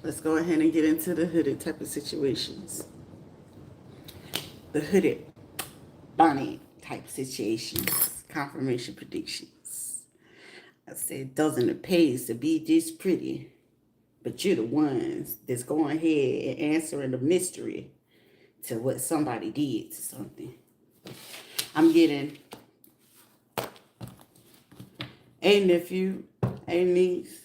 Let's go ahead and get into the hooded type of situations. The hooded bonnet type situations. Confirmation predictions. I said, doesn't it pay to be this pretty? But you're the ones that's going ahead and answering the mystery to what somebody did to something. I'm getting a nephew, a niece.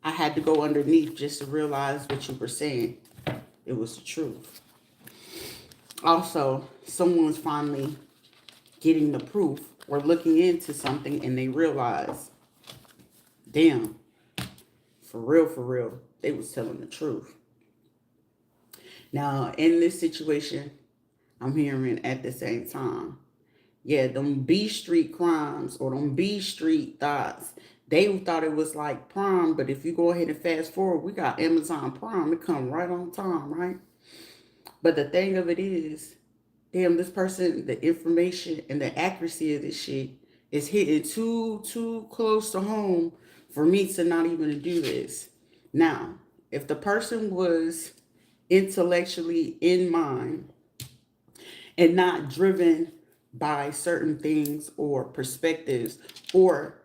I had to go underneath just to realize what you were saying. It was the truth. Also, someone's finally getting the proof or looking into something and they realize, damn, for real, they was telling the truth. Now, in this situation, I'm hearing at the same time, yeah, them B Street crimes or them B Street thoughts, they thought it was like Prime, but if you go ahead and fast forward, we got Amazon Prime. It come right on time, right? But the thing of it is, damn, this person, the information and the accuracy of this shit is hitting too close to home for me to not even do this. Now, if the person was intellectually in mind and not driven by certain things or perspectives, or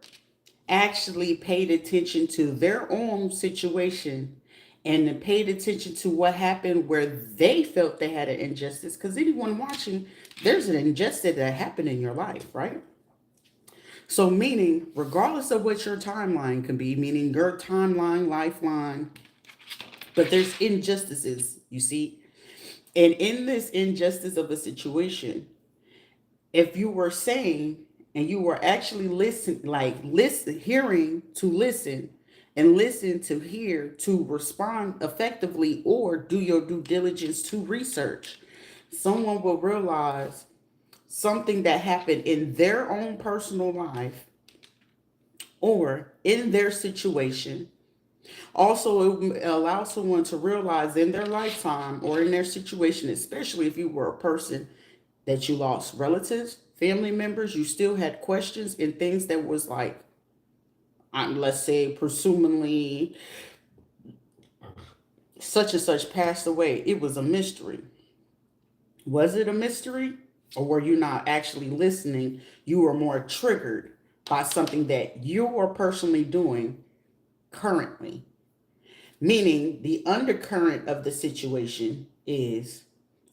actually paid attention to their own situation and paid attention to what happened where they felt they had an injustice, because anyone watching, there's an injustice that happened in your life, right? So meaning, regardless of what your timeline can be, meaning your timeline, lifeline, but there's injustices, you see. And in this injustice of a situation, if you were saying and you were actually hearing to listen and listen to hear to respond effectively or do your due diligence to research, someone will realize something that happened in their own personal life or in their situation. Also, it allows someone to realize in their lifetime or in their situation, especially if you were a person that you lost relatives, family members, you still had questions and things that was like, let's say, presumably such and such passed away. It was a mystery. Was it a mystery? Or were you not actually listening? You were more triggered by something that you are personally doing currently. Meaning, the undercurrent of the situation is,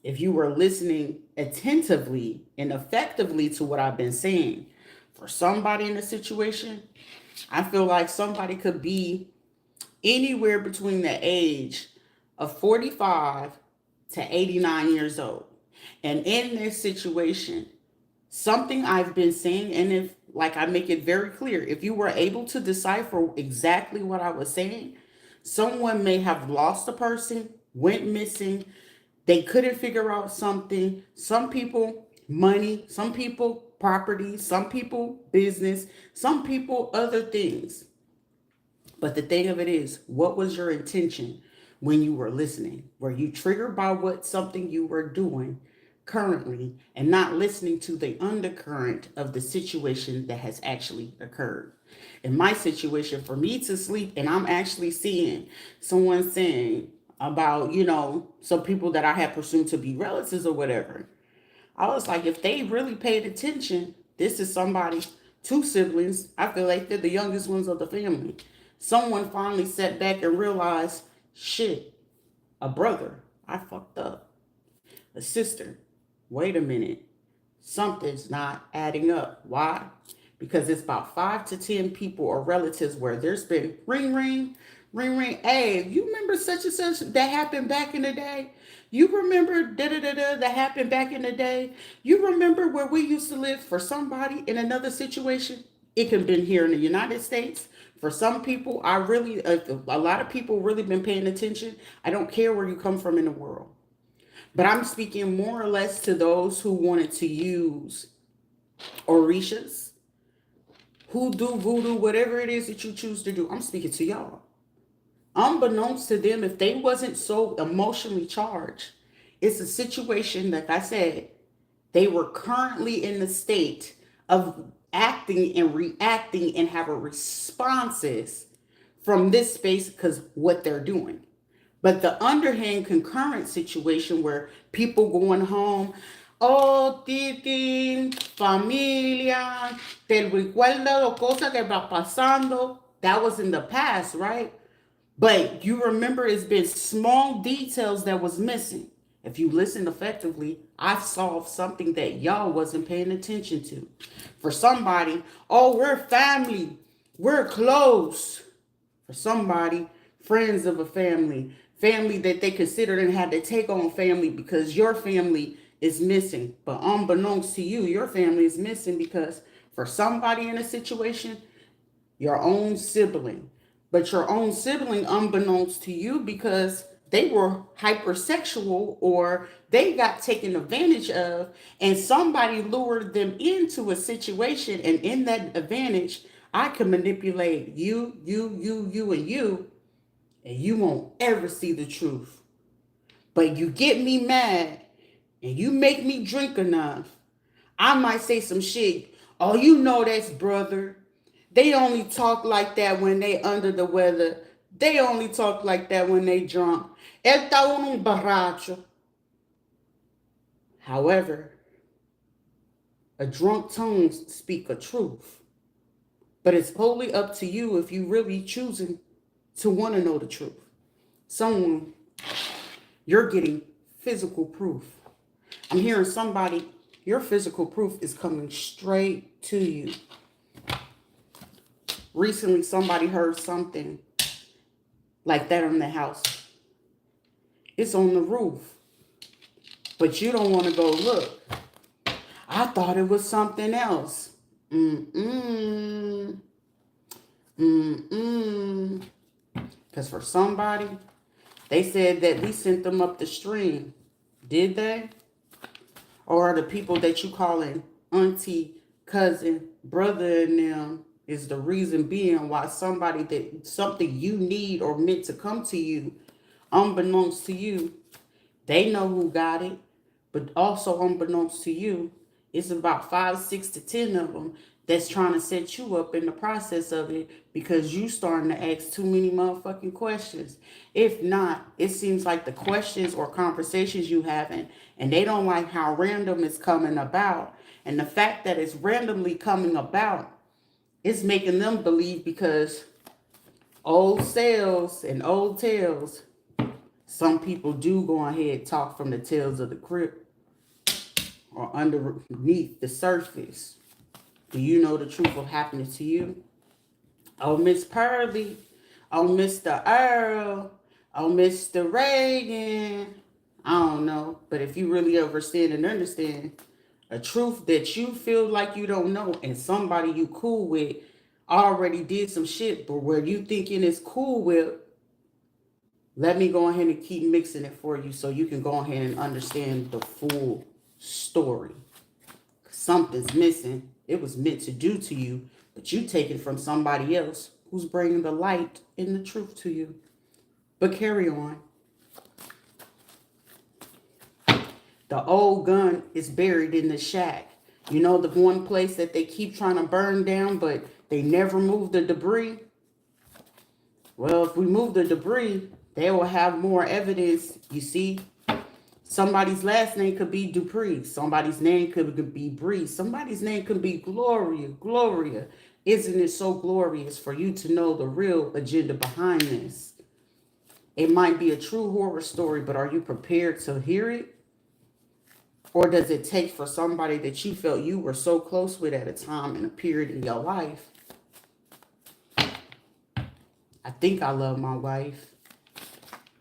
if you were listening attentively and effectively to what I've been saying, for somebody in a situation, I feel like somebody could be anywhere between the age of 45 to 89 years old. And in this situation, something I've been saying, and if, like, I make it very clear, if you were able to decipher exactly what I was saying, someone may have lost a person, went missing, they couldn't figure out something. Some people, money, some people, property, some people, business, some people, other things. But the thing of it is, what was your intention when you were listening? Were you triggered by what something you were doing currently and not listening to the undercurrent of the situation that has actually occurred? In my situation, for me to sleep and I'm actually seeing someone saying about, some people that I had presumed to be relatives or whatever, I was like, if they really paid attention, this is somebody, two siblings. I feel like they're the youngest ones of the family. Someone finally sat back and realized, shit, a brother, I fucked up. A sister, wait a minute, something's not adding up. Why? Because it's about 5 to 10 people or relatives where there's been ring, ring, ring, ring. Hey, you remember such and such that happened back in the day? You remember da da da da that happened back in the day? You remember where we used to live for somebody in another situation? It could have been here in the United States. For some people, a lot of people really been paying attention. I don't care where you come from in the world. But I'm speaking more or less to those who wanted to use orishas, hoodoo, voodoo, whatever it is that you choose to do. I'm speaking to y'all. Unbeknownst to them, if they wasn't so emotionally charged, it's a situation, like I said, they were currently in the state of acting and reacting and having responses from this space because what they're doing. But the underhand concurrent situation where people going home, oh, Titi, familia, te recuerda lo cosa que va pasando. That was in the past, right? But you remember it's been small details that was missing. If you listened effectively, I've solved something that y'all wasn't paying attention to. For somebody, oh, we're family. We're close. For somebody, friends of a family, family that they considered and had to take on family because your family is missing. But unbeknownst to you, your family is missing because for somebody in a situation, your own sibling. But your own sibling, unbeknownst to you, because they were hypersexual or they got taken advantage of, and somebody lured them into a situation. And in that advantage, I can manipulate you, and you won't ever see the truth. But you get me mad and you make me drink enough, I might say some shit. Oh, you know that's brother. They only talk like that when they under the weather. They only talk like that when they drunk. Él está un borracho. However, a drunk tongue speak a truth. But it's wholly up to you if you really choosing to want to know the truth. Someone, you're getting physical proof. I'm hearing somebody, your physical proof is coming straight to you. Recently, somebody heard something like that in the house. It's on the roof, but you don't want to go look. I thought it was something else. Because for somebody, they said that we sent them up the stream. Did they? Or are the people that you calling auntie, cousin, brother and them is the reason being why somebody that something you need or meant to come to you, unbeknownst to you, they know who got it, but also unbeknownst to you, it's about 5, 6 to 10 of them that's trying to set you up in the process of it because you starting to ask too many motherfucking questions. If not, it seems like the questions or conversations you having, and they don't like how random it's coming about. And the fact that it's randomly coming about, it's making them believe because old sales and old tales, some people do go ahead talk from the tails of the crypt or underneath the surface. Do you know the truth of happening to you? Oh, Miss Pearly. Oh, Mr. Earl. Oh, Mr. Reagan. I don't know. But if you really understand and understand a truth that you feel like you don't know and somebody you cool with already did some shit, but where you thinking it's cool with, let me go ahead and keep mixing it for you so you can go ahead and understand the full story. Something's missing. It was meant to do to you, but you take it from somebody else who's bringing the light and the truth to you. But carry on. The old gun is buried in the shack. You know the one place that they keep trying to burn down, but they never move the debris? Well, if we move the debris, they will have more evidence. You see, somebody's last name could be Dupree. Somebody's name could be Bree. Somebody's name could be Gloria. Gloria. Isn't it so glorious for you to know the real agenda behind this? It might be a true horror story, but are you prepared to hear it? Or does it take for somebody that you felt you were so close with at a time in a period in your life? I think I love my wife.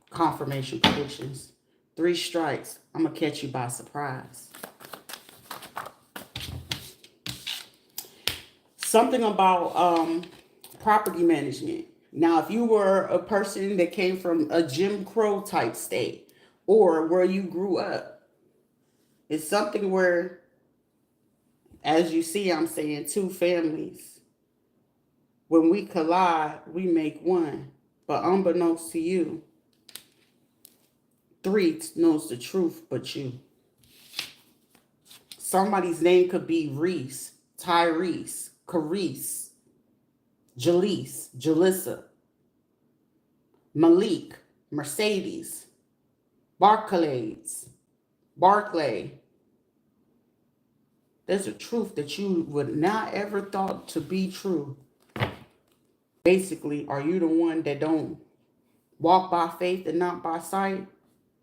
Confirmation predictions. 3 strikes. I'm going to catch you by surprise. Something about property management. Now, if you were a person that came from a Jim Crow type state or where you grew up, it's something where, as you see, I'm saying 2 families. When we collide, we make one. But unbeknownst to you, 3 knows the truth but you. Somebody's name could be Reese, Tyrese, Carice, Jaleesa, Jalissa. Malik, Mercedes, Barclay. There's a truth that you would not ever thought to be true. Basically, are you the one that don't walk by faith and not by sight?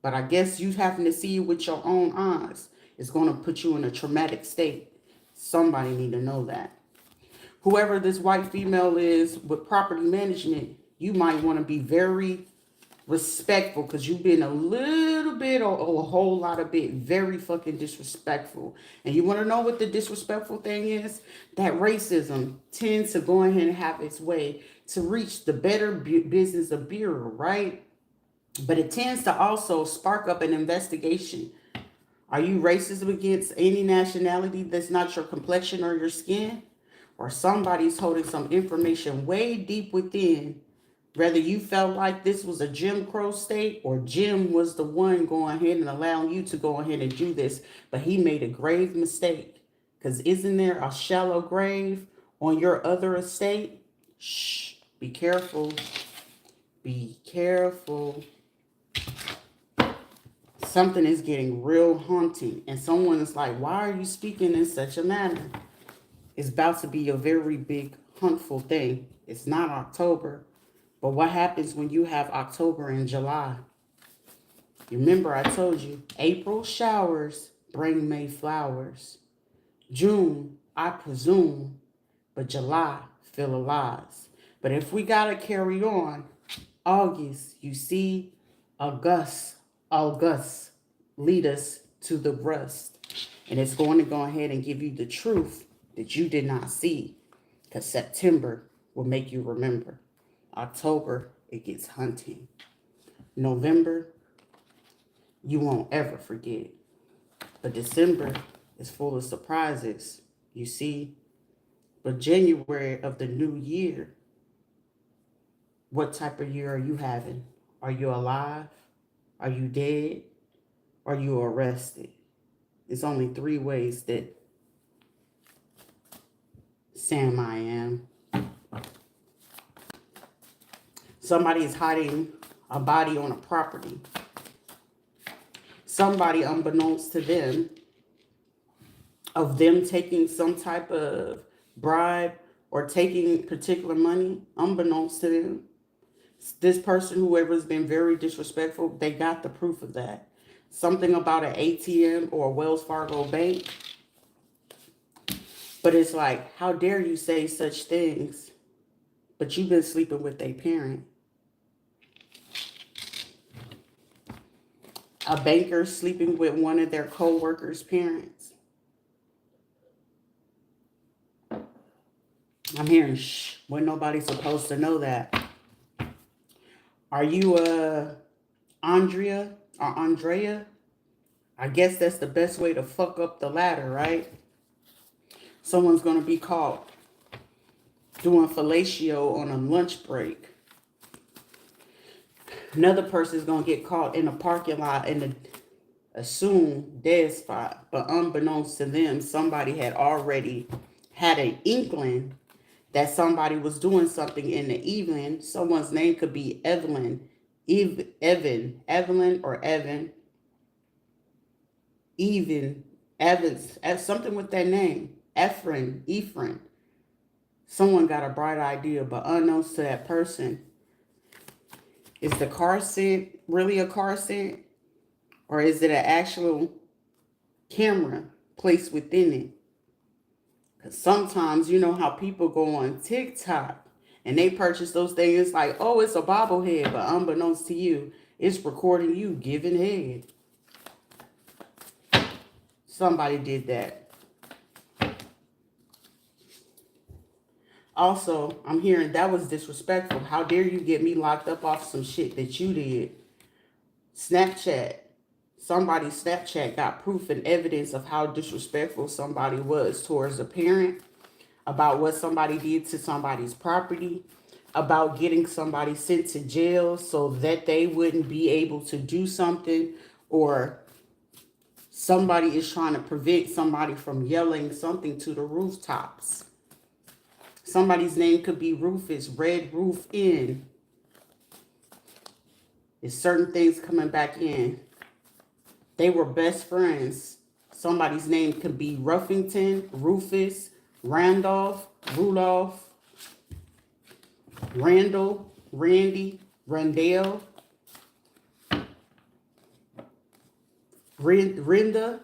But I guess you having to see it with your own eyes is going to put you in a traumatic state. Somebody need to know that. Whoever this white female is with property management, you might want to be very respectful because you've been a little bit or a whole lot of bit very fucking disrespectful. And you want to know what the disrespectful thing is? That racism tends to go ahead and have its way to reach the better business of bureau, right? But it tends to also spark up an investigation. Are you racist against any nationality that's not your complexion or your skin? Or somebody's holding some information way deep within. Whether you felt like this was a Jim Crow state or Jim was the one going ahead and allowing you to go ahead and do this, but he made a grave mistake. Because isn't there a shallow grave on your other estate? Shh, be careful. Be careful. Something is getting real haunting. And someone is like, why are you speaking in such a manner? It's about to be a very big, huntful thing. It's not October. But what happens when you have October and July? You remember I told you, April showers bring May flowers. June, I presume, but July, fill of lies. But if we got to carry on, August, you see, August, lead us to the rust. And it's going to go ahead and give you the truth that you did not see. Because September will make you remember. October, it gets hunting. November, you won't ever forget. But December is full of surprises, you see. But January of the new year, what type of year are you having? Are you alive? Are you dead? Are you arrested? There's only 3 ways that Sam I am. Somebody is hiding a body on a property. Somebody, unbeknownst to them, of them taking some type of bribe or taking particular money, unbeknownst to them. This person, whoever's been very disrespectful, they got the proof of that. Something about an ATM or a Wells Fargo bank. But it's like, how dare you say such things? But you've been sleeping with a parent. A banker sleeping with one of their co-workers' parents. I'm hearing shh when nobody's supposed to know that. Are you Andrea or Andrea? I guess that's the best way to fuck up the ladder, right? Someone's going to be caught doing fellatio on a lunch break. Another person is going to get caught in a parking lot in the assumed dead spot. But unbeknownst to them, somebody had already had an inkling that somebody was doing something in the evening. Someone's name could be Evelyn, Evelyn or Evan, Evans, something with that name, Ephraim. Someone got a bright idea, but unknowns to that person, is the car scent really a car scent? Or is it an actual camera placed within it? Because sometimes, you know how people go on TikTok and they purchase those things like, oh, it's a bobblehead. But unbeknownst to you, it's recording you giving head. Somebody did that. Also, I'm hearing that was disrespectful. How dare you get me locked up off some shit that you did? Snapchat. Somebody's Snapchat got proof and evidence of how disrespectful somebody was towards a parent, about what somebody did to somebody's property, about getting somebody sent to jail so that they wouldn't be able to do something, or somebody is trying to prevent somebody from yelling something to the rooftops. Somebody's name could be Rufus, Red Roof Inn. It's certain things coming back in. They were best friends. Somebody's name could be Ruffington, Rufus, Randolph, Rudolph, Randall, Randy, Randall, Rinda,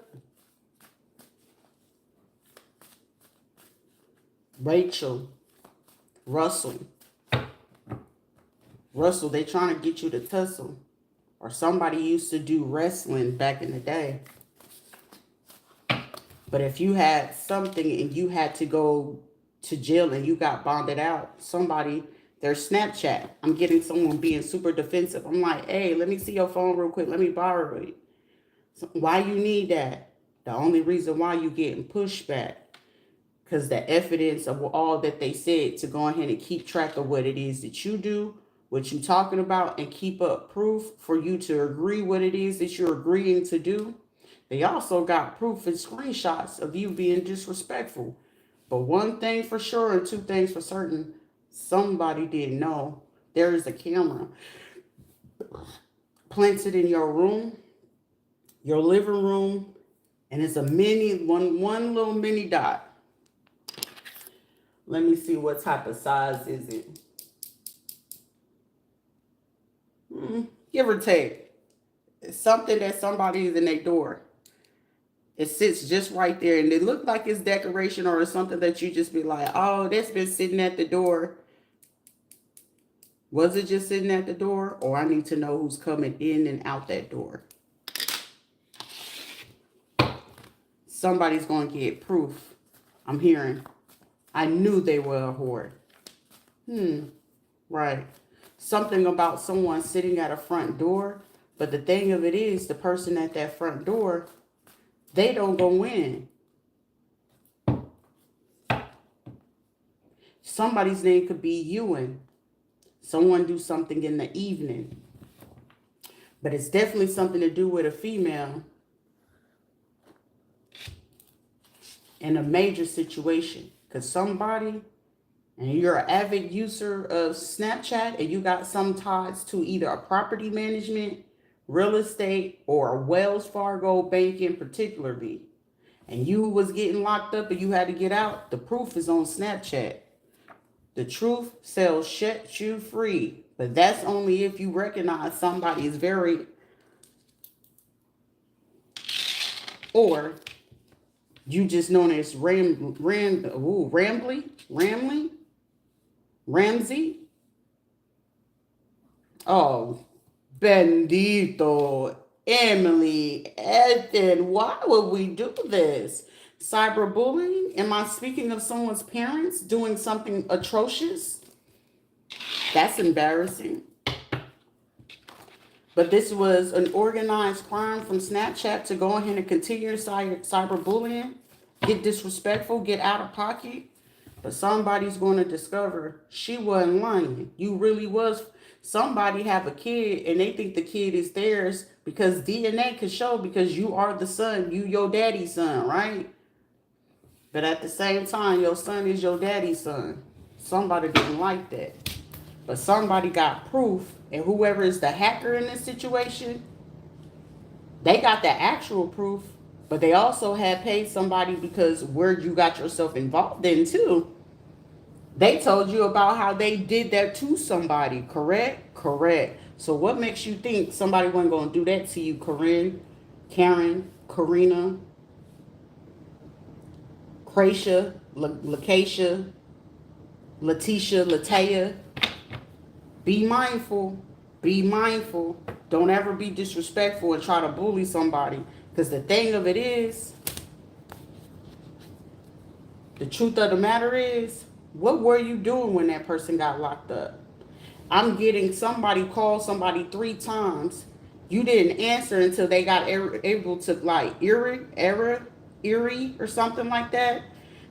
Rachel, Russell. Russell, they trying to get you to tussle. Or somebody used to do wrestling back in the day. But if you had something and you had to go to jail and you got bonded out, somebody, their Snapchat, I'm getting someone being super defensive. I'm like, hey, let me see your phone real quick. Let me borrow it. So why you need that? The only reason why you getting pushback, because the evidence of all that they said to go ahead and keep track of what it is that you do, what you talking about, and keep up proof for you to agree what it is that you're agreeing to do. They also got proof and screenshots of you being disrespectful. But one thing for sure and two things for certain, somebody didn't know there is a camera planted in your room, your living room, and it's a one little mini dot. Let me see what type of size is it. Give or take. It's something that somebody is in their door. It sits just right there, and it look like it's decoration or it's something that you just be like, oh, that's been sitting at the door. Was it just sitting at the door? Or I need to know who's coming in and out that door. Somebody's going to get proof. I'm hearing. I knew they were a whore. Right. Something about someone sitting at a front door. But the thing of it is, the person at that front door, they don't go in. Somebody's name could be Ewan. Someone do something in the evening. But it's definitely something to do with a female in a major situation. Because somebody, and you're an avid user of Snapchat, and you got some ties to either a property management, real estate, or a Wells Fargo bank in particularly, and you was getting locked up and you had to get out, the proof is on Snapchat. The truth shall set you free. But that's only if you recognize somebody is very, or you just known as Ramsey. Oh, bendito, Emily, Ethan, why would we do this? Cyberbullying? Am I speaking of someone's parents doing something atrocious? That's embarrassing. But this was an organized crime from Snapchat to go ahead and continue cyberbullying, get disrespectful, get out of pocket. But somebody's going to discover she wasn't lying. You really was. Somebody have a kid and they think the kid is theirs because DNA could show, because you are the son, you your daddy's son, right? But at the same time, your son is your daddy's son. Somebody didn't like that. But somebody got proof, and whoever is the hacker in this situation, they got the actual proof, but they also had paid somebody because where you got yourself involved in too. They told you about how they did that to somebody, correct? Correct. So what makes you think somebody wasn't going to do that to you, Corinne, Karen, Karina, Kracia, Lakeisha, Letitia, Latea? Be mindful. Be mindful. Don't ever be disrespectful and try to bully somebody. Because the thing of it is, the truth of the matter is, what were you doing when that person got locked up? I'm getting somebody called somebody 3 times. You didn't answer until they got able to, like, eerie or something like that.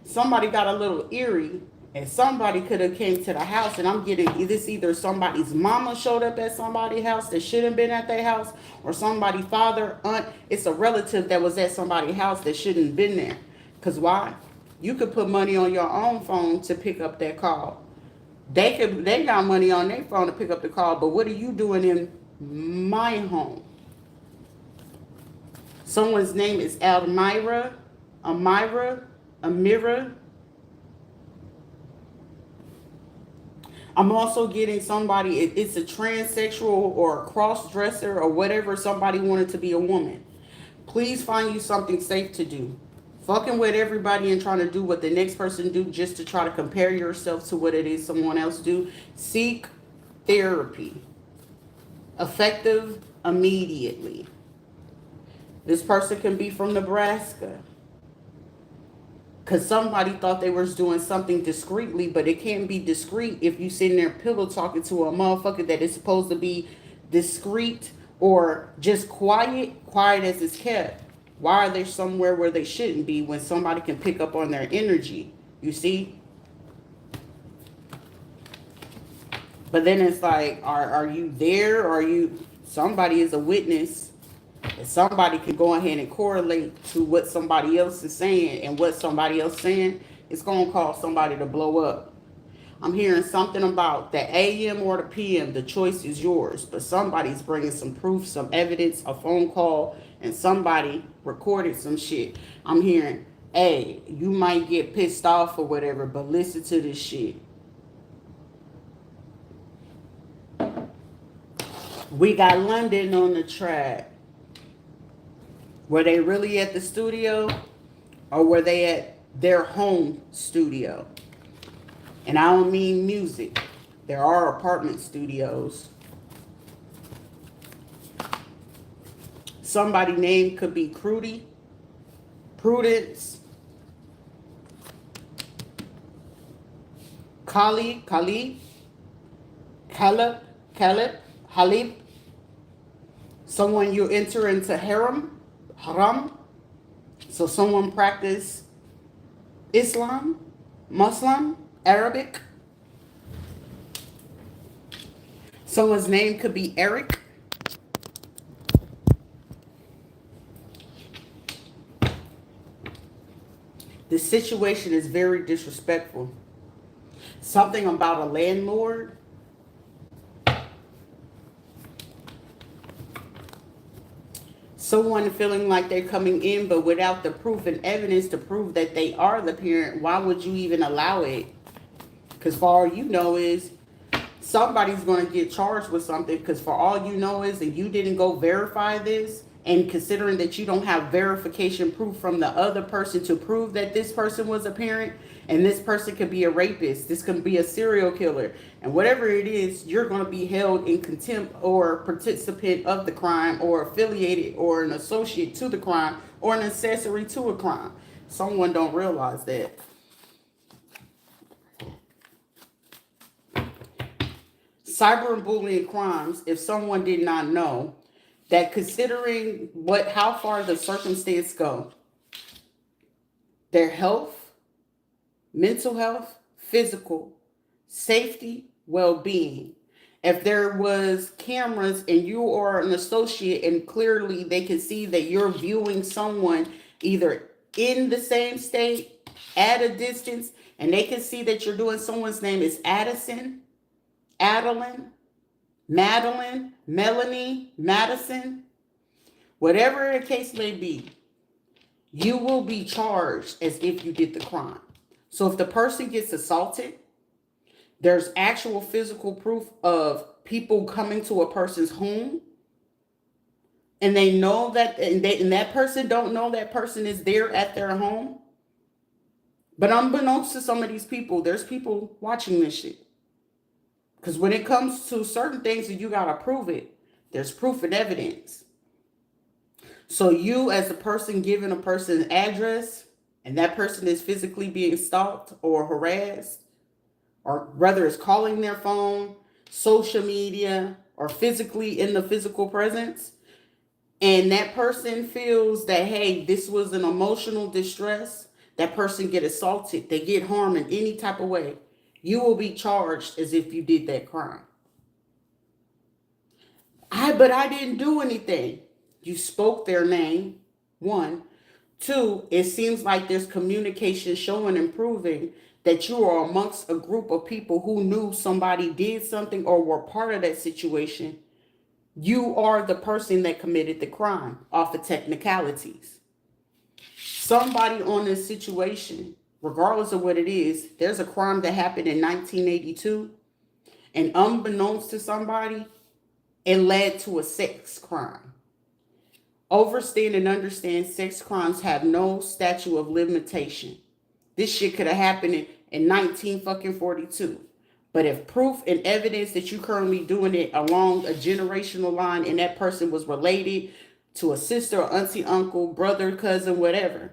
Somebody got a little eerie, and somebody could have came to the house, and I'm getting this either somebody's mama showed up at somebody's house that shouldn't have been at their house, or somebody's father, aunt. It's a relative that was at somebody's house that shouldn't have been there. Because why? You could put money on your own phone to pick up that call. They got money on their phone to pick up the call, but what are you doing in my home. Someone's name is Almira, Amira, Amira. I'm also getting somebody, it's a transsexual or a cross dresser or whatever, somebody wanted to be a woman. Please find you something safe to do. Fucking with everybody and trying to do what the next person do just to try to compare yourself to what it is someone else do. Seek therapy. Effective immediately. This person can be from Nebraska. Because somebody thought they was doing something discreetly, but it can't be discreet if you sitting there pillow talking to a motherfucker that is supposed to be discreet or just quiet, quiet as it's kept. Why are they somewhere where they shouldn't be when somebody can pick up on their energy? You see? But then it's like, are you there? Or are you, somebody is a witness. And somebody can go ahead and correlate to what somebody else is saying, and what somebody else saying, it's going to cause somebody to blow up. I'm hearing something about the AM or the PM. The choice is yours. But somebody's bringing some proof, some evidence, a phone call, and somebody recorded some shit. I'm hearing, hey, you might get pissed off or whatever, but listen to this shit. We got London on the track. Were they really at the studio, or were they at their home studio? And I don't mean music. There are apartment studios. Somebody's name could be Crudy, Prudence, Kali, Caleb, Halib. Someone you enter into haram. So someone practice Islam, Muslim, Arabic. Someone's name could be Eric. The situation is very disrespectful. Something about a landlord. Someone feeling like they're coming in, but without the proof and evidence to prove that they are the parent. Why would you even allow it? Because for all you know is somebody's going to get charged with something, because for all you know is that you didn't go verify this, and considering that you don't have verification proof from the other person to prove that this person was a parent, and this person could be a rapist, this could be a serial killer, and whatever it is, you're going to be held in contempt or participant of the crime, or affiliated or an associate to the crime, or an accessory to a crime. Someone don't realize that. Cyber and bullying crimes, if someone did not know, that considering how far the circumstance go, their health, mental health, physical, safety, well-being. If there was cameras and you are an associate and clearly they can see that you're viewing someone either in the same state, at a distance, and they can see that you're doing, someone's name is Addison, Adeline, Madeline, Melanie, Madison, whatever the case may be, you will be charged as if you did the crime. So if the person gets assaulted, there's actual physical proof of people coming to a person's home, and they know that, and that person don't know that person is there at their home. But unbeknownst to some of these people, there's people watching this shit. Because when it comes to certain things that you got to prove it, there's proof and evidence. So you as a person giving a person an address, and that person is physically being stalked or harassed, or whether it's calling their phone, social media, or physically in the physical presence, and that person feels that, hey, this was an emotional distress, that person get assaulted, they get harmed in any type of way, you will be charged as if you did that crime. But I didn't do anything. You spoke their name, one. Two, it seems like there's communication showing and proving that you are amongst a group of people who knew somebody did something or were part of that situation. You are the person that committed the crime off of technicalities. Somebody on this situation, regardless of what it is, there's a crime that happened in 1982, and unbeknownst to somebody, it led to a sex crime. Overstand and understand, sex crimes have no statute of limitation. This shit could have happened in 1942. But if proof and evidence that you currently doing it along a generational line and that person was related to a sister or auntie, uncle, brother, cousin, whatever,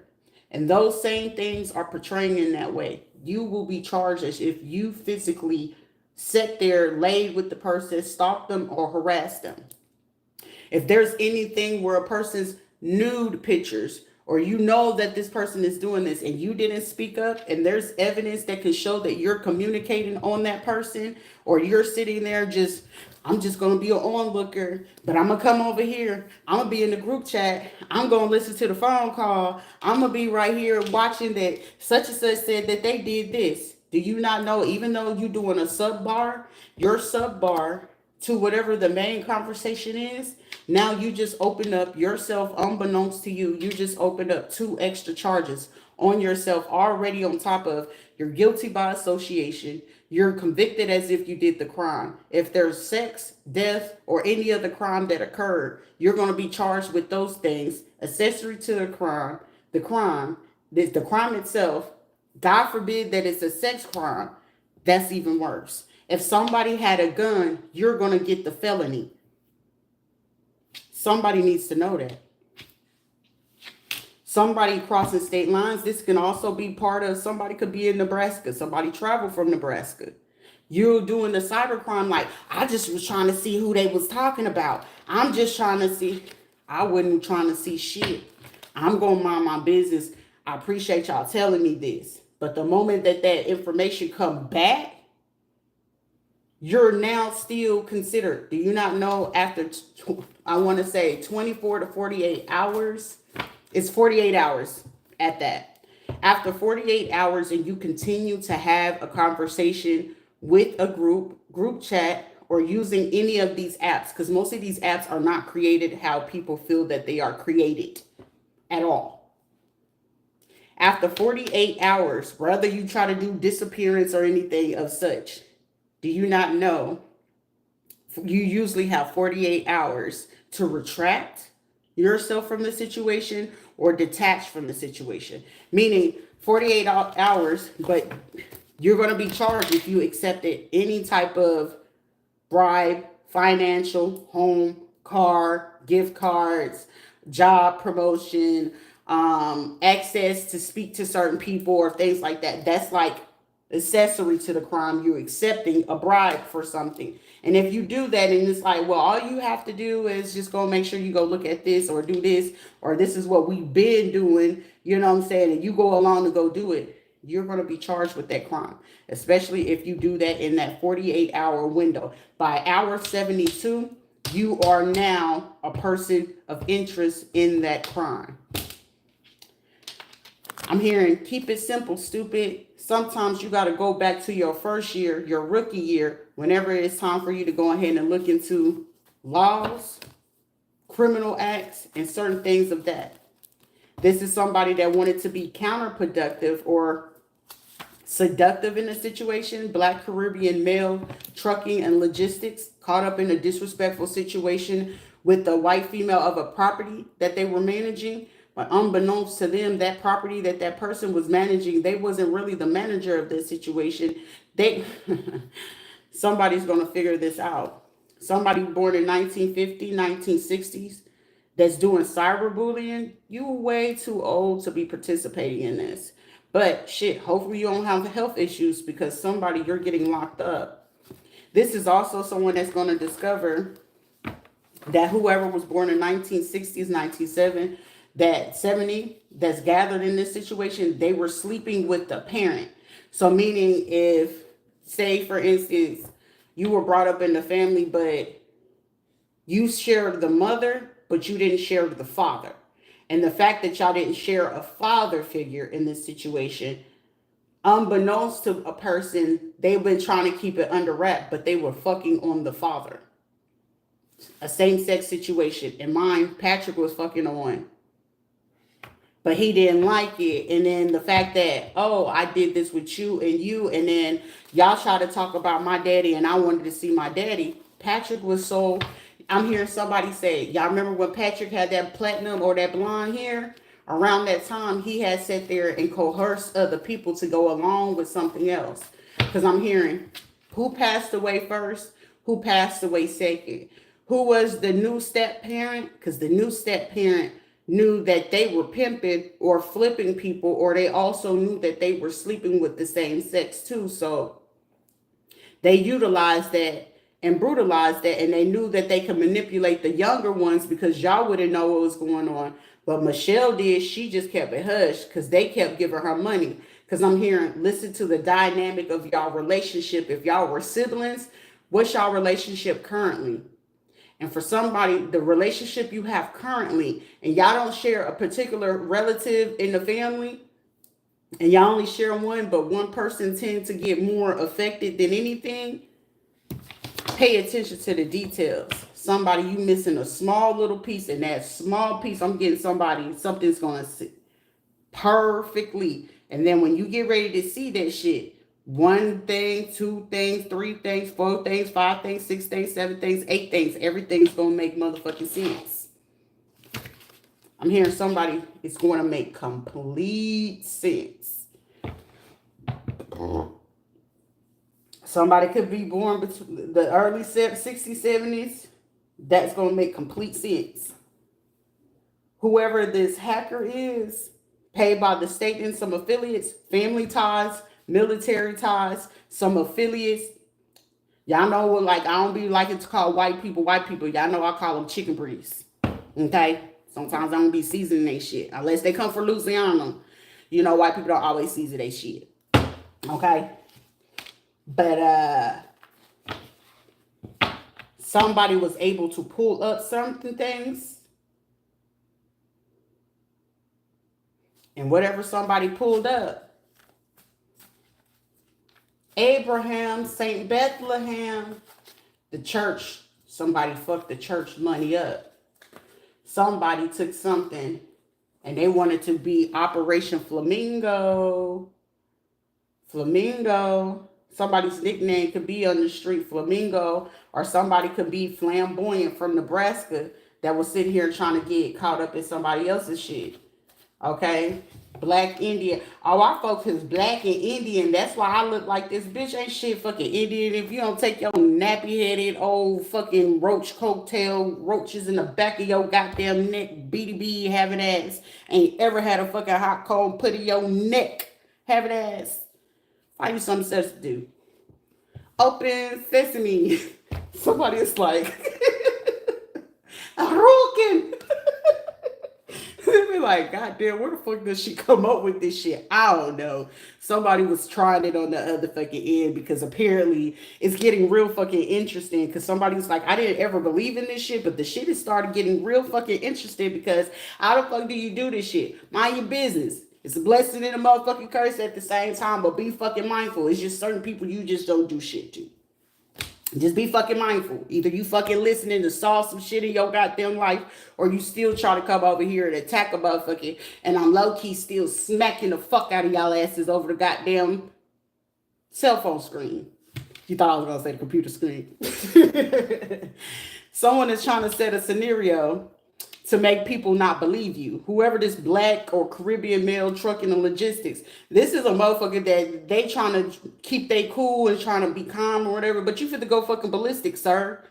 and those same things are portraying in that way, you will be charged as if you physically sat there, laid with the person, stalked them, or harassed them. If there's anything where a person's nude pictures, or you know that this person is doing this and you didn't speak up, and there's evidence that can show that you're communicating on that person, or you're sitting there just, I'm just going to be an onlooker, but I'm going to come over here. I'm going to be in the group chat. I'm going to listen to the phone call. I'm going to be right here watching that such and such said that they did this. Do you not know, even though you're doing a sub bar, your sub bar to whatever the main conversation is, now you just open up yourself, unbeknownst to you, you just opened up 2 extra charges on yourself already, on top of you're guilty by association. You're convicted as if you did the crime. If there's sex, death, or any other crime that occurred, you're going to be charged with those things, accessory to the crime itself. God forbid that it's a sex crime. That's even worse. If somebody had a gun, you're going to get the felony. Somebody needs to know that. Somebody crossing state lines, this can also be part of, somebody could be in Nebraska. Somebody traveled from Nebraska. You're doing the cybercrime like, I just was trying to see who they was talking about. I'm just trying to see. I wasn't trying to see shit. I'm going to mind my business. I appreciate y'all telling me this. But the moment that information come back, you're now still considered. Do you not know after, I want to say 24 to 48 hours, it's 48 hours at that. After 48 hours and you continue to have a conversation with a group chat, or using any of these apps, because most of these apps are not created how people feel that they are created at all. After 48 hours, whether you try to do disappearance or anything of such, do you not know you usually have 48 hours to retract yourself from the situation or detach from the situation? Meaning 48 hours, but you're going to be charged if you accepted any type of bribe, financial, home, car, gift cards, job promotion, access to speak to certain people or things like that. That's like accessory to the crime. You're accepting a bribe for something. And if you do that and it's like, well, all you have to do is just go make sure you go look at this or do this, or this is what we've been doing, you know what I'm saying, and you go along to go do it, you're going to be charged with that crime, especially if you do that in that 48-hour window. By hour 72, you are now a person of interest in that crime. I'm hearing, keep it simple, stupid. Sometimes you got to go back to your first year, your rookie year, whenever it's time for you to go ahead and look into laws, criminal acts, and certain things of that. This is somebody that wanted to be counterproductive or seductive in a situation. Black Caribbean male, trucking and logistics, caught up in a disrespectful situation with the white female of a property that they were managing. But unbeknownst to them, that property that person was managing, they wasn't really the manager of this situation. Somebody's going to figure this out. Somebody born in 1950, 1960s, that's doing cyberbullying, you were way too old to be participating in this. But shit, hopefully you don't have health issues because somebody, you're getting locked up. This is also someone that's going to discover that whoever was born in 1960s, 1970, that 70, that's gathered in this situation, they were sleeping with the parent. So meaning if, say for instance, you were brought up in the family, but you shared the mother, but you didn't share the father. And the fact that y'all didn't share a father figure in this situation, unbeknownst to a person, they've been trying to keep it under wrap, but they were fucking on the father. a same-sex situation. And mine, Patrick was fucking on. But he didn't like it. And then the fact that, oh, I did this with you, and then y'all try to talk about my daddy, and I wanted to see my daddy. Patrick was so, I'm hearing somebody say, y'all remember when Patrick had that platinum or that blonde hair? Around that time, he had sat there and coerced other people to go along with something else. Because I'm hearing, who passed away first? Who passed away second? Who was the new step parent? Because the new step parent knew that they were pimping or flipping people, or they also knew that they were sleeping with the same sex too. So they utilized that and brutalized that, and they knew that they could manipulate the younger ones because y'all wouldn't know what was going on. But Michelle did. She just kept it hush because they kept giving her money. Because I'm hearing, listen to the dynamic of y'all relationship. If y'all were siblings, what's y'all relationship currently? And for somebody, the relationship you have currently, and y'all don't share a particular relative in the family, and y'all only share one, but one person tends to get more affected than anything, pay attention to the details. Somebody, you missing a small little piece, and that small piece, I'm getting somebody, something's going to sit perfectly. And then when you get ready to see that shit, one thing, two things, three things, four things, five things, six things, seven things, eight things, everything's going to make motherfucking sense. I'm hearing somebody, it's going to make complete sense. Somebody could be born between the early 60s, 70s. That's going to make complete sense. Whoever this hacker is, paid by the state and some affiliates, family ties, military ties, some affiliates. Y'all know what, like, I don't be liking to call white people. Y'all know I call them chicken breeds. Okay? Sometimes I don't be seasoning their shit. Unless they come from Louisiana. You know, white people don't always season their shit. Okay? But, somebody was able to pull up certain things. And whatever somebody pulled up, Abraham, St. Bethlehem, the church, somebody fucked the church money up. Somebody took something and they wanted to be Operation Flamingo. Somebody's nickname could be on the street Flamingo, or somebody could be Flamboyant from Nebraska that was sitting here trying to get caught up in somebody else's shit. Okay? Black Indian. Oh, our folks is black and Indian. That's why I look like this. Bitch ain't shit fucking Indian. If you don't take your nappy-headed old fucking roach coattail roaches in the back of your goddamn neck, BDB having ass, ain't ever had a fucking hot cold put in your neck having ass. Find you something else to do. Open sesame. Somebody is like, Rookin'. They be like, God damn, where the fuck does she come up with this shit? I don't know. Somebody was trying it on the other fucking end because apparently it's getting real fucking interesting because somebody was like, I didn't ever believe in this shit, but the shit has started getting real fucking interesting because how the fuck do you do this shit? Mind your business. It's a blessing and a motherfucking curse at the same time, but be fucking mindful. It's just certain people you just don't do shit to. Just be fucking mindful. Either you fucking listening to saw some shit in your goddamn life, or you still try to come over here and attack a motherfucker, and I'm low-key still smacking the fuck out of y'all asses over the goddamn cell phone screen. You thought I was gonna say the computer screen. Someone is trying to set a scenario to make people not believe you. Whoever this black or Caribbean male trucking and logistics, this is a motherfucker that they trying to keep they cool and trying to be calm or whatever, but you fit to go fucking ballistic, sir.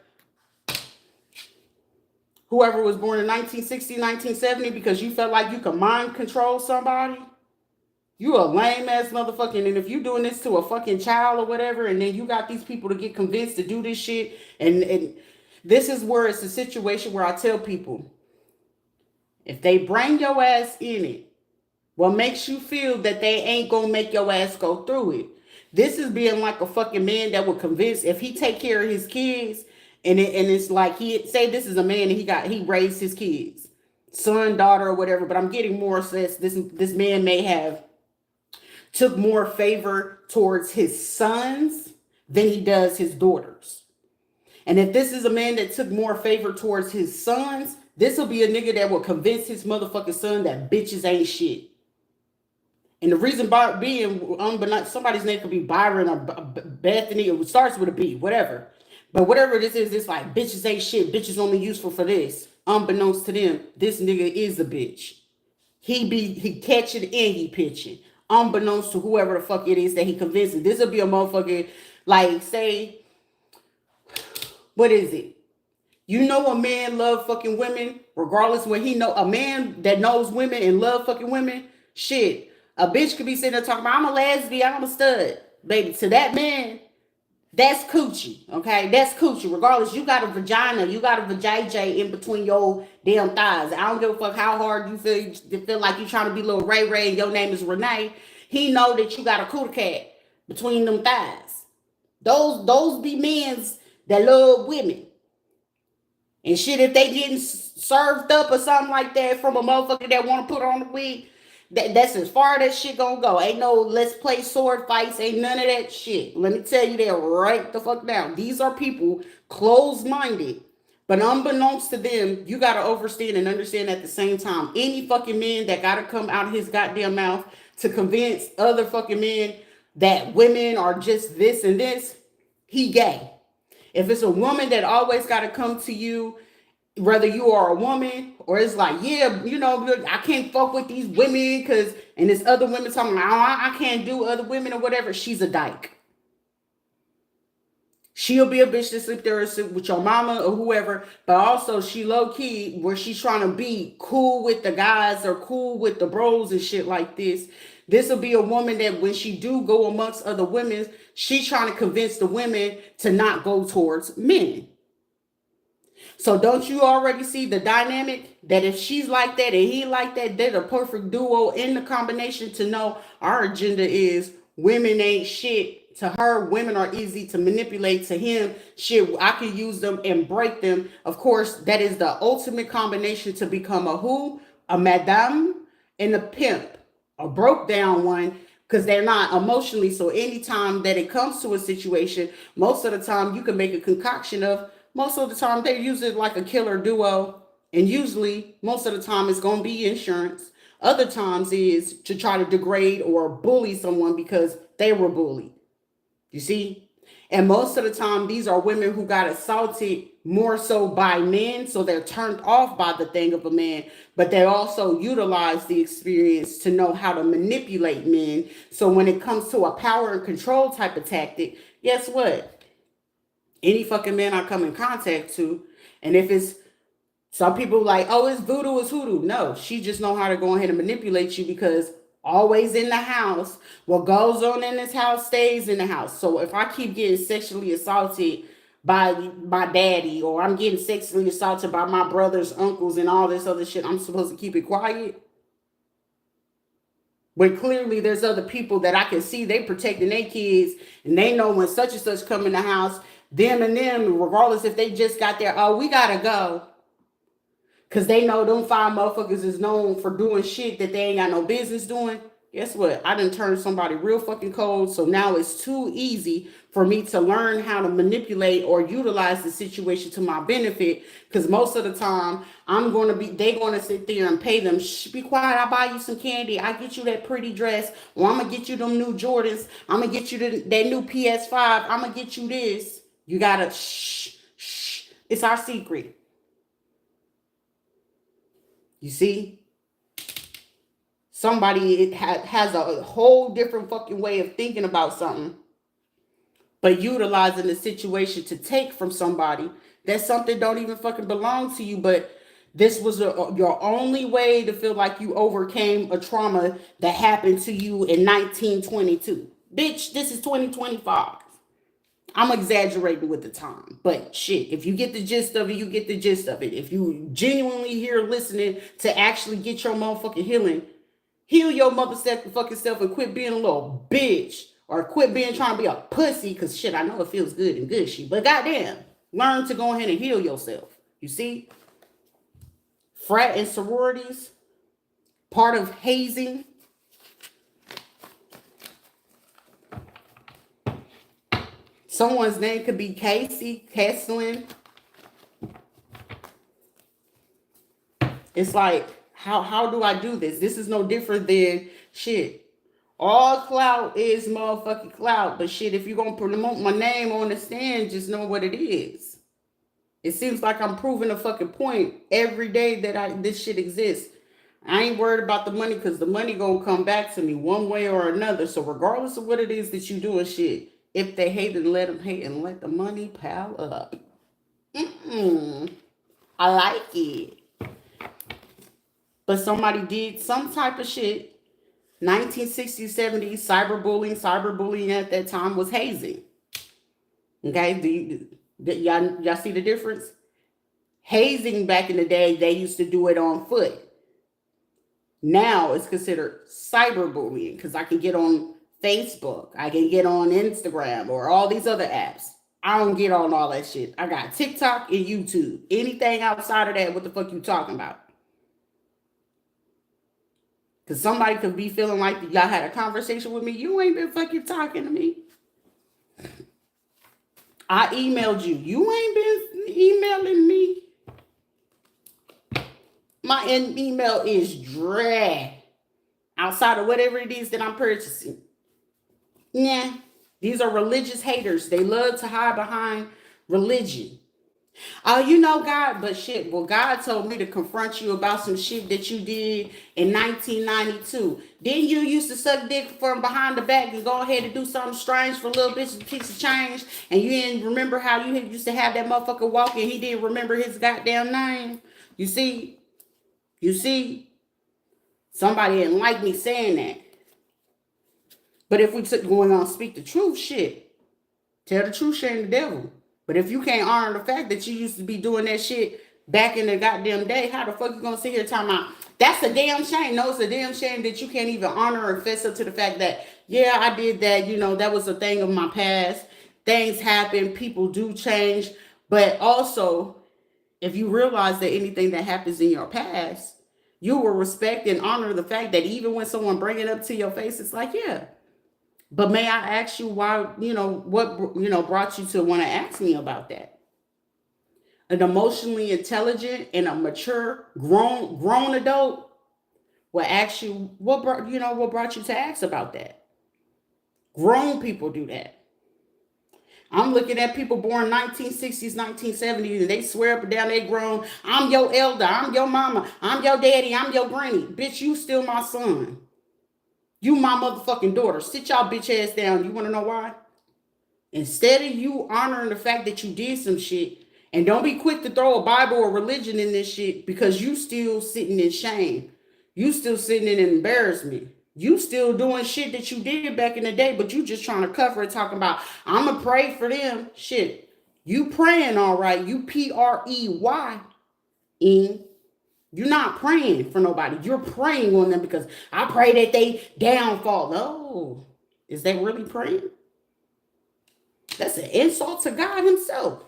Whoever was born in 1960, 1970 because you felt like you could mind control somebody, you a lame ass motherfucking, and if you doing this to a fucking child or whatever, and then you got these people to get convinced to do this shit, and this is where it's a situation where I tell people, if they bring your ass in it, what makes you feel that they ain't gonna make your ass go through it? This is being like a fucking man that would convince if he take care of his kids, and it's like he say this is a man and he raised his kids, son, daughter, or whatever. But I'm getting more sense this man may have took more favor towards his sons than he does his daughters. And if this is a man that took more favor towards his sons, this will be a nigga that will convince his motherfucking son that bitches ain't shit. And the reason being, somebody's name could be Byron or Bethany, it starts with a B, whatever. But whatever this is, it's like bitches ain't shit. Bitches only useful for this. Unbeknownst to them, this nigga is a bitch. He catching and he pitching. Unbeknownst to whoever the fuck it is that he convincing. This will be a motherfucker, like, say, what is it? You know a man love fucking women, regardless when he know a man that knows women and love fucking women, shit. A bitch could be sitting there talking about, I'm a lesbian, I'm a stud. Baby, to that man, that's coochie, okay? That's coochie. Regardless, you got a vagina, you got a vajayjay in between your damn thighs. I don't give a fuck how hard you feel like you trying to be little Ray Ray and your name is Renee. He know that you got a cootie cat between them thighs. Those be men's that love women. And shit, if they getting served up or something like that from a motherfucker that want to put on the wig, that's as far as that shit gonna go. Ain't no let's play sword fights. Ain't none of that shit. Let me tell you that right the fuck now. These are people closed-minded. But unbeknownst to them, you gotta understand and understand at the same time. Any fucking man that gotta come out of his goddamn mouth to convince other fucking men that women are just this and this, he gay. If it's a woman that always gotta come to you, whether you are a woman or it's like, yeah, you know, I can't fuck with these women because, and there's other women talking like, oh, I can't do other women or whatever. She's a dyke. She'll be a bitch to sleep there with your mama or whoever, but also she low key where she's trying to be cool with the guys or cool with the bros and shit like this. This will be a woman that when she do go amongst other women, she's trying to convince the women to not go towards men. So don't you already see the dynamic that if she's like that and he like that, they're the perfect duo in the combination to know our agenda is women ain't shit. To her, women are easy to manipulate. To him, shit, I can use them and break them. Of course, that is the ultimate combination to become a who? A madame and a pimp. A broke down one because they're not emotionally. So anytime that it comes to a situation, most of the time you can make a concoction of. Most of the time, they use it like a killer duo. And usually, most of the time, it's going to be insurance. Other times is to try to degrade or bully someone because they were bullied. You see? And most of the time, these are women who got assaulted more so by men. So they're turned off by the thing of a man. But they also utilize the experience to know how to manipulate men. So when it comes to a power and control type of tactic, guess what? Any fucking man I come in contact to, and if it's some people like, oh, it's voodoo, it's hoodoo. No, she just know how to go ahead and manipulate you because always in the house, what goes on in this house stays in the house. So if I keep getting sexually assaulted by my daddy, or I'm getting sexually assaulted by my brothers, uncles, and all this other shit, I'm supposed to keep it quiet? When clearly there's other people that I can see they protecting their kids, and they know when such and such come in the house, them, regardless if they just got there, oh, we gotta go. Because they know them 5 motherfuckers is known for doing shit that they ain't got no business doing. Guess what? I done turned somebody real fucking cold. So now it's too easy for me to learn how to manipulate or utilize the situation to my benefit. Because most of the time, they going to sit there and pay them. Shh, be quiet. I buy you some candy. I get you that pretty dress. Or I'm going to get you them new Jordans. I'm going to get you that new PS5. I'm going to get you this. You gotta shh. It's our secret. You see? Somebody has a whole different fucking way of thinking about something, but utilizing the situation to take from somebody that something don't even fucking belong to you, but this was your only way to feel like you overcame a trauma that happened to you in 1922. Bitch, this is 2025. I'm exaggerating with the time, but shit, if you get the gist of it, you get the gist of it. If you genuinely here listening to actually get your motherfucking healing, heal your motherfucking self and quit being a little bitch or quit being trying to be a pussy, because shit, I know it feels good and gushy, but goddamn, learn to go ahead and heal yourself. You see? Frat and sororities, part of hazing. Someone's name could be Casey, Kesslin. It's like, how do I do this? This is no different than shit. All clout is motherfucking clout. But shit, if you're going to promote my name on the stand, just know what it is. It seems like I'm proving a fucking point every day that this shit exists. I ain't worried about the money because the money gonna come back to me one way or another. So regardless of what it is that you do and shit, if they hate, then let them hate and let the money pile up. I like it. But somebody did some type of shit. 1960s, 70s, cyberbullying at that time was hazing. Okay, y'all see the difference? Hazing back in the day, they used to do it on foot. Now it's considered cyberbullying because I can get on Facebook, I can get on Instagram or all these other apps. I don't get on all that shit. I got TikTok and YouTube. Anything outside of that, what the fuck you talking about? Because somebody could be feeling like y'all had a conversation with me. You ain't been fucking talking to me. I emailed you. You ain't been emailing me. My email is dry. Outside of whatever it is that I'm purchasing. Yeah. These are religious haters. They love to hide behind religion. Oh, you know God, but shit. Well, God told me to confront you about some shit that you did in 1992. Then you used to suck dick from behind the back and go ahead and do something strange for a little piece of change, and you didn't remember how you used to have that motherfucker walk and he didn't remember his goddamn name. You see, somebody didn't like me saying that. But if we took going on speak the truth, shit, tell the truth, shame the devil. But if you can't honor the fact that you used to be doing that shit back in the goddamn day, how the fuck you gonna sit here talking about that's a damn shame? No, it's a damn shame that you can't even honor or fess up to the fact that, yeah, I did that. You know, that was a thing of my past. Things happen. People do change. But also, if you realize that anything that happens in your past, you will respect and honor the fact that even when someone bring it up to your face, it's like, yeah. But may I ask you why, what, brought you to want to ask me about that? An emotionally intelligent and a mature, grown adult will ask you, what brought you to ask about that? Grown people do that. I'm looking at people born 1960s, 1970s, and they swear up and down they grown. I'm your elder, I'm your mama, I'm your daddy, I'm your granny. Bitch, you still my son. You my motherfucking daughter. Sit y'all bitch ass down. You want to know why? Instead of you honoring the fact that you did some shit, and don't be quick to throw a Bible or religion in this shit because you still sitting in shame. You still sitting in embarrassment. You still doing shit that you did back in the day, but you just trying to cover it, talking about, I'm going to pray for them. Shit. You praying all right. You PREY. You're not praying for nobody. You're praying on them because I pray that they downfall. No. Is that really praying? That's an insult to God himself.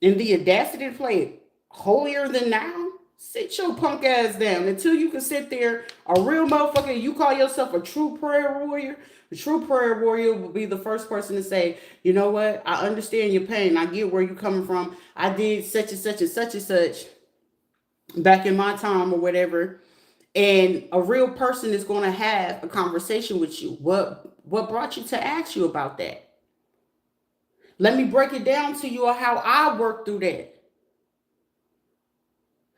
And the audacity to play it holier than thou? Sit your punk ass down until you can sit there, a real motherfucker. You call yourself a true prayer warrior. A true prayer warrior will be the first person to say, you know what? I understand your pain. I get where you're coming from. I did such and such and such and such back in my time or whatever. And a real person is going to have a conversation with you. What brought you to ask you about that? Let me break it down to you how I worked through that.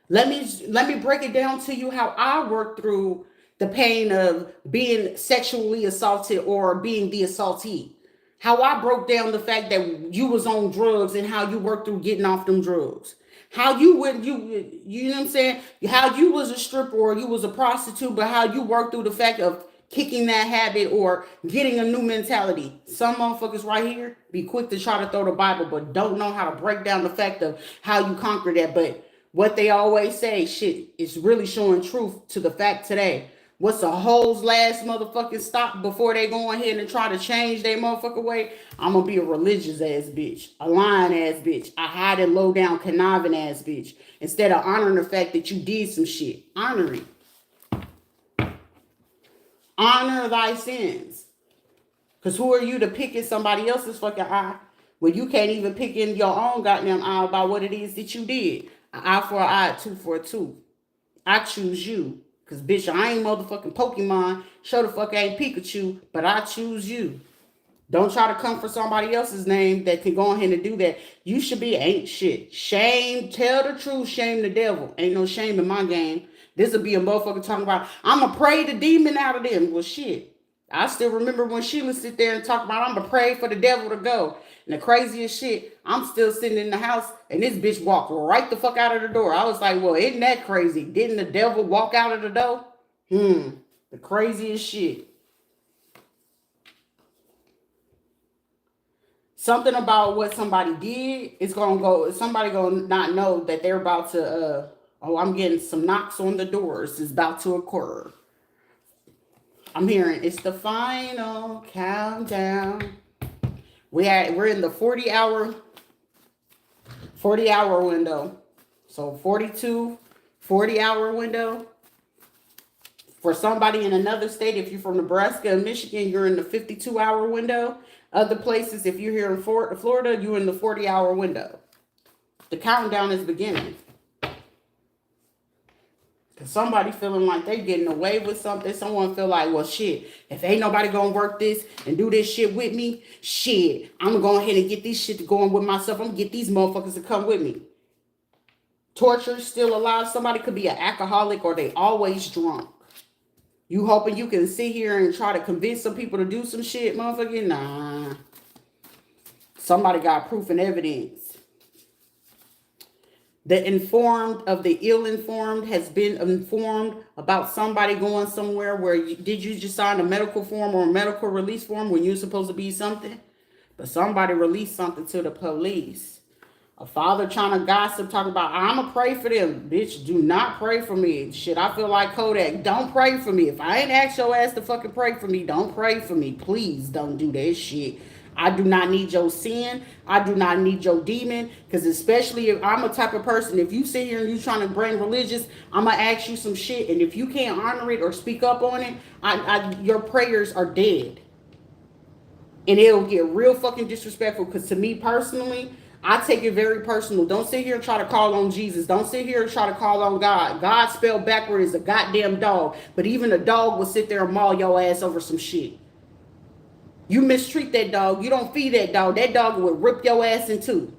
Let me break it down to you how I worked through the pain of being sexually assaulted or being the assaultee. How I broke down the fact that you was on drugs and how you worked through getting off them drugs. How you know what I'm saying? How you was a stripper or you was a prostitute, but how you worked through the fact of kicking that habit or getting a new mentality. Some motherfuckers right here be quick to try to throw the Bible, but don't know how to break down the fact of how you conquer that. But what they always say, shit, is really showing truth to the fact today. What's a hoe's last motherfucking stop before they go ahead and try to change their motherfucking way? I'm gonna be a religious ass bitch, a lying ass bitch, a hide and low down conniving ass bitch. Instead of honoring the fact that you did some shit, honoring. Honor thy sins. Because who are you to pick in somebody else's fucking eye when you can't even pick in your own goddamn eye about what it is that you did? An eye for an eye, a tooth for a tooth. I choose you. Because, bitch, I ain't motherfucking Pokemon. Show the fuck ain't Pikachu, but I choose you. Don't try to come for somebody else's name that can go ahead and do that. You should be ain't shit. Shame, tell the truth, shame the devil. Ain't no shame in my game. This will be a motherfucker talking about, I'm going to pray the demon out of them. Well, shit. I still remember when Sheila sit there and talk about, I'm going to pray for the devil to go. And the craziest shit, I'm still sitting in the house and this bitch walked right the fuck out of the door. I was like, well, isn't that crazy? Didn't the devil walk out of the door? The craziest shit. Something about what somebody did is gonna go. Somebody gonna not know that they're about to. I'm getting some knocks on the doors. Is about to occur. I'm hearing it's the final countdown. We're in the 40-hour window. So 40-hour window. For somebody in another state, if you're from Nebraska and Michigan, you're in the 52-hour window. Other places, if you're here in Florida, you're in the 40-hour window. The countdown is beginning. Because somebody feeling like they getting away with something. Someone feel like, well, shit, if ain't nobody going to work this and do this shit with me, shit, I'm going to go ahead and get this shit going with myself. I'm going to get these motherfuckers to come with me. Torture still alive. Somebody could be an alcoholic or they always drunk. You hoping you can sit here and try to convince some people to do some shit, motherfucker? Nah. Somebody got proof and evidence. The informed of the ill-informed has been informed about somebody going somewhere where did you just sign a medical form or a medical release form when you're supposed to be something? But somebody released something to the police. A father trying to gossip, talking about, I'm going to pray for them. Bitch, do not pray for me. Shit, I feel like Kodak. Don't pray for me. If I ain't asked your ass to fucking pray for me, don't pray for me. Please don't do that shit. I do not need your sin. I do not need your demon. Because especially if I'm a type of person, if you sit here and you trying to bring religious, I'm going to ask you some shit. And if you can't honor it or speak up on it, your prayers are dead. And it'll get real fucking disrespectful. Because to me personally, I take it very personal. Don't sit here and try to call on Jesus. Don't sit here and try to call on God. God spelled backward is a goddamn dog. But even a dog will sit there and maul your ass over some shit. You mistreat that dog. You don't feed that dog. That dog will rip your ass in two.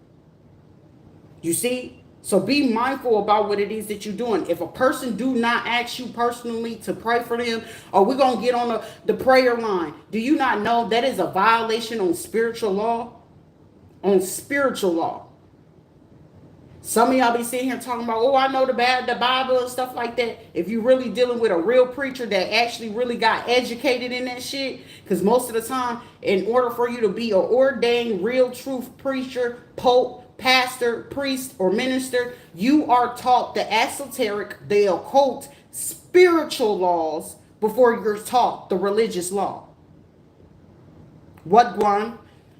You see? So be mindful about what it is that you're doing. If a person do not ask you personally to pray for them, or we're going to get on the prayer line, do you not know that is a violation on spiritual law? On spiritual law. Some of y'all be sitting here talking about, oh, I know the Bible and stuff like that. If you really dealing with a real preacher that actually really got educated in that shit, because most of the time, in order for you to be an ordained real truth preacher, pope, pastor, priest, or minister, you are taught the esoteric, the occult, spiritual laws before you're taught the religious law. What, Guan?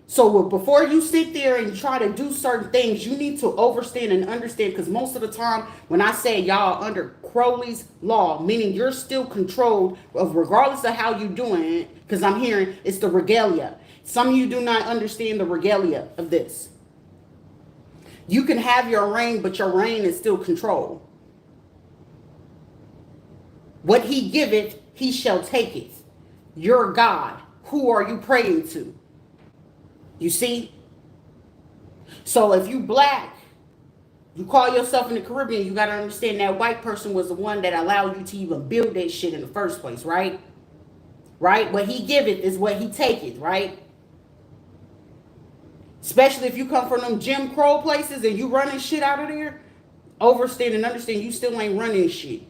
So before you sit there and try to do certain things, you need to understand and understand, because most of the time when I say y'all under Crowley's law, meaning you're still controlled of regardless of how you're doing it, because I'm hearing it's the regalia. Some of you do not understand the regalia of this. You can have your reign, but your reign is still controlled. What he giveth, he shall take it. You're God. Who are you praying to? You see? So if you black, you call yourself in the Caribbean, you got to understand that white person was the one that allowed you to even build that shit in the first place, right? Right? What he giveth is what he taketh, right? Especially if you come from them Jim Crow places and you running shit out of there, overstand and understand you still ain't running shit.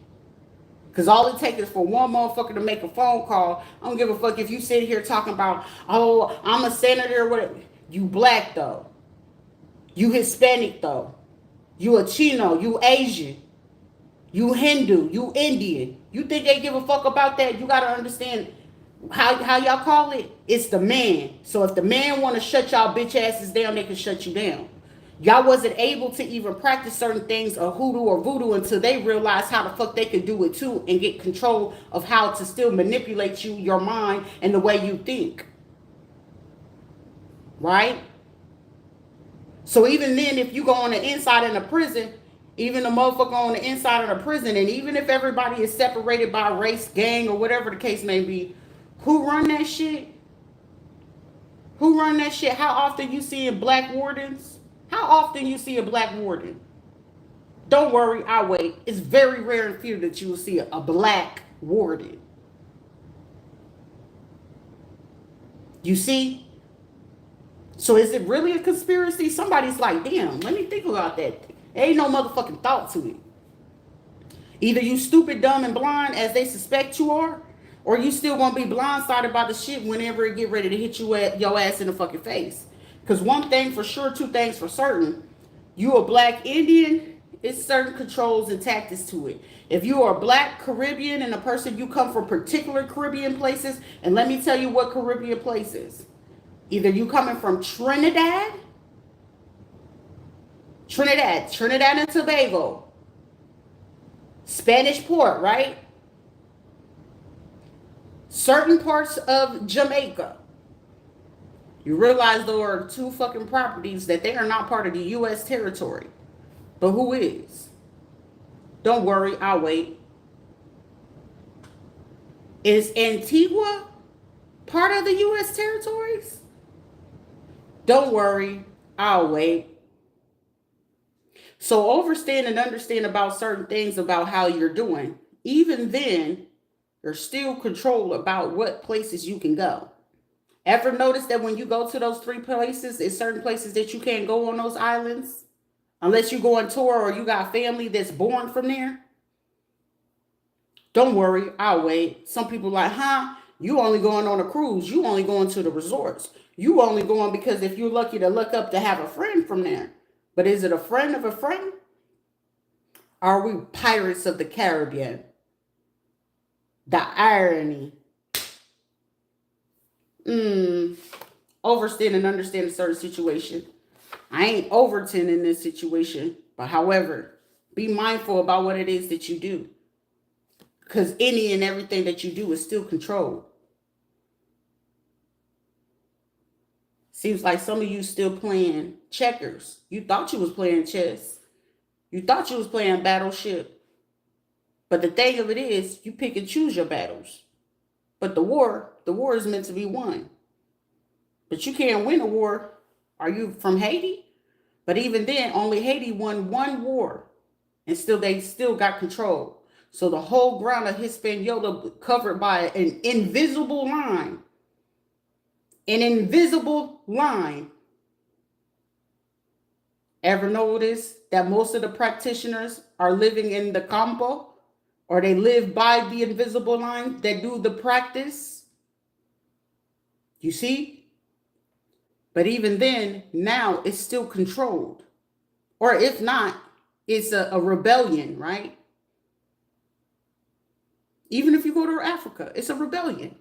Because all it takes is for one motherfucker to make a phone call. I don't give a fuck if you sit here talking about, oh, I'm a senator or whatever. You black, though. You Hispanic, though. You a Chino. You Asian. You Hindu. You Indian. You think they give a fuck about that? You got to understand how y'all call it. It's the man. So if the man want to shut y'all bitch asses down, they can shut you down. Y'all wasn't able to even practice certain things of hoodoo or voodoo until they realized how the fuck they could do it too and get control of how to still manipulate you, your mind, and the way you think. right? So even then, if you go on the inside in a prison, even the motherfucker on the inside of the prison, and even if everybody is separated by race, gang, or whatever the case may be, who run that shit? Who run that shit? How often you see in black wardens? How often you see a black warden? Don't worry, I'll wait. It's very rare and few that you will see a black warden. You see? So is it really a conspiracy? Somebody's like, damn, let me think about that. There ain't no motherfucking thought to it. Either you stupid, dumb, and blind as they suspect you are, or you still gonna be blindsided by the shit whenever it get ready to hit you at your ass in the fucking face. Cause one thing for sure, two things for certain. You a black Indian, it's certain controls and tactics to it. If you are black Caribbean and a person you come from particular Caribbean places, and let me tell you what Caribbean places. Either you coming from Trinidad and Tobago, Spanish port, right? Certain parts of Jamaica. You realize there are two fucking properties that they are not part of the U.S. territory. But who is? Don't worry, I'll wait. Is Antigua part of the U.S. territories? Don't worry, I'll wait. So overstand and understand about certain things about how you're doing. Even then, there's still control about what places you can go. Ever notice that when you go to those three places, it's certain places that you can't go on those islands? Unless you go on tour or you got family that's born from there? Don't worry, I'll wait. Some people like, huh? You only going on a cruise. You only going to the resorts. You only going because if you're lucky to look up to have a friend from there. But is it a friend of a friend? Are we pirates of the Caribbean? The irony. Overstand and understand a certain situation. I ain't Overton in this situation. But however, be mindful about what it is that you do. Because any and everything that you do is still controlled. Seems like some of you still playing checkers. You thought you was playing chess. You thought you was playing Battleship. But the thing of it is, you pick and choose your battles. But the war is meant to be won. But you can't win a war. Are you from Haiti? But even then, only Haiti won one war. And they still got control. So the whole ground of Hispaniola covered by an invisible line. An invisible line. Ever notice that most of the practitioners are living in the campo? Or they live by the invisible line that do the practice? You see? But even then, now it's still controlled. Or if not, it's a rebellion, right? Even if you go to Africa, it's a rebellion.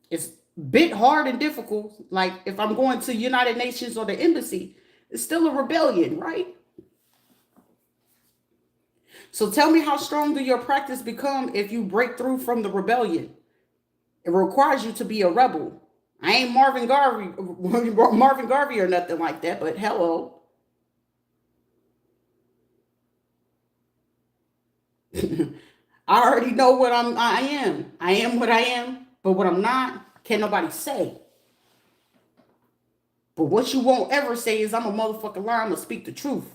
It's a bit hard and difficult. Like if I'm going to United Nations or the embassy, it's still a rebellion, right? So tell me, how strong do your practice become if you break through from the rebellion? It requires you to be a rebel. I ain't Marvin Garvey or nothing like that, but hello. I already know what I am. I am what I am, but what I'm not, can't nobody say. But what you won't ever say is I'm a motherfucking liar, I'm gonna speak the truth.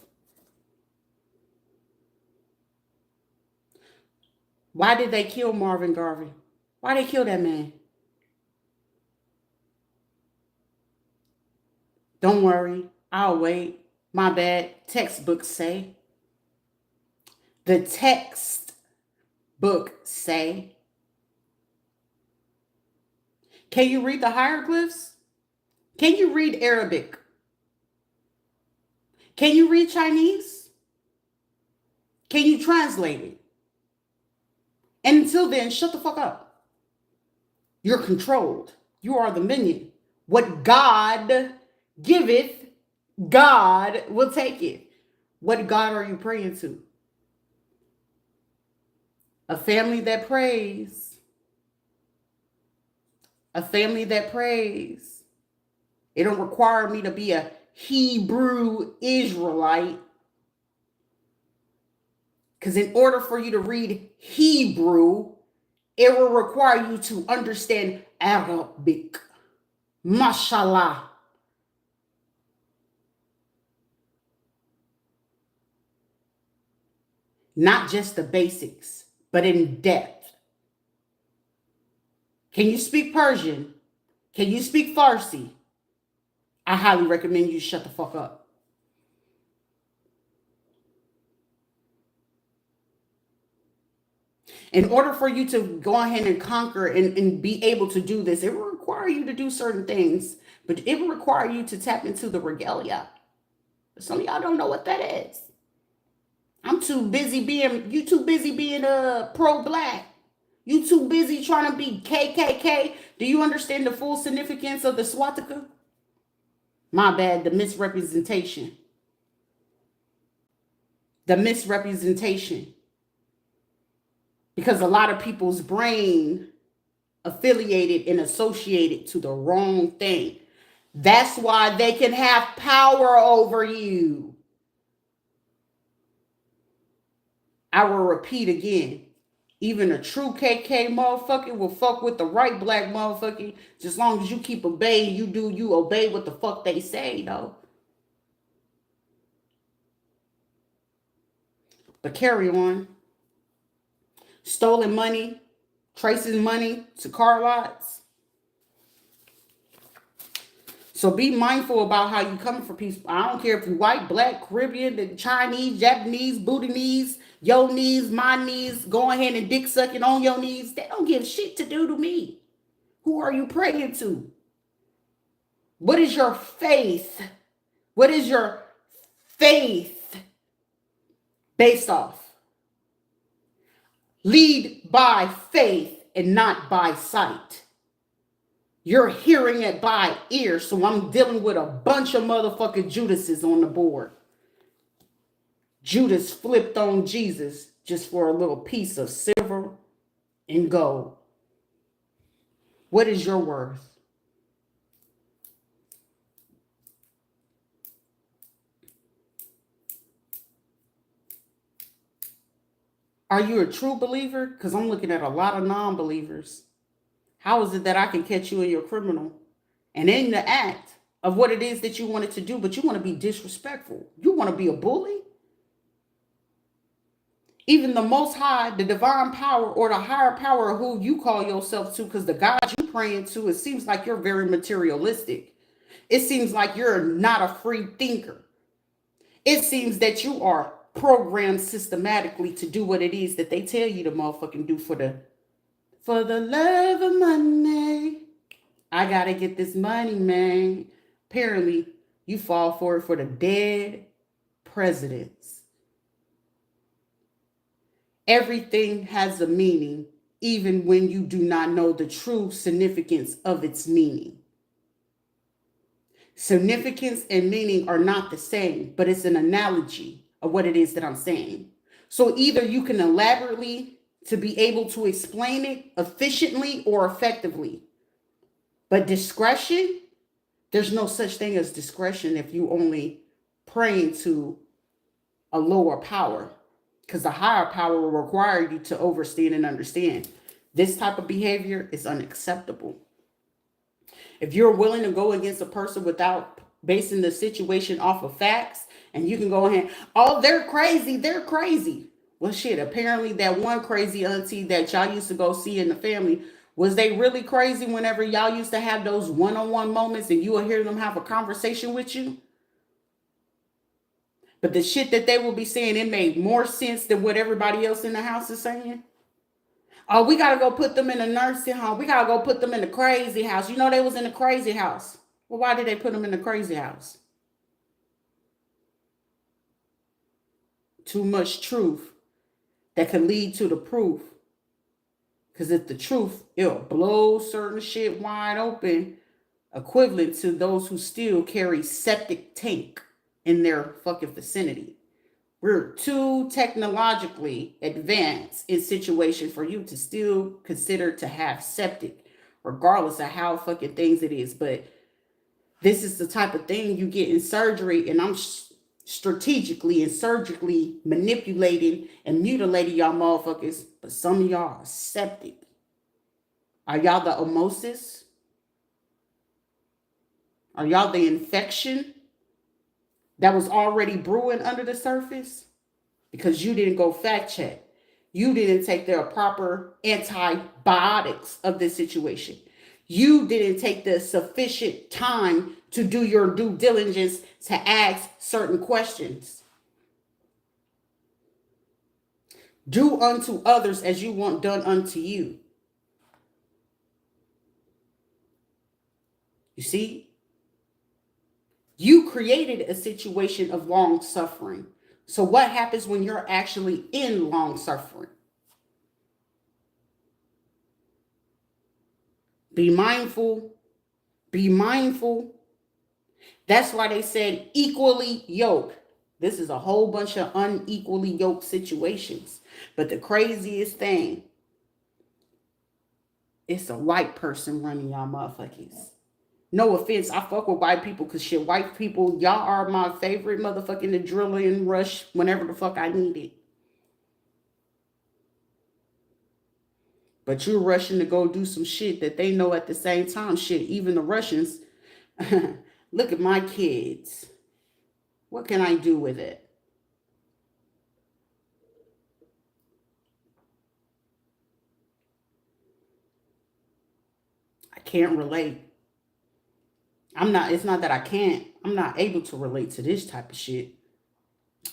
Why did they kill Marvin Garvey? Why they kill that man? Don't worry, I'll wait. My bad. Textbooks say. The textbook say. Can you read the hieroglyphs? Can you read Arabic? Can you read Chinese? Can you translate it? And until then, shut the fuck up. You're controlled. You are the minion. What God giveth, God will take it. What God are you praying to? A family that prays. A family that prays. It don't require me to be a Hebrew Israelite. Because in order for you to read Hebrew, it will require you to understand Arabic. Mashallah. Not just the basics, but in depth. Can you speak Persian? Can you speak Farsi? I highly recommend you shut the fuck up. In order for you to go ahead and conquer and be able to do this, it will require you to do certain things, but it will require you to tap into the regalia. Some of y'all don't know what that is. You too busy being pro-black. You too busy trying to be KKK. Do you understand the full significance of the swastika? My bad, the misrepresentation. The misrepresentation. Because a lot of people's brain affiliated and associated to the wrong thing. That's why they can have power over you. I will repeat again. Even a true KK motherfucker will fuck with the right black motherfucker. Just as long as you keep obeying, you obey what the fuck they say, though. But carry on. Stolen money, tracing money to car lots. So be mindful about how you coming for people. I don't care if you white, black, Caribbean, Chinese, Japanese, Bhutanese, your knees, my knees, go ahead and dick sucking on your knees. They don't give shit to do to me. Who are you praying to? What is your faith? What is your faith based off? Lead by faith and not by sight. You're hearing it by ear, so I'm dealing with a bunch of motherfucking Judases on the board. Judas flipped on Jesus just for a little piece of silver and gold. What is your worth? Are you a true believer? Because I'm looking at a lot of non-believers. How is it that I can catch you in your criminal and in the act of what it is that you wanted to do, but you want to be disrespectful? You want to be a bully? Even the Most High, the divine power, or the higher power of who you call yourself to, because the God you praying to, it seems like you're very materialistic. It seems like you're not a free thinker. It seems that you are programmed systematically to do what it is that they tell you to motherfucking do for the love of money. I gotta get this money, man. Apparently, you fall for it for the dead presidents. Everything has a meaning, even when you do not know the true significance of its meaning. Significance and meaning are not the same, but it's an analogy of what it is that I'm saying. So either you can elaborately to be able to explain it efficiently or effectively. But discretion, there's no such thing as discretion if you only praying to a lower power, because the higher power will require you to overstand and understand. This type of behavior is unacceptable. If you're willing to go against a person without basing the situation off of facts, and you can go ahead, oh, they're crazy, they're crazy. Well, shit, apparently that one crazy auntie that y'all used to go see in the family, was they really crazy whenever y'all used to have those one-on-one moments and you will hear them have a conversation with you? But the shit that they will be saying, it made more sense than what everybody else in the house is saying. Oh, we got to go put them in a nursing home. We got to go put them in the crazy house. You know, they was in the crazy house. Well, why did they put them in the crazy house? Too much truth that can lead to the proof. Because if the truth, it'll blow certain shit wide open, equivalent to those who still carry septic tank in their fucking vicinity. We're too technologically advanced in situation for you to still consider to have septic regardless of how fucking things it is. But this is the type of thing you get in surgery, and I'm strategically and surgically manipulating and mutilating y'all motherfuckers. But some of y'all are septic. Are y'all the osmosis? Are y'all the infection that was already brewing under the surface? Because you didn't go fact check. You didn't take the proper antibiotics of this situation. You didn't take the sufficient time to do your due diligence to ask certain questions. Do unto others as you want done unto you. You see? You created a situation of long suffering. So what happens when you're actually in long suffering? Be mindful. Be mindful. That's why they said equally yoked. This is a whole bunch of unequally yoked situations. But the craziest thing, it's a white person running y'all motherfuckers. No offense, I fuck with white people because shit, white people, y'all are my favorite motherfucking adrenaline rush whenever the fuck I need it. But you're rushing to go do some shit that they know at the same time. Shit, even the Russians, look at my kids. What can I do with it? I can't relate. It's not that I can't. I'm not able to relate to this type of shit.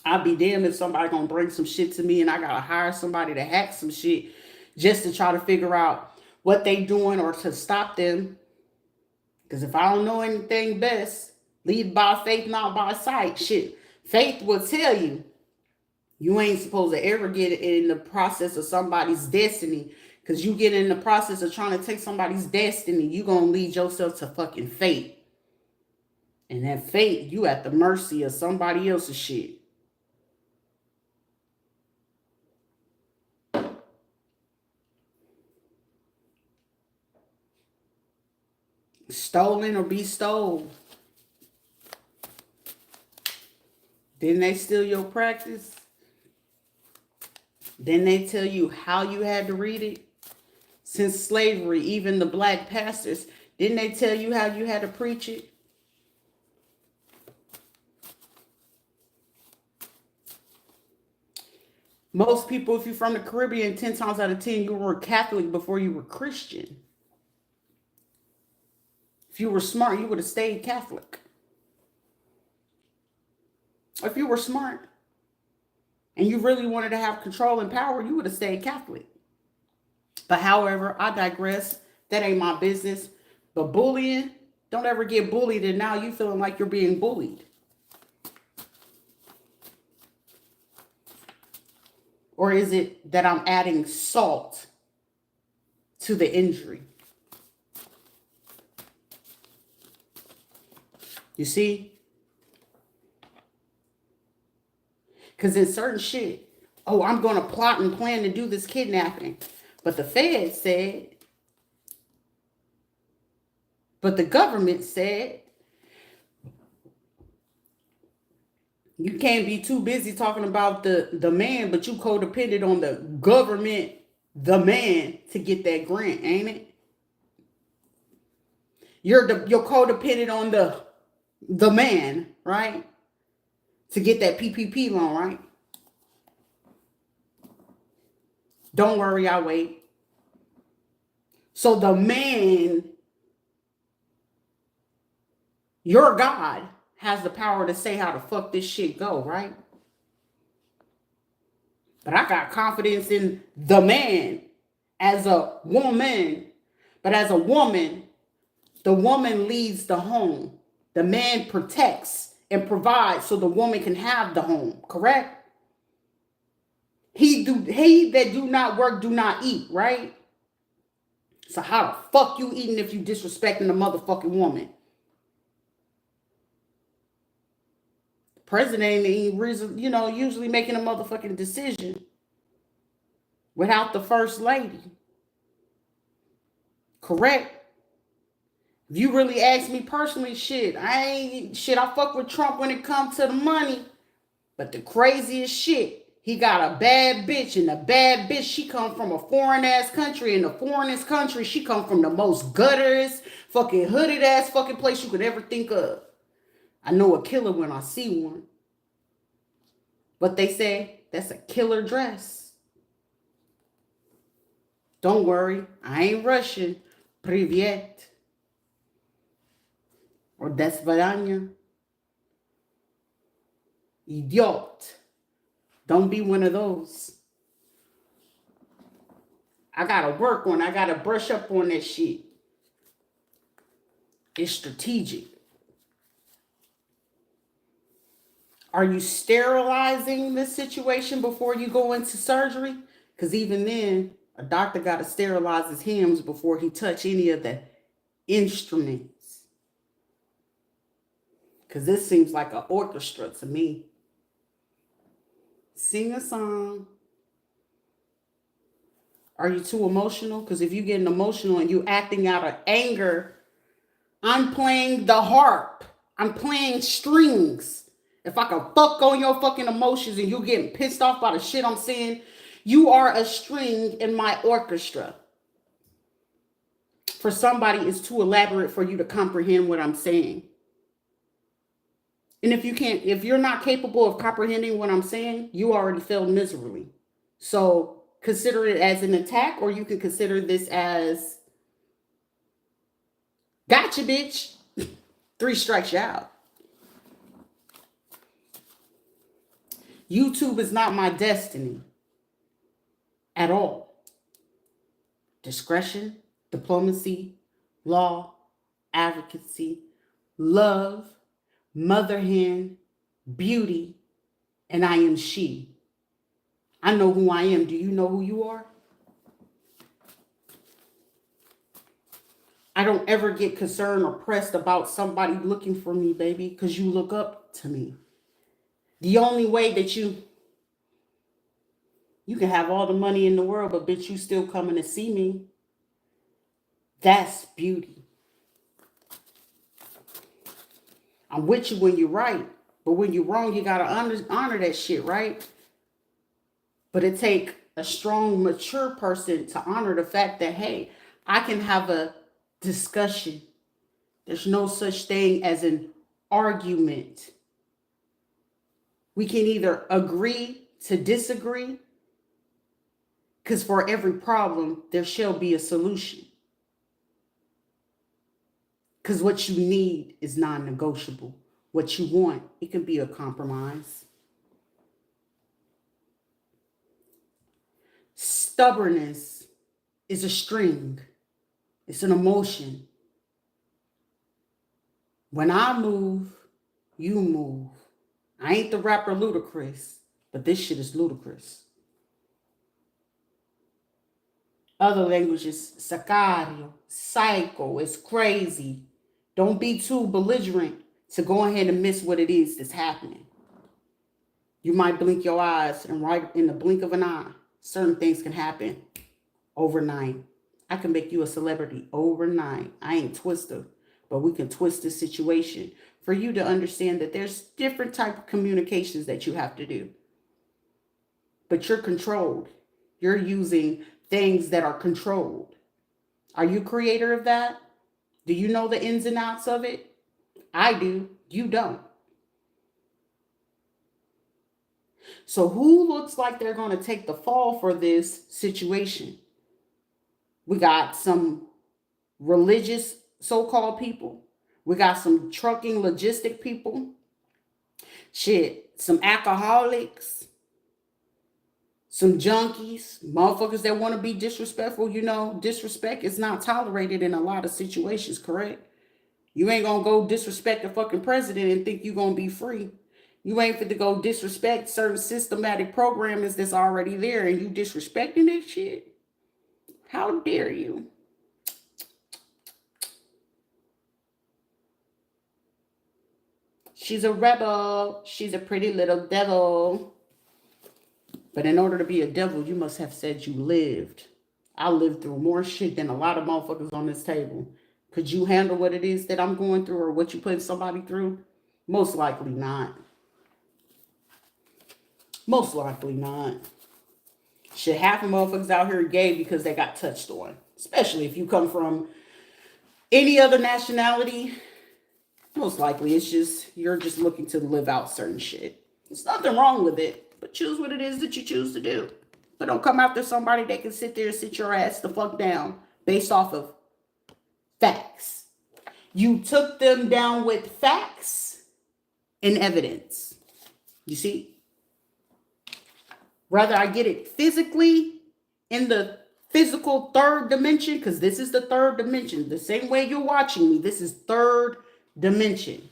I'd be damned if somebody gonna bring some shit to me and I gotta hire somebody to hack some shit just to try to figure out what they doing or to stop them. Because if I don't know anything best, lead by faith, not by sight. Shit, faith will tell you you ain't supposed to ever get in the process of somebody's destiny. Because you get in the process of trying to take somebody's destiny, you gonna lead yourself to fucking fate. And that fate, you at the mercy of somebody else's shit. Stolen or be stole. Didn't they steal your practice? Didn't they tell you how you had to read it? Since slavery, even the black pastors, didn't they tell you how you had to preach it? Most people, if you're from the Caribbean, 10 times out of 10, you were Catholic before you were Christian. If you were smart, you would have stayed Catholic. If you were smart and you really wanted to have control and power, you would have stayed Catholic. But however, I digress. That ain't my business. But bullying, don't ever get bullied and now you feeling like you're being bullied. Or is it that I'm adding salt to the injury? You see? Because in certain shit, oh, I'm going to plot and plan to do this kidnapping. But the Fed said, but the government said, you can't be too busy talking about the man, but you codependent on the government, the man, to get that grant, ain't it? You're codependent on the man, right? To get that PPP loan, right? Don't worry, I'll wait. So the man, your God, has the power to say how the fuck this shit go, right? But I got confidence in the man as a woman. But as a woman, the woman leads the home. The man protects and provides so the woman can have the home, correct? He that do not work, do not eat, right? So how the fuck you eating if you disrespecting the motherfucking woman? The president ain't usually making a motherfucking decision without the first lady. Correct? If you really ask me personally, I fuck with Trump when it comes to the money. But the craziest shit, he got a bad bitch, and the bad bitch, she come from a foreign ass country, and the foreignest country, she come from the most gutterest, fucking hooded ass fucking place you could ever think of. I know a killer when I see one. But they say that's a killer dress. Don't worry, I ain't Russian. Privyet. Or Des Vidanya. Idiot. Don't be one of those. I gotta work on, I gotta brush up on that shit. It's strategic. Are you sterilizing this situation before you go into surgery? Because even then, a doctor got to sterilize his hands before he touch any of the instruments. Because this seems like an orchestra to me. Sing a song. Are you too emotional? Because if you're getting emotional and you acting out of anger, I'm playing the harp. I'm playing strings. If I can fuck on your fucking emotions and you getting pissed off by the shit I'm saying, you are a string in my orchestra. For somebody, it's too elaborate for you to comprehend what I'm saying. And if you're not capable of comprehending what I'm saying, you already failed miserably. So consider it as an attack, or you can consider this as, gotcha, bitch. 3 strikes you out. YouTube is not my destiny at all. Discretion, diplomacy, law, advocacy, love, mother hen, beauty, and I am she. I know who I am. Do you know who you are? I don't ever get concerned or pressed about somebody looking for me, baby, because you look up to me. The only way that you can have all the money in the world, but bitch, you still coming to see me. That's beauty. I'm with you when you're right, but when you're wrong, you gotta honor that shit, right? But it take a strong, mature person to honor the fact that, hey, I can have a discussion. There's no such thing as an argument. We can either agree to disagree, because for every problem, there shall be a solution. Because what you need is non-negotiable. What you want, it can be a compromise. Stubbornness is a string. It's an emotion. When I move, you move. I ain't the rapper Ludacris, but this shit is ludicrous. Other languages, sacario, psycho, it's crazy. Don't be too belligerent to go ahead and miss what it is that's happening. You might blink your eyes, and right in the blink of an eye, certain things can happen overnight. I can make you a celebrity overnight. I ain't Twister, but we can twist the situation for you to understand that there's different type of communications that you have to do. But you're controlled. You're using things that are controlled. Are you creator of that? Do you know the ins and outs of it? I do. You don't. So who looks like they're going to take the fall for this situation? We got some religious so-called people. We got some trucking logistic people. Shit, some alcoholics. Some junkies, motherfuckers that want to be disrespectful. You know, disrespect is not tolerated in a lot of situations, correct? You ain't gonna go disrespect the fucking president and think you gonna be free. You ain't fit to go disrespect certain systematic programmings that's already there, and you disrespecting that shit. How dare you? She's a rebel. She's a pretty little devil. But in order to be a devil, you must have said you lived. I lived through more shit than a lot of motherfuckers on this table. Could you handle what it is that I'm going through or what you putting somebody through? Most likely not. Most likely not. Shit, half of motherfuckers out here gay because they got touched on. Especially if you come from any other nationality. Most likely it's just, you're just looking to live out certain shit. There's nothing wrong with it, but choose what it is that you choose to do. But don't come after somebody that can sit there and sit your ass the fuck down based off of facts. You took them down with facts and evidence. You see? Rather I get it physically in the physical third dimension, because this is the third dimension. The same way you're watching me, this is third dimension.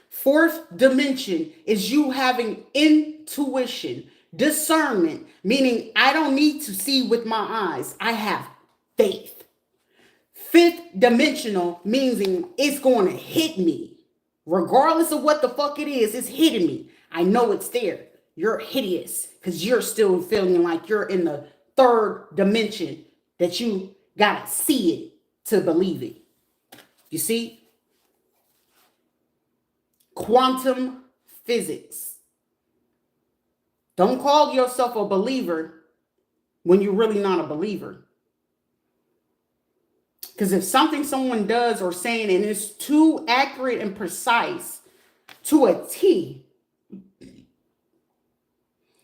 Fourth dimension is you having intuition, discernment, meaning I don't need to see with my eyes. I have faith. Fifth dimensional meaning it's going to hit me. Regardless of what the fuck it is, it's hitting me. I know it's there. You're hideous because you're still feeling like you're in the third dimension that you got to see it to believe it. You see? Quantum physics. Don't call yourself a believer when you're really not a believer. Because if something someone does or saying and it's too accurate and precise to a T,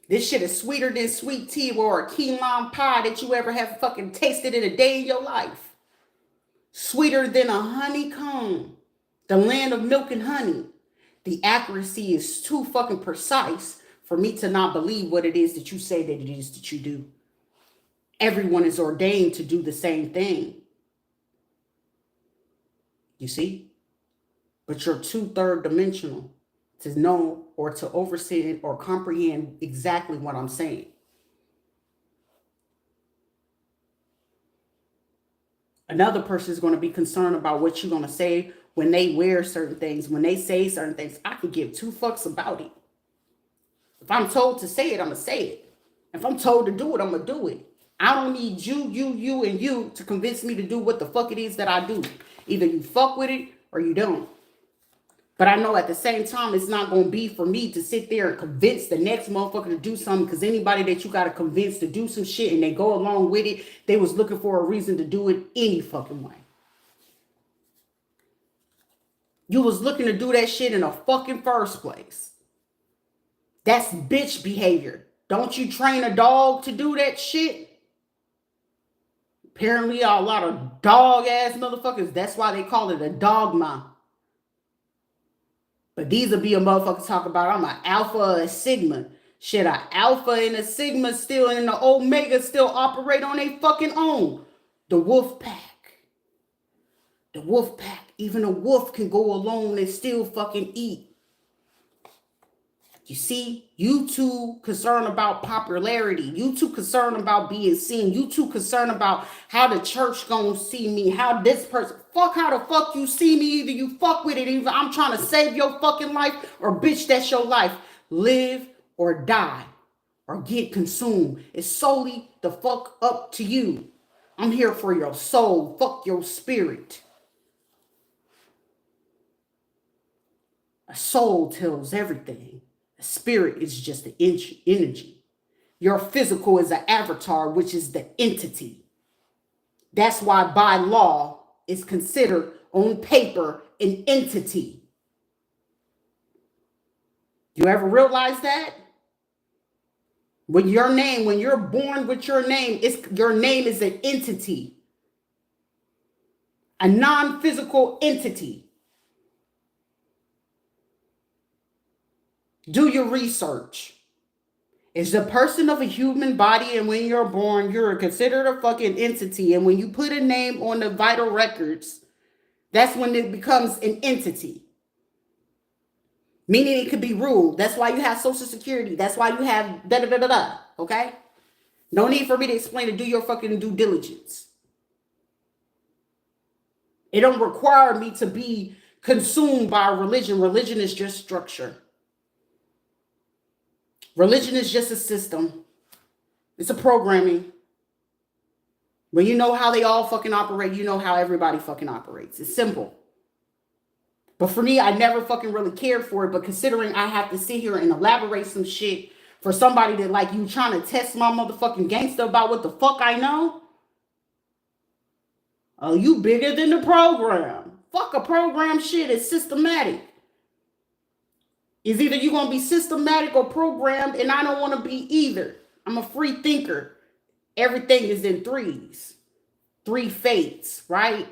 this shit is sweeter than sweet tea or a key lime pie that you ever have fucking tasted in a day in your life. Sweeter than a honeycomb, the land of milk and honey. The accuracy is too fucking precise for me to not believe what it is that you say that it is that you do. Everyone is ordained to do the same thing. You see? But you're too third dimensional to know or to oversee it or comprehend exactly what I'm saying. Another person is going to be concerned about what you're going to say when they wear certain things, when they say certain things. I could give two fucks about it. If I'm told to say it, I'm going to say it. If I'm told to do it, I'm going to do it. I don't need you, and you to convince me to do what the fuck it is that I do. Either you fuck with it or you don't. But I know at the same time, it's not going to be for me to sit there and convince the next motherfucker to do something, because anybody that you got to convince to do some shit and they go along with it, they was looking for a reason to do it any fucking way. You was looking to do that shit in the fucking first place. That's bitch behavior. Don't you train a dog to do that shit? Apparently a lot of dog ass motherfuckers. That's why they call it a dogma. But these will be a motherfucker talk about I'm an alpha or a sigma. Shit, an alpha and a sigma still and the omega still operate on their fucking own. The wolf pack. The wolf pack. Even a wolf can go alone and still fucking eat. You see, you too concerned about popularity. You too concerned about being seen. You too concerned about how the church gonna see me. How this person, fuck how the fuck you see me. Either you fuck with it, either I'm trying to save your fucking life, or bitch, that's your life. Live or die or get consumed. It's solely the fuck up to you. I'm here for your soul. Fuck your spirit. A soul tells everything. Spirit is just the energy. Your physical is an avatar, which is the entity. That's why by law it's considered on paper an entity. You ever realize that? When you're born with your name, your name is an entity. A non-physical entity. Do your research. It's the person of a human body, and when you're born, you're considered a fucking entity. And when you put a name on the vital records, that's when it becomes an entity. Meaning it could be ruled. That's why you have Social Security. That's why you have da-da-da-da-da. Okay? No need for me to explain to do your fucking due diligence. It don't require me to be consumed by religion. Religion is just structure. Religion is just a system. It's a programming. When you know how they all fucking operate, you know how everybody fucking operates. It's simple. But for me, I never fucking really cared for it. But considering I have to sit here and elaborate some shit for somebody that like you trying to test my motherfucking gangster about what the fuck I know. Oh, you bigger than the program. Fuck a program shit. It's systematic. It's either you gonna be systematic or programmed, and I don't want to be either. I'm a free thinker. Everything is in threes. 3 fates, right?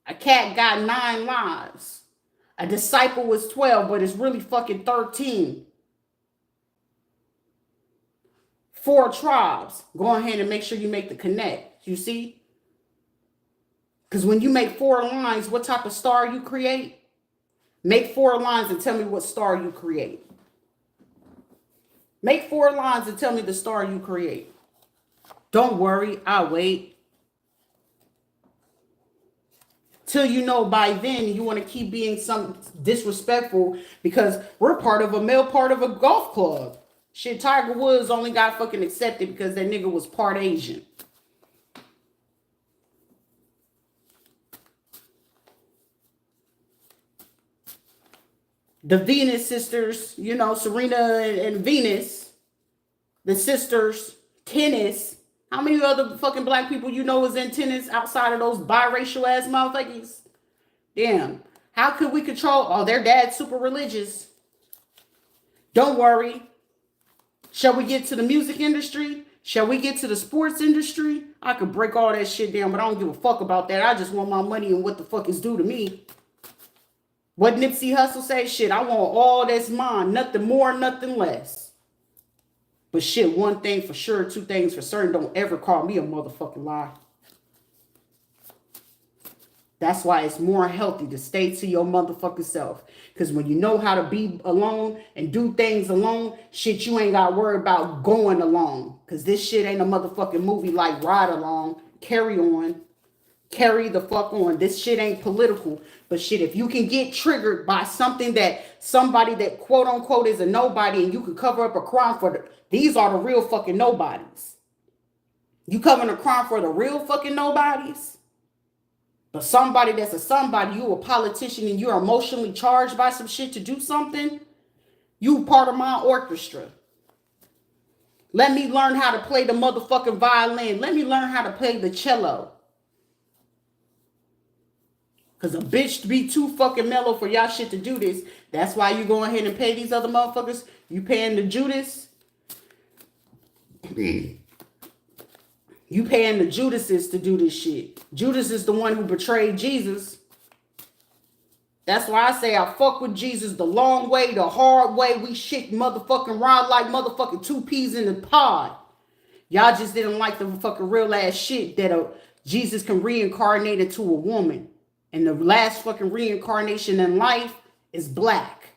A cat got 9 lives. A disciple was 12, but it's really fucking 13. 4 tribes. Go ahead and make sure you make the connect. You see? Because when you make 4 lines, what type of star you create? Make 4 lines and tell me what star you create. Make 4 lines and tell me the star you create. Don't worry, I'll wait. Till you know by then you want to keep being some disrespectful because we're part of a male part of a golf club. Shit, Tiger Woods only got fucking accepted because that nigga was part Asian. The Venus sisters, you know, Serena and Venus, the sisters, tennis. How many other fucking black people you know is in tennis outside of those biracial ass motherfuckers? Damn. How could we control? Oh, their dad's super religious. Don't worry. Shall we get to the music industry? Shall we get to the sports industry? I could break all that shit down, but I don't give a fuck about that. I just want my money and what the fuck is due to me. What Nipsey Hussle say? Shit, I want all that's mine. Nothing more, nothing less. But shit, one thing for sure, 2 things for certain. Don't ever call me a motherfucking lie. That's why it's more healthy to stay to your motherfucking self. Because when you know how to be alone and do things alone, shit, you ain't got to worry about going alone. Because this shit ain't a motherfucking movie like Ride Along. Carry on. Carry the fuck on. This shit ain't political. But shit, if you can get triggered by something that somebody that quote unquote is a nobody and you can cover up a crime for, these are the real fucking nobodies. You covering a crime for the real fucking nobodies? But somebody that's a somebody, you a politician and you're emotionally charged by some shit to do something, you part of my orchestra. Let me learn how to play the motherfucking violin. Let me learn how to play the cello. Because a bitch be too fucking mellow for y'all shit to do this. That's why you go ahead and pay these other motherfuckers. You paying the Judas. You paying the Judases to do this shit. Judas is the one who betrayed Jesus. That's why I say I fuck with Jesus the long way, the hard way. We shit motherfucking ride like motherfucking 2 peas in the pod. Y'all just didn't like the fucking real ass shit that Jesus can reincarnate into a woman. And the last fucking reincarnation in life is black.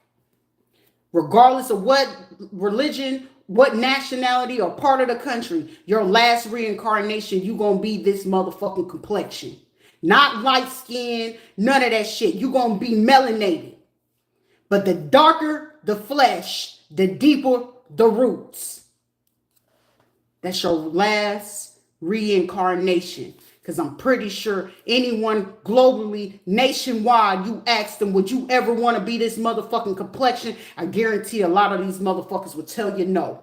Regardless of what religion, what nationality or part of the country, your last reincarnation, you gonna be this motherfucking complexion. Not light skin, none of that shit. You gonna be melanated. But the darker the flesh, the deeper the roots. That's your last reincarnation. Because I'm pretty sure anyone globally, nationwide, you ask them, would you ever want to be this motherfucking complexion? I guarantee a lot of these motherfuckers will tell you no.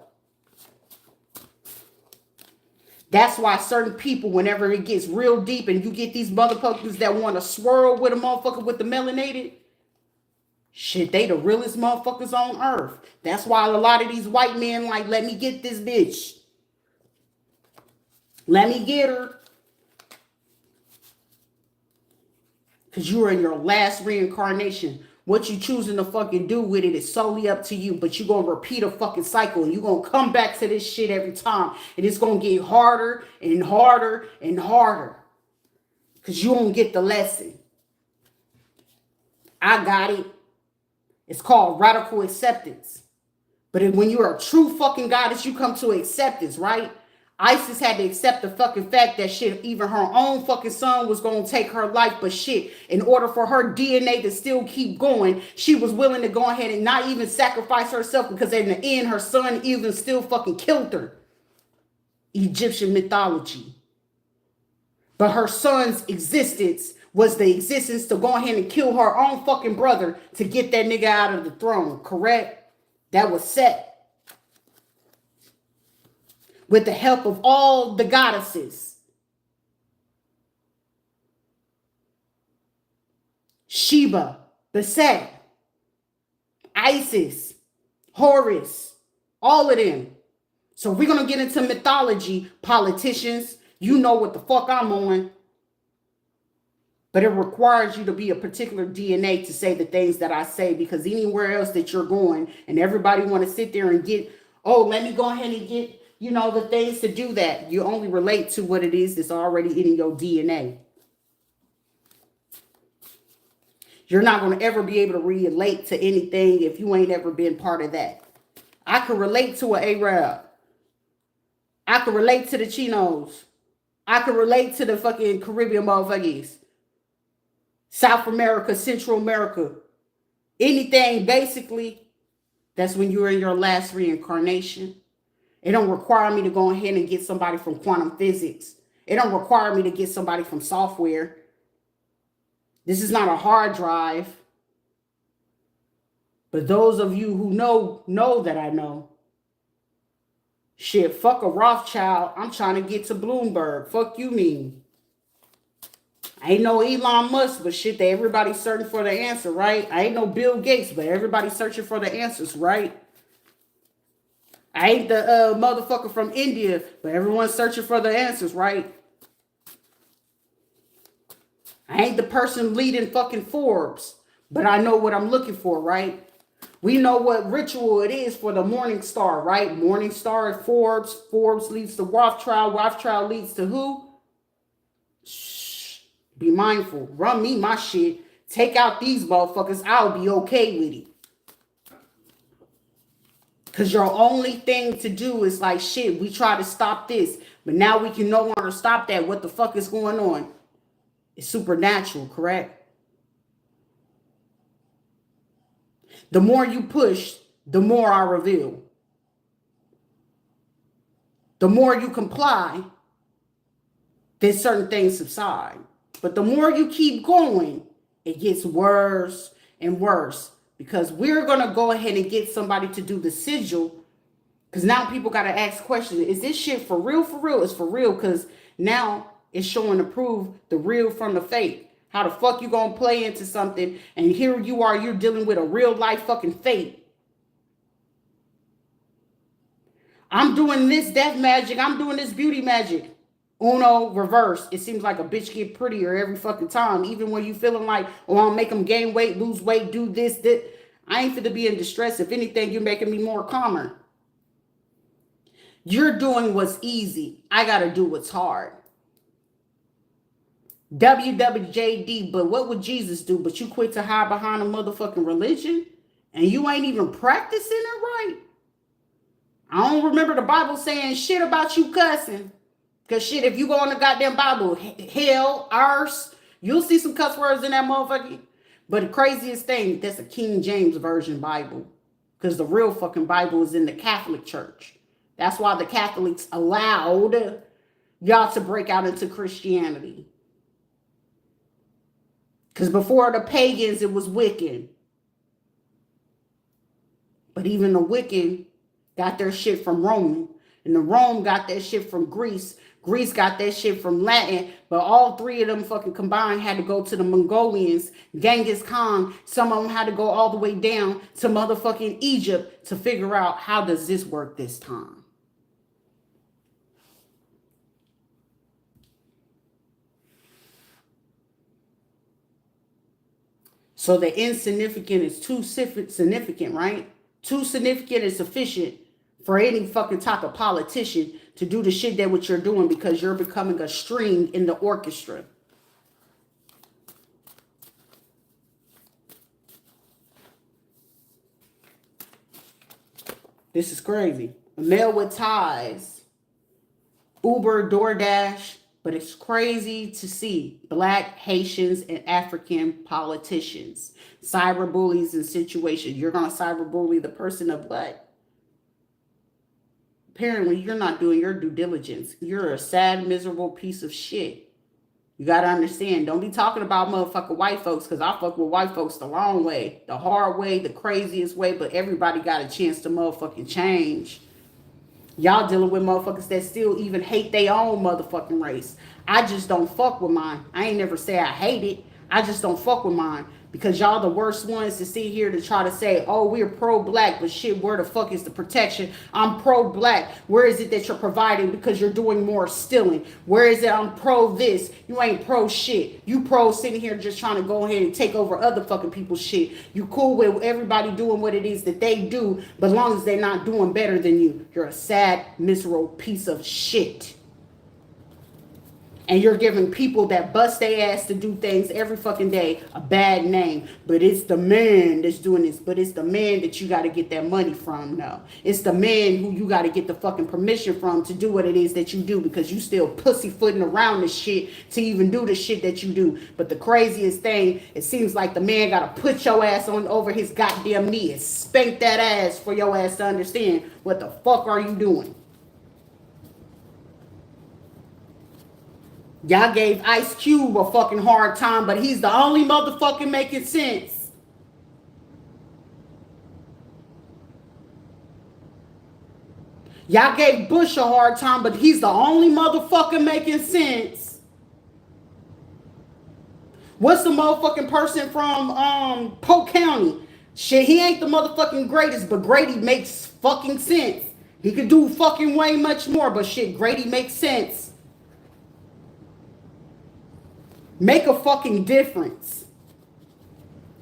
That's why certain people, whenever it gets real deep and you get these motherfuckers that want to swirl with a motherfucker with the melanated, shit, they the realest motherfuckers on earth. That's why a lot of these white men like, let me get this bitch. Let me get her. Because you are in your last reincarnation. What you choosing to fucking do with it is solely up to you. But you're going to repeat a fucking cycle. And you're going to come back to this shit every time. And it's going to get harder and harder and harder. Because you won't get the lesson. I got it. It's called radical acceptance. But when you're a true fucking goddess, you come to acceptance, right? Isis had to accept the fucking fact that shit, even her own fucking son was going to take her life. But shit, in order for her DNA to still keep going, she was willing to go ahead and not even sacrifice herself because in the end, her son even still fucking killed her. Egyptian mythology. But her son's existence was the existence to go ahead and kill her own fucking brother to get that nigga out of the throne, correct? That was set with the help of all the goddesses. Sheba, Beset, Isis, Horus, all of them. So if we're going to get into mythology, politicians, you know what the fuck I'm on. But it requires you to be a particular DNA to say the things that I say, because anywhere else that you're going and everybody want to sit there and get, oh, let me go ahead and get, the things to do that. You only relate to what it is that's already in your DNA. You're not going to ever be able to relate to anything if you ain't ever been part of that. I could relate to an Arab. I could relate to the Chinos. I could relate to the fucking Caribbean motherfuckers. South America, Central America. Anything basically, that's when you're in your last reincarnation. It don't require me to go ahead and get somebody from quantum physics. It don't require me to get somebody from software. This is not a hard drive. But those of you who know that I know. Shit, fuck a Rothschild. I'm trying to get to Bloomberg. Fuck you mean. I ain't no Elon Musk, but shit, everybody's searching for the answer, right? I ain't no Bill Gates, but everybody's searching for the answers, right? I ain't the motherfucker from India, but everyone's searching for the answers, right? I ain't the person leading fucking Forbes, but I know what I'm looking for, right? We know what ritual it is for the Morning Star, right? Morning Star is Forbes. Forbes leads to Rothschild. Rothschild leads to who? Shh. Be mindful. Run me my shit. Take out these motherfuckers. I'll be okay with it. Because your only thing to do is like, shit, we try to stop this, but now we can no longer stop that. What the fuck is going on? It's supernatural, correct? The more you push, the more I reveal. The more you comply, then certain things subside. But the more you keep going, it gets worse and worse. Because we're going to go ahead and get somebody to do the sigil. Because now people got to ask questions. Is this shit for real? For real? It's for real, because now it's showing to prove the real from the fake. How the fuck you gonna play into something and here you are, you're dealing with a real life fucking fate. I'm doing this death magic. I'm doing this beauty magic. Uno, reverse. It seems like a bitch get prettier every fucking time. Even when you feeling like, oh, I'll make them gain weight, lose weight, do this, that. I ain't finna be in distress. If anything, you're making me more calmer. You're doing what's easy. I gotta do what's hard. WWJD, but what would Jesus do? But you quit to hide behind a motherfucking religion and you ain't even practicing it right. I don't remember the Bible saying shit about you cussing. Because shit, if you go in the goddamn Bible, hell, arse, you'll see some cuss words in that motherfucker. But the craziest thing, that's a King James Version Bible. Because the real fucking Bible is in the Catholic Church. That's why the Catholics allowed y'all to break out into Christianity. Because before the pagans, it was Wiccan. But even the Wiccan got their shit from Rome. And the Rome got that shit from Greece. Greece got that shit from Latin. But all three of them fucking combined had to go to the Mongolians, Genghis Khan. Some of them had to go all the way down to motherfucking Egypt to figure out how does this work this time. So the insignificant is too significant, right? Too significant is sufficient for any fucking type of politician to do the shit that what you're doing because you're becoming a string in the orchestra. This is crazy. A male with ties. Uber, DoorDash. But it's crazy to see Black, Haitians, and African politicians. Cyber bullies in situations. You're going to cyber bully the person of what? Apparently, you're not doing your due diligence. You're a sad, miserable piece of shit. You got to understand. Don't be talking about motherfucking white folks, because I fuck with white folks the long way, the hard way, the craziest way, but everybody got a chance to motherfucking change. Y'all dealing with motherfuckers that still even hate their own motherfucking race. I just don't fuck with mine. I ain't never say I hate it. I just don't fuck with mine. Because y'all the worst ones to sit here to try to say, oh, we're pro-black, but shit, where the fuck is the protection? I'm pro-black. Where is it that you're providing because you're doing more stealing? Where is it I'm pro this? You ain't pro shit. You pro sitting here just trying to go ahead and take over other fucking people's shit. You cool with everybody doing what it is that they do, but as long as they're not doing better than you, you're a sad, miserable piece of shit. And you're giving people that bust their ass to do things every fucking day a bad name. But it's the man that's doing this. But it's the man that you got to get that money from. No. It's the man who you got to get the fucking permission from to do what it is that you do. Because you still pussyfooting around this shit to even do the shit that you do. But the craziest thing, it seems like the man got to put your ass on over his goddamn knee and spank that ass for your ass to understand what the fuck are you doing. Y'all gave Ice Cube a fucking hard time, but he's the only motherfucking making sense. Y'all gave Bush a hard time, but he's the only motherfucking making sense. What's the motherfucking person from Polk County? Shit, he ain't the motherfucking greatest, but Grady makes fucking sense. He could do fucking way much more, but shit, Grady makes sense. Make a fucking difference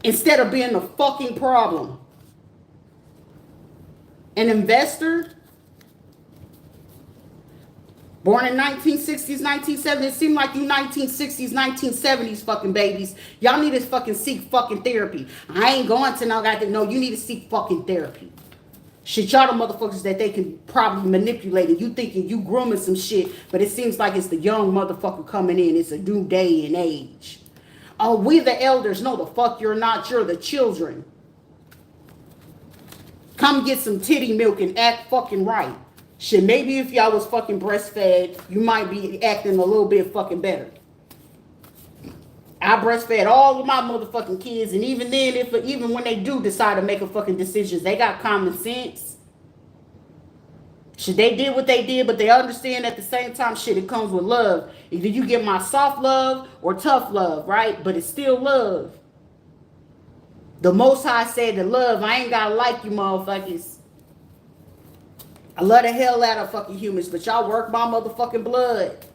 instead of being the fucking problem. An investor born in 1960s, 1970s. It seemed like you 1960s, 1970s fucking babies. Y'all need to fucking seek fucking therapy. I ain't going to no, you need to seek fucking therapy. Shit, y'all the motherfuckers that they can probably manipulate, and you thinking you grooming some shit, but it seems like it's the young motherfucker coming in. It's a new day and age. Oh, we the elders. No, the fuck you're not. You're the children. Come get some titty milk and act fucking right. Shit, maybe if y'all was fucking breastfed, you might be acting a little bit fucking better. I breastfed all of my motherfucking kids, and even then, even when they do decide to make a fucking decisions, they got common sense. Shit, they did what they did, but they understand at the same time, shit, it comes with love. Either you get my soft love or tough love, right? But it's still love. The Most High said to love, I ain't gotta like you motherfuckers. I love the hell out of fucking humans, but y'all work my motherfucking blood.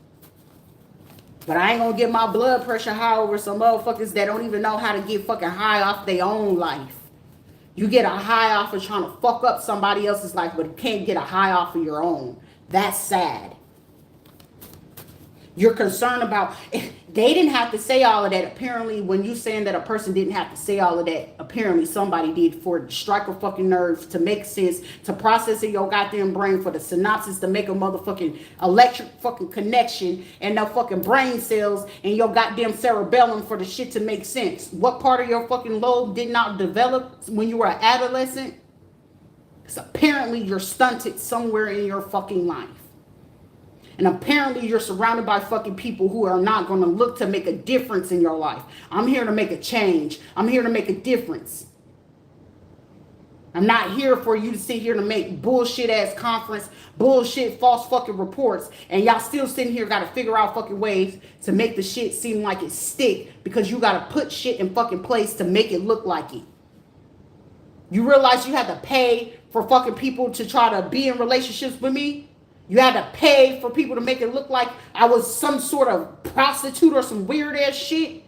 But I ain't gonna get my blood pressure high over some motherfuckers that don't even know how to get fucking high off their own life. You get a high off of trying to fuck up somebody else's life, but you can't get a high off of your own. That's sad. You're concerned about, they didn't have to say all of that. Apparently, when you saying that a person didn't have to say all of that, apparently somebody did for it to strike a fucking nerve, to make sense, to process in your goddamn brain, for the synopsis to make a motherfucking electric fucking connection and no fucking brain cells in your goddamn cerebellum for the shit to make sense. What part of your fucking lobe did not develop when you were an adolescent? Because apparently you're stunted somewhere in your fucking life. And apparently you're surrounded by fucking people who are not going to look to make a difference in your life. I'm here to make a change. I'm here to make a difference. I'm not here for you to sit here to make bullshit ass conference, bullshit false fucking reports. And y'all still sitting here got to figure out fucking ways to make the shit seem like it stick, because you got to put shit in fucking place to make it look like it. You realize you have to pay for fucking people to try to be in relationships with me? You had to pay for people to make it look like I was some sort of prostitute or some weird ass shit.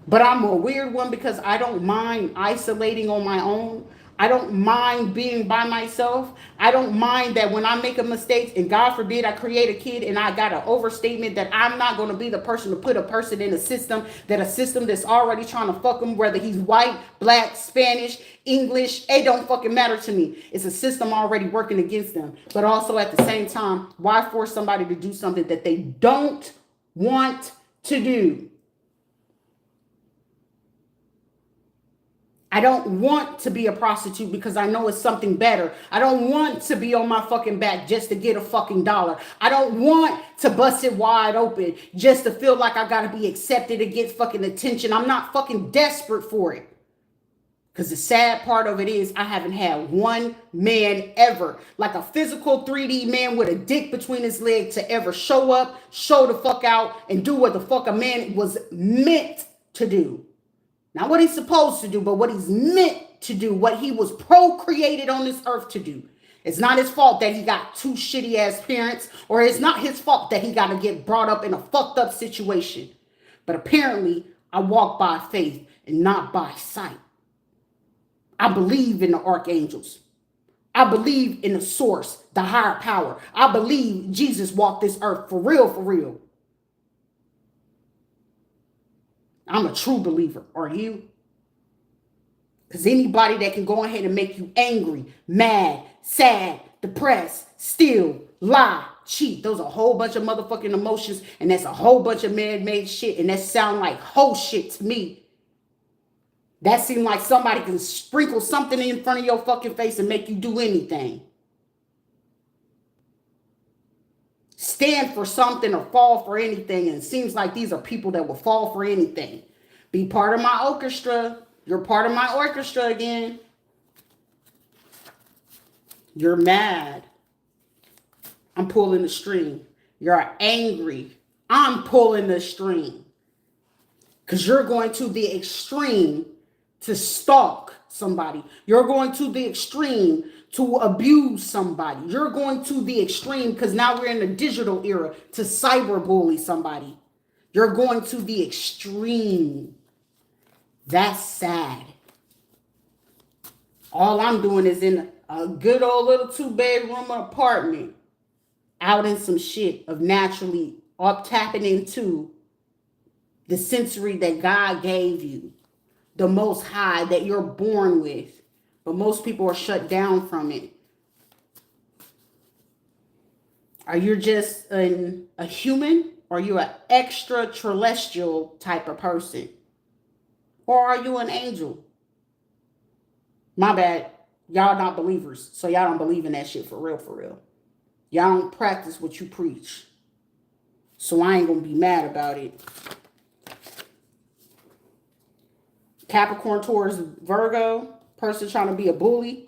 But I'm a weird one because I don't mind isolating on my own. I don't mind being by myself. I don't mind that when I make a mistake, and God forbid I create a kid and I got an overstatement, that I'm not going to be the person to put a person in a system that's already trying to fuck him, whether he's white, black, Spanish, English, it don't fucking matter to me. It's a system already working against them. But also at the same time, why force somebody to do something that they don't want to do? I don't want to be a prostitute because I know it's something better. I don't want to be on my fucking back just to get a fucking dollar. I don't want to bust it wide open just to feel like I gotta be accepted and get fucking attention. I'm not fucking desperate for it. Because the sad part of it is I haven't had one man ever, like a physical 3D man with a dick between his legs, to ever show up, show the fuck out, and do what the fuck a man was meant to do. Not what he's supposed to do, but what he's meant to do, what he was procreated on this earth to do. It's not his fault that he got two shitty ass parents, or it's not his fault that he got to get brought up in a fucked up situation. But apparently, I walk by faith and not by sight. I believe in the archangels. I believe in the source, the higher power. I believe Jesus walked this earth for real, for real. I'm a true believer. Are you? Because anybody that can go ahead and make you angry, mad, sad, depressed, steal, lie, cheat, those are a whole bunch of motherfucking emotions, and that's a whole bunch of man-made shit, and that sound like whole shit to me. That seems like somebody can sprinkle something in front of your fucking face and make you do anything. Stand for something or fall for anything. And it seems like these are people that will fall for anything. Be part of my orchestra. You're part of my orchestra again. You're mad. I'm pulling the string. You're angry. I'm pulling the string. Because you're going to the extreme to stalk somebody. You're going to the extreme to abuse somebody. You're going to the extreme, because now we're in the digital era, to cyberbully somebody. You're going to the extreme. That's sad. All I'm doing is in a good old little 2-bedroom apartment, out in some shit of naturally up tapping into the sensory that God gave you, the most high that you're born with. But most people are shut down from it. Are you just a human? Or are you an extraterrestrial type of person? Or are you an angel? My bad. Y'all not believers. So y'all don't believe in that shit for real, for real. Y'all don't practice what you preach. So I ain't going to be mad about it. Capricorn, Taurus, Virgo. Person trying to be a bully.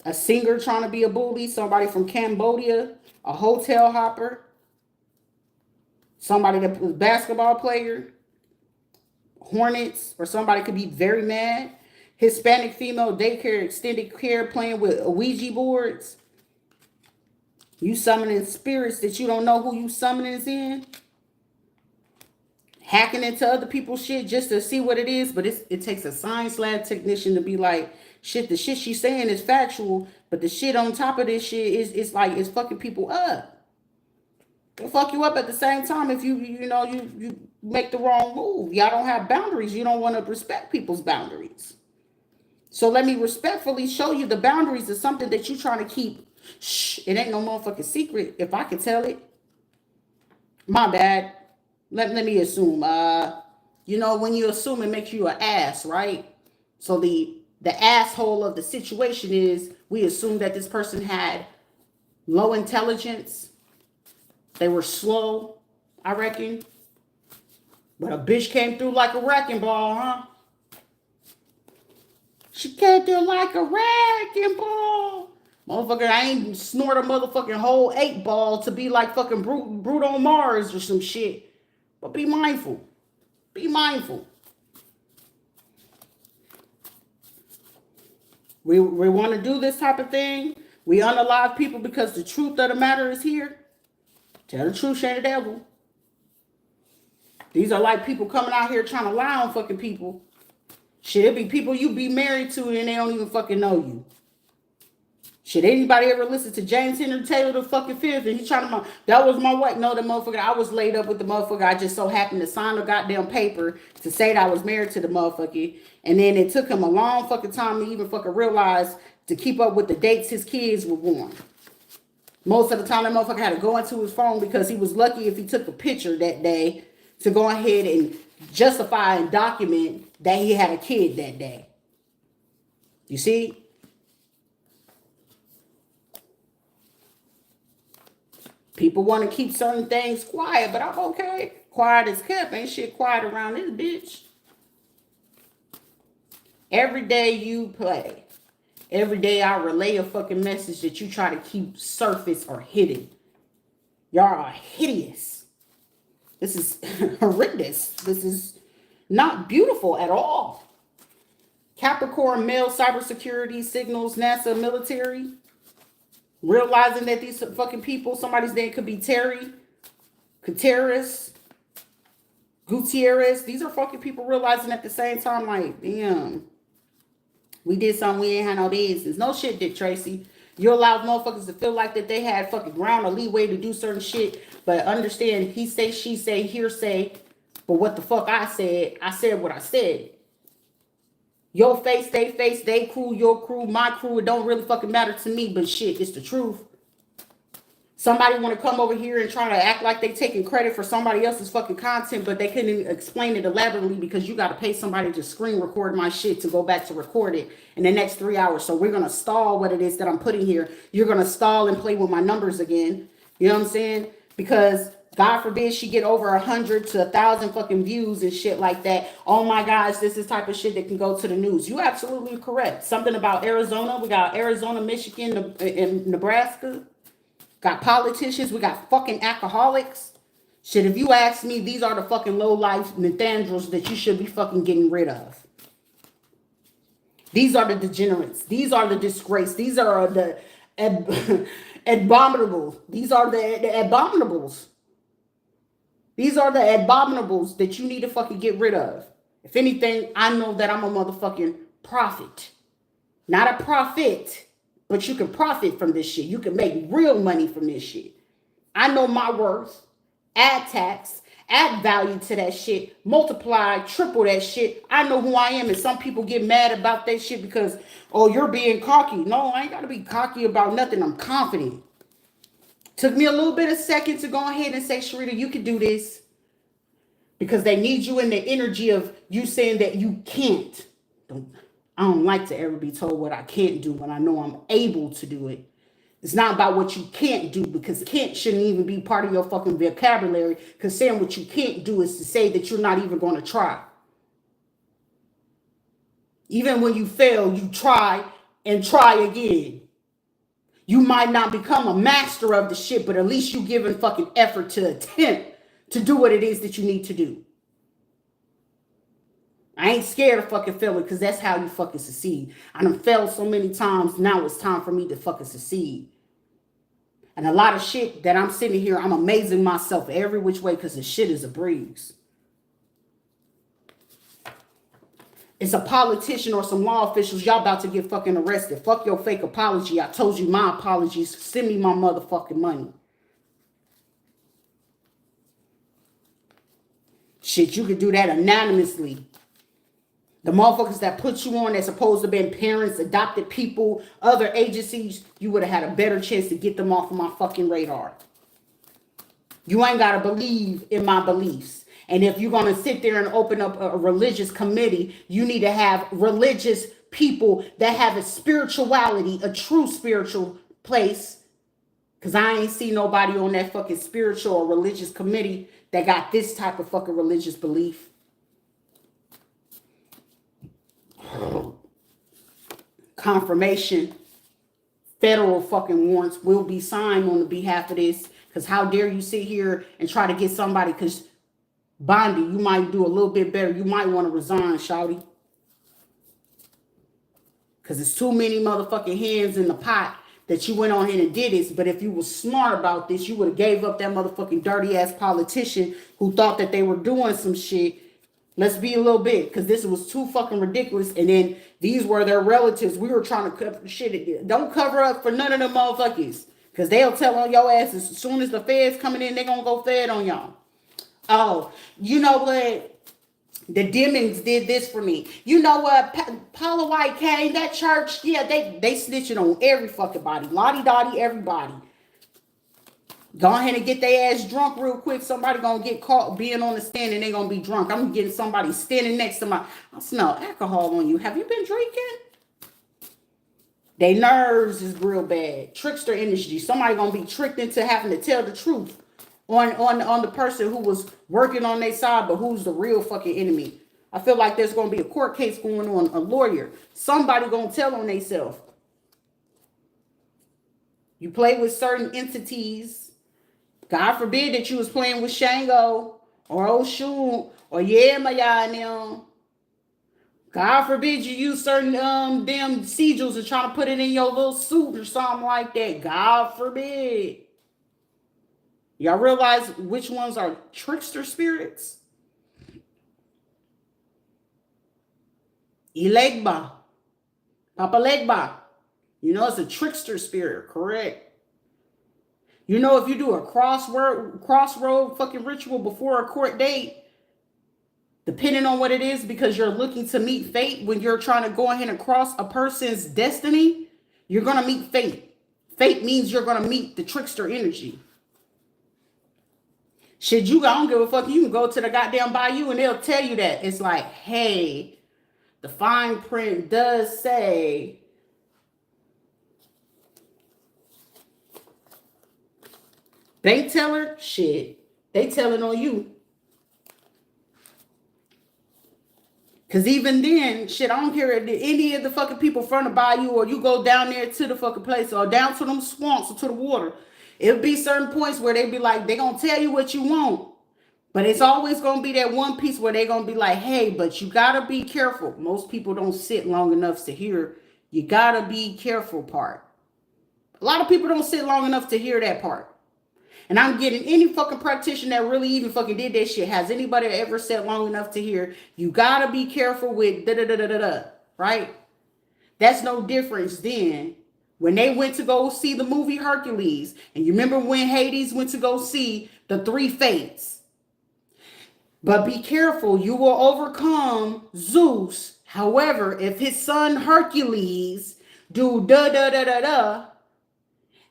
A singer trying to be a bully. Somebody from Cambodia. A hotel hopper. Somebody that was a basketball player. Hornets. Or somebody could be very mad. Hispanic female daycare, extended care, playing with Ouija boards. You summoning spirits that you don't know who you summoning is in. Hacking into other people's shit just to see what it is. But it takes a science lab technician to be like, shit, the shit she's saying is factual, but the shit on top of this shit is like, it's fucking people up. It'll fuck you up at the same time if you make the wrong move. Y'all don't have boundaries. You don't want to respect people's boundaries. So let me respectfully show you the boundaries of something that you're trying to keep. Shh, it ain't no motherfucking secret if I can tell it. My bad. Let me assume. When you assume, it makes you an ass, right? So the asshole of the situation is, we assume that this person had low intelligence. They were slow, I reckon. But a bitch came through like a wrecking ball, huh? She came through like a wrecking ball. Motherfucker, I ain't snort a motherfucking whole 8 ball to be like fucking Brute on Mars or some shit. But be mindful. Be mindful. We want to do this type of thing. We unalive people because the truth of the matter is here. Tell the truth, shame the devil. These are like people coming out here trying to lie on fucking people. Shit, it be people you be married to and they don't even fucking know you. Should anybody ever listen to James Henry Taylor the fucking fifth? And he trying to, that was my wife. No, the motherfucker, I was laid up with the motherfucker. I just so happened to sign a goddamn paper to say that I was married to the motherfucker. And then it took him a long fucking time to even fucking realize to keep up with the dates his kids were born. Most of the time, that motherfucker had to go into his phone because he was lucky if he took a picture that day to go ahead and justify and document that he had a kid that day. You see? People want to keep certain things quiet, but I'm okay. Quiet as kept. Ain't shit quiet around this bitch. Every day you play. Every day I relay a fucking message that you try to keep surface or hidden. Y'all are hideous. This is horrendous. This is not beautiful at all. Capricorn male cybersecurity signals NASA military. Realizing that these fucking people, somebody's name could be Terry, Gutierrez. These are fucking people realizing at the same time, like, damn, we did something we ain't had no business. No shit, Dick Tracy. You allowed motherfuckers to feel like that they had fucking ground or leeway to do certain shit, but understand he say, she say, hearsay. But what the fuck I said what I said. Your face, they crew, your crew, my crew, it don't really fucking matter to me, but shit, it's the truth. Somebody want to come over here and try to act like they taking credit for somebody else's fucking content, but they couldn't explain it elaborately because you got to pay somebody to screen record my shit to go back to record it in the next 3 hours. So we're going to stall what it is that I'm putting here. You're going to stall and play with my numbers again. You know what I'm saying? Because God forbid she get over 100 to 1,000 fucking views and shit like that. Oh my gosh, this is type of shit that can go to the news. You absolutely correct. Something about Arizona. We got Arizona, Michigan, and Nebraska. Got politicians. We got fucking alcoholics. Shit, if you ask me, these are the fucking low-life Nathaniels that you should be fucking getting rid of. These are the degenerates. These are the disgrace. These are the abominables. These are the abominables. These are the abominables that you need to fucking get rid of. If anything, I know that I'm a motherfucking prophet. Not a prophet, but you can profit from this shit. You can make real money from this shit. I know my worth. Add tax. Add value to that shit. Multiply, triple that shit. I know who I am, and some people get mad about that shit because, oh, you're being cocky. No, I ain't got to be cocky about nothing. I'm confident. Took me a little bit of second to go ahead and say, Sharita, you can do this. Because they need you in the energy of you saying that you can't. I don't like to ever be told what I can't do when I know I'm able to do it. It's not about what you can't do, because can't shouldn't even be part of your fucking vocabulary. Because saying what you can't do is to say that you're not even going to try. Even when you fail, you try and try again. You might not become a master of the shit, but at least you giving fucking effort to attempt to do what it is that you need to do. I ain't scared of fucking failing, because that's how you fucking succeed. I done failed so many times. Now it's time for me to fucking succeed. And a lot of shit that I'm sitting here, I'm amazing myself every which way because the shit is a breeze. It's a politician or some law officials. Y'all about to get fucking arrested. Fuck your fake apology. I told you my apologies. Send me my motherfucking money. Shit, you could do that anonymously. The motherfuckers that put you on that's supposed to have been parents, adopted people, other agencies, you would have had a better chance to get them off of my fucking radar. You ain't got to believe in my beliefs. And if you're going to sit there and open up a religious committee, you need to have religious people that have a spirituality, a true spiritual place. Because I ain't seen nobody on that fucking spiritual or religious committee that got this type of fucking religious belief. Confirmation, federal fucking warrants will be signed on the behalf of this. Because how dare you sit here and try to get somebody, because Bondi, you might do a little bit better. You might want to resign, shawty. Because it's too many motherfucking hands in the pot that you went on here and did this. But if you were smart about this, you would have gave up that motherfucking dirty ass politician who thought that they were doing some shit. Let's be a little bit, because this was too fucking ridiculous. And then these were their relatives. We were trying to cover shit. Don't cover up for none of them motherfuckers, because they'll tell on your asses as soon as the feds coming in, they're going to go fed on y'all. Oh, you know what? The Demons did this for me. You know what? Paula White came, that church, yeah, they snitching on every fucking body. Lottie Dottie, everybody. Go ahead and get their ass drunk real quick. Somebody gonna get caught being on the stand and they gonna be drunk. I'm getting somebody standing next to my, I smell alcohol on you. Have you been drinking? Their nerves is real bad. Trickster energy. Somebody gonna be tricked into having to tell the truth on the person who was working on their side, but who's the real fucking enemy. I feel like there's gonna be a court case going on, a lawyer. Somebody gonna tell on themselves. You play with certain entities. God forbid that you was playing with Shango or Oshun or Yemaya and them. God forbid you use certain damn sigils and try to put it in your little suit or something like that. God forbid. Y'all realize which ones are trickster spirits? Ilegba. Papa Legba. You know it's a trickster spirit, correct? You know if you do a crossroad fucking ritual before a court date, depending on what it is, because you're looking to meet fate, when you're trying to go ahead and cross a person's destiny, you're going to meet fate. Fate means you're going to meet the trickster energy. Shit, I don't give a fuck. You can go to the goddamn bayou and they'll tell you that. It's like, hey, the fine print does say bank teller, shit, they telling on you. Because even then, shit, I don't care if any of the fucking people from the bayou or you go down there to the fucking place or down to them swamps or to the water. It'll be certain points where they be like, they going to tell you what you want. But it's always going to be that one piece where they going to be like, hey, but you got to be careful. Most people don't sit long enough to hear you got to be careful part. A lot of people don't sit long enough to hear that part. And I'm getting any fucking practitioner that really even fucking did that shit. Has anybody ever sat long enough to hear, you gotta be careful with da-da-da-da-da-da, right? That's no difference then. When they went to go see the movie Hercules, and you remember when Hades went to go see the three fates. But be careful, you will overcome Zeus. However, if his son Hercules do da-da-da-da-da,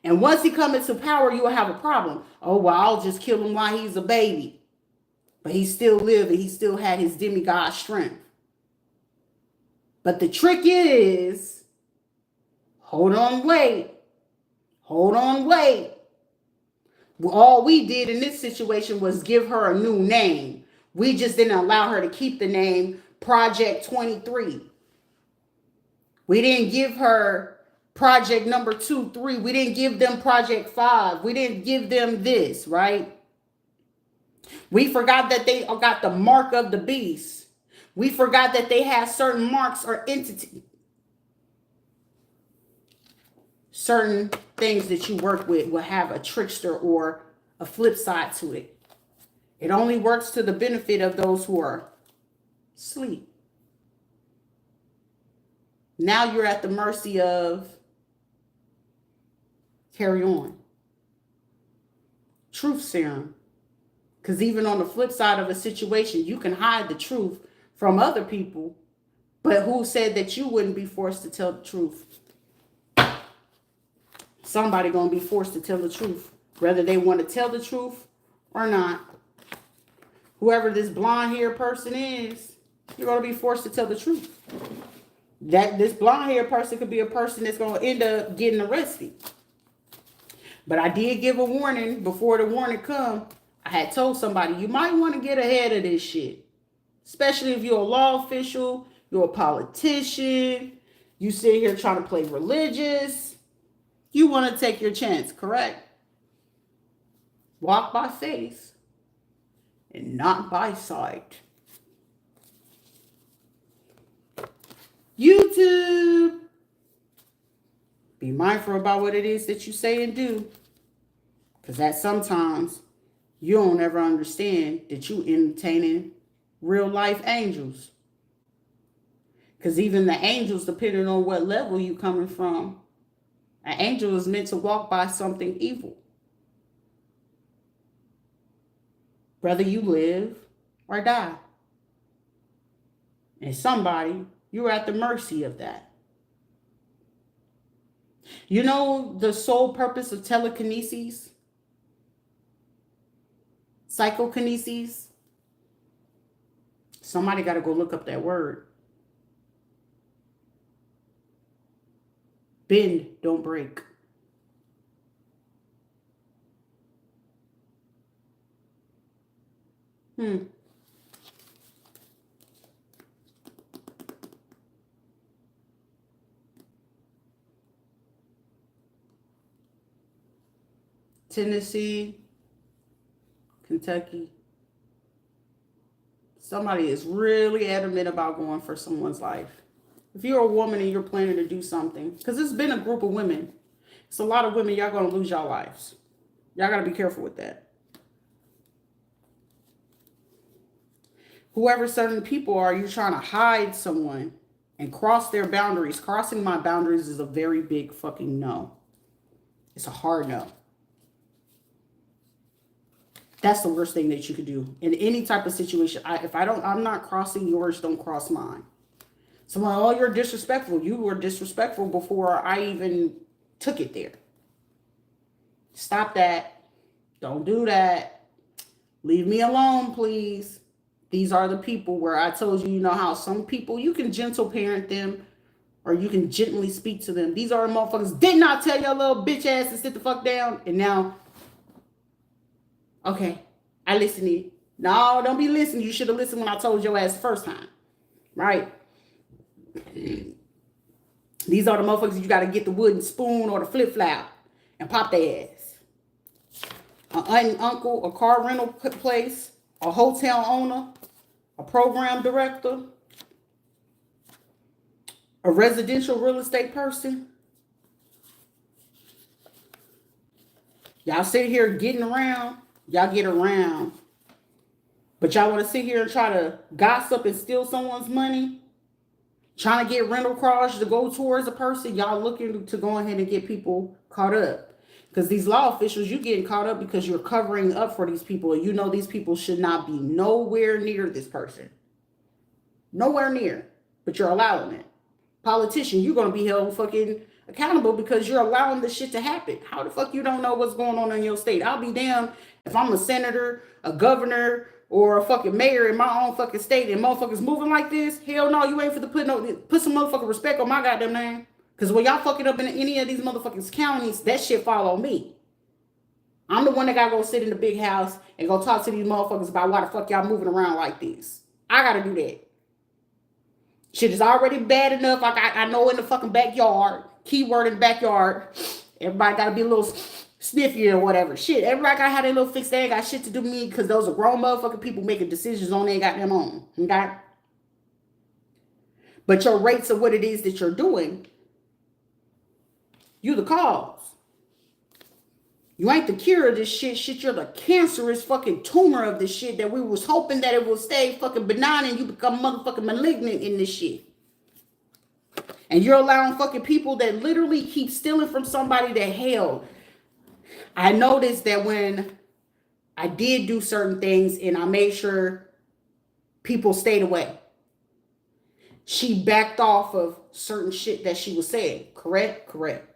and once he comes into power, you will have a problem. Oh, well, I'll just kill him while he's a baby. But he still lived and he still had his demigod strength. But the trick is, hold on, wait. Hold on, wait. Well, all we did in this situation was give her a new name. We just didn't allow her to keep the name Project 23. We didn't give her Project number 2, 3. We didn't give them Project 5. We didn't give them this, right? We forgot that they got the mark of the beast. We forgot that they have certain marks or entity. Certain things that you work with will have a trickster or a flip side to it. It only works to the benefit of those who are asleep. Now you're at the mercy of carry on. Truth serum. Because even on the flip side of a situation, you can hide the truth from other people. But who said that you wouldn't be forced to tell the truth? Somebody going to be forced to tell the truth. Whether they want to tell the truth or not. Whoever this blonde hair person is, you're going to be forced to tell the truth. That this blonde hair person could be a person that's going to end up getting arrested. But I did give a warning before the warning come. I had told somebody, you might want to get ahead of this shit. Especially if you're a law official, you're a politician, you sit here trying to play religious. You want to take your chance, correct? Walk by faith and not by sight. YouTube. Be mindful about what it is that you say and do. Because that sometimes you don't ever understand that you entertaining real life angels. Because even the angels, depending on what level you coming from, an angel is meant to walk by something evil. Whether you live or die. And somebody, you're at the mercy of that. You know the sole purpose of telekinesis? Psychokinesis. Somebody got to go look up that word. Bend, don't break. Tennessee, Kentucky. Somebody is really adamant about going for someone's life. If you're a woman and you're planning to do something, because it's been a group of women. It's a lot of women, y'all going to lose your lives. Y'all got to be careful with that. Whoever certain people are, you're trying to hide someone and cross their boundaries. Crossing my boundaries is a very big fucking no. It's a hard no. That's the worst thing that you could do in any type of situation. I'm not crossing yours, don't cross mine. Someone, oh, you're disrespectful. You were disrespectful before I even took it there. Stop that. Don't do that. Leave me alone, please. These are the people where I told you, you know how some people, you can gentle parent them or you can gently speak to them. These are the motherfuckers. Did not tell your little bitch ass to sit the fuck down. And now, okay, I listened to you. No, don't be listening. You should have listened when I told your ass the first time. Right? These are the motherfuckers you got to get the wooden spoon or the flip flop and pop their ass. An aunt and uncle, a car rental place, a hotel owner, a program director, a residential real estate person. Y'all sit here getting around. Y'all get around. But y'all want to sit here and try to gossip and steal someone's money? Trying to get rental cars to go towards a person? Y'all looking to go ahead and get people caught up. Because these law officials, you getting caught up because you're covering up for these people. And you know these people should not be nowhere near this person. Nowhere near. But you're allowing it. Politician, you're going to be held fucking accountable because you're allowing this shit to happen. How the fuck you don't know what's going on in your state? I'll be damned if I'm a senator, a governor, or a fucking mayor in my own fucking state and motherfuckers moving like this. Hell no, you ain't for to put some motherfucking respect on my goddamn name. Because when y'all fucking up in any of these motherfucking counties, that shit fall on me. I'm the one that got to go sit in the big house and go talk to these motherfuckers about why the fuck y'all moving around like this. I got to do that. Shit is already bad enough. I know in the fucking backyard, keyword in the backyard, everybody got to be a little sniffy or whatever. Shit, everybody got to have their little fix. They ain't got shit to do with me because those are grown motherfucking people making decisions on their goddamn own. Okay? But your rates of what it is that you're doing, you the cause. You ain't the cure of this shit. Shit, you're the cancerous fucking tumor of this shit that we was hoping that it will stay fucking benign and you become motherfucking malignant in this shit. And you're allowing fucking people that literally keep stealing from somebody that hell. I noticed that when I did do certain things and I made sure people stayed away, she backed off of certain shit that she was saying. Correct? Correct.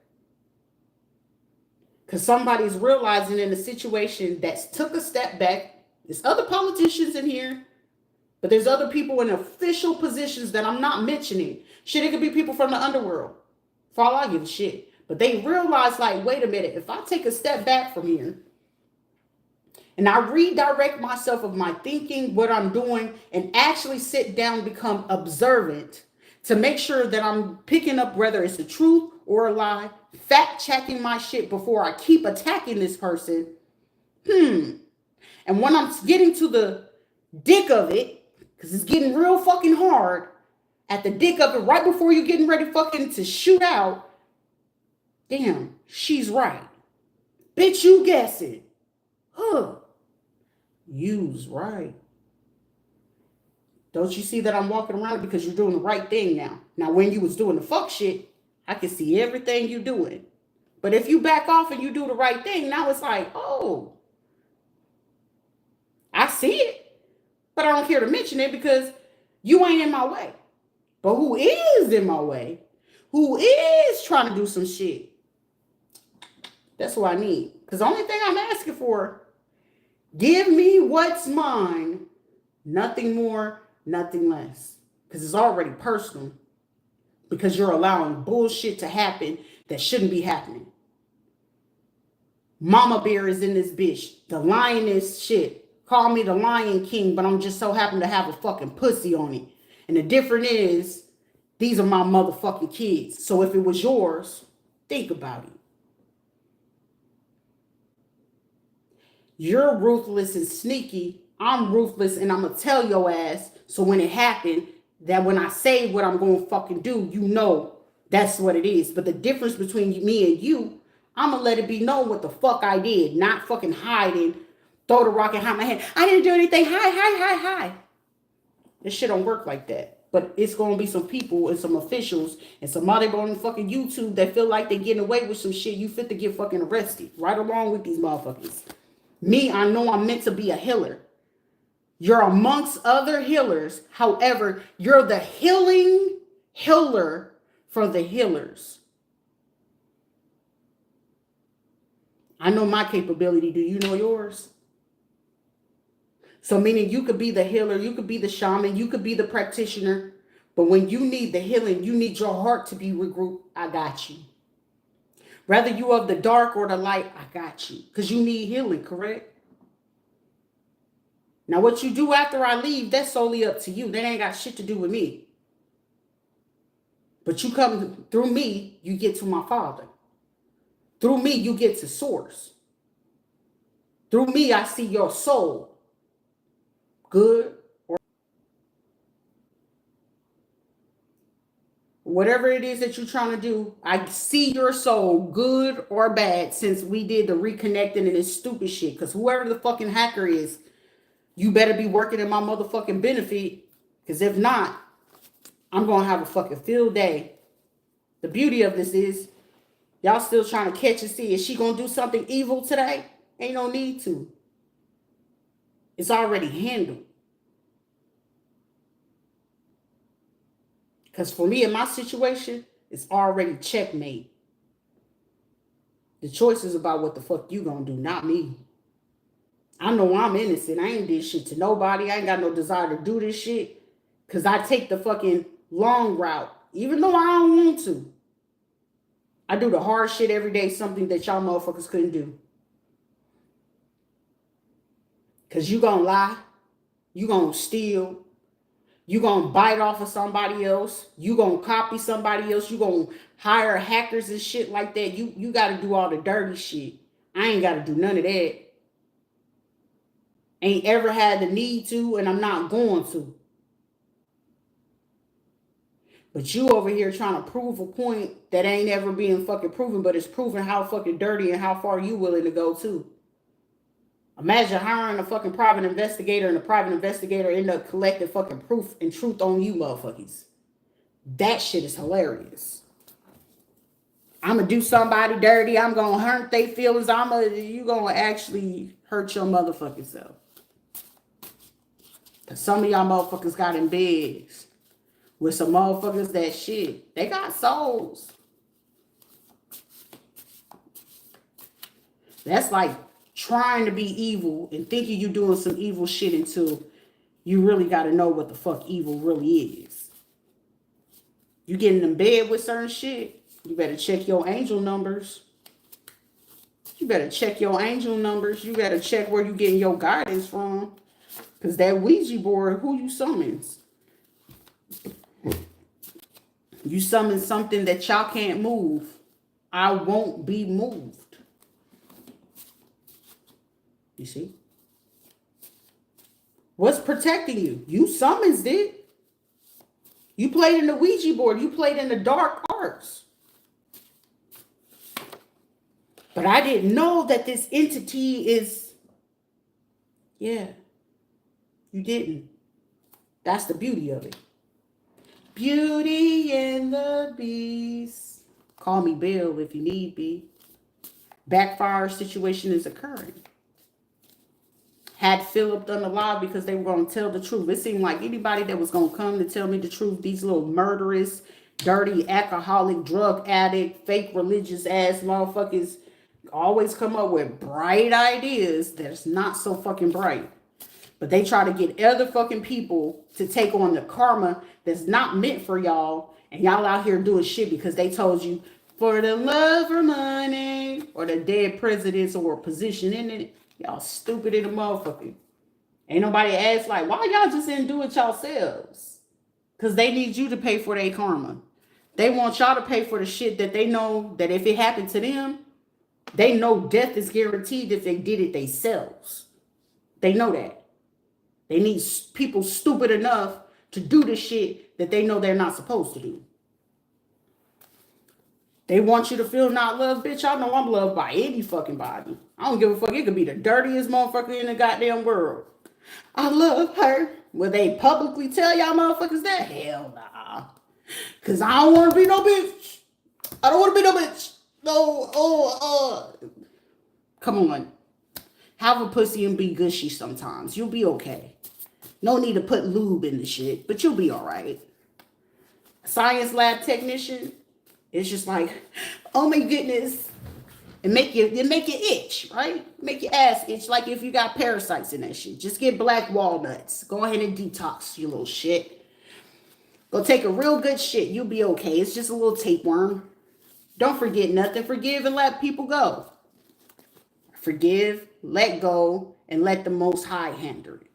Because somebody's realizing in a situation that took a step back. There's other politicians in here, but there's other people in official positions that I'm not mentioning. Shit, it could be people from the underworld. For all I give a shit. But they realize, like, wait a minute. If I take a step back from here and I redirect myself of my thinking, what I'm doing, and actually sit down and become observant to make sure that I'm picking up whether it's the truth or a lie, fact checking my shit before I keep attacking this person. And when I'm getting to the dick of it, because it's getting real fucking hard, at the dick of it, right before you're getting ready fucking to shoot out, damn, she's right. Bitch, you guess it. Huh. You's right. Don't you see that I'm walking around because you're doing the right thing now? Now, when you was doing the fuck shit, I can see everything you doing. But if you back off and you do the right thing, now it's like, oh, I see it. But I don't care to mention it because you ain't in my way. But who is in my way, who is trying to do some shit, that's what I need. Because the only thing I'm asking for, Give me what's mine. Nothing more, nothing less. Because it's already personal. Because you're allowing bullshit to happen that shouldn't be happening. Mama Bear is in this bitch. The lioness shit. Call me the Lion King, but I'm just so happen to have a fucking pussy on it. And the difference is, these are my motherfucking kids. So if it was yours, think about it. You're ruthless and sneaky. I'm ruthless and I'm going to tell your ass. So when it happened, that when I say what I'm going to fucking do, you know that's what it is. But the difference between me and you, I'm going to let it be known what the fuck I did. Not fucking hiding. Throw the rock and hide my hand. I didn't do anything. Hi. This shit don't work like that. But it's going to be some people and some officials and somebody on fucking YouTube that feel like they getting away with some shit. You fit to get fucking arrested. Right along with these motherfuckers. Me, I know I'm meant to be a healer. You're amongst other healers. However, you're the healing healer for the healers. I know my capability. Do you know yours? So meaning you could be the healer, you could be the shaman, you could be the practitioner. But when you need the healing, you need your heart to be regrouped. I got you. Whether you of the dark or the light, I got you. Because you need healing, correct? Now what you do after I leave, that's solely up to you. That ain't got shit to do with me. But you come through me, you get to my Father. Through me, you get to source. Through me, I see your soul. Good or whatever it is that you're trying to do, I see your soul, good or bad, since we did the reconnecting and this stupid shit. Because whoever the fucking hacker is, you better be working in my motherfucking benefit. Because if not, I'm going to have a fucking field day. The beauty of this is, y'all still trying to catch and see. Is she going to do something evil today? Ain't no need to. It's already handled. Because for me, in my situation, it's already checkmate. The choice is about what the fuck you gonna do, not me. I know I'm innocent. I ain't did shit to nobody. I ain't got no desire to do this shit. Because I take the fucking long route. Even though I don't want to. I do the hard shit every day. Something that y'all motherfuckers couldn't do. Because you gonna lie. You gonna steal. You gonna bite off of somebody else. You gonna copy somebody else. You gonna hire hackers and shit like that. You gotta do all the dirty shit. I ain't gotta do none of that. Ain't ever had the need to, and I'm not going to. But you over here trying to prove a point that ain't ever being fucking proven, but it's proving how fucking dirty and how far you willing to go too. Imagine hiring a fucking private investigator and the private investigator end up collecting fucking proof and truth on you motherfuckers. That shit is hilarious. I'm going to do somebody dirty. I'm going to hurt their feelings. You going to actually hurt your motherfucking self. Because some of y'all motherfuckers got in beds with some motherfuckers that shit. They got souls. That's like trying to be evil and thinking you doing some evil shit until you really got to know what the fuck evil really is. You getting in bed with certain shit, you better check your angel numbers. You better check your angel numbers. You better check where you getting your guidance from. Because that Ouija board, who you summons? You summon something that y'all can't move. I won't be moved. You see? What's protecting you? You summons it. You played in the Ouija board. You played in the dark arts. But I didn't know that this entity is... Yeah. You didn't. That's the beauty of it. Beauty and the Beast. Call me Bill if you need be. Backfire situation is occurring. Had Philip done a lie because they were going to tell the truth. It seemed like anybody that was going to come to tell me the truth, these little murderous, dirty, alcoholic, drug addict, fake religious ass motherfuckers, Always come up with bright ideas that's not so fucking bright. But they try to get other fucking people to take on the karma that's not meant for y'all. And y'all out here doing shit because they told you for the love or money or the dead presidents or position in it. Y'all stupid in the motherfucker. Ain't nobody asked like, why y'all just didn't do it yourselves? Because they need you to pay for their karma. They want y'all to pay for the shit that they know that if it happened to them, they know death is guaranteed if they did it themselves. They know that. They need people stupid enough to do the shit that they know they're not supposed to do. They want you to feel not loved, bitch. I know I'm loved by any fucking body. I don't give a fuck. It could be the dirtiest motherfucker in the goddamn world. I love her. Will they publicly tell y'all motherfuckers that? Hell nah. Because I don't want to be no bitch. I don't want to be no bitch. No, Come on. Have a pussy and be gushy sometimes. You'll be okay. No need to put lube in the shit, but you'll be all right. Science lab technician, it's just like, oh my goodness. It make you itch, right? Make your ass itch like if you got parasites in that shit. Just get black walnuts. Go ahead and detox, you little shit. Go take a real good shit. You'll be okay. It's just a little tapeworm. Don't forget nothing. Forgive and let people go. Forgive, let go, and let the Most High handle it.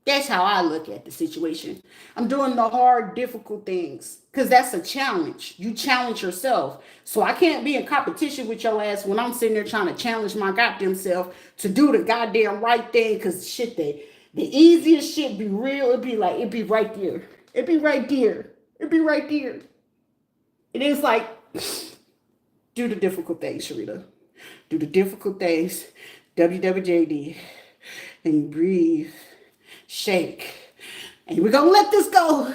That's how I look at the situation. I'm doing the hard, difficult things because that's a challenge. You challenge yourself. So I can't be in competition with your ass when I'm sitting there trying to challenge my goddamn self to do the goddamn right thing because shit, the easiest shit be real. It'd be right there. It'd be right there. It'd be right there. It is like, do the difficult things, Rita. Do the difficult things. WWJD. And you breathe. Shake. And we're going to let this go.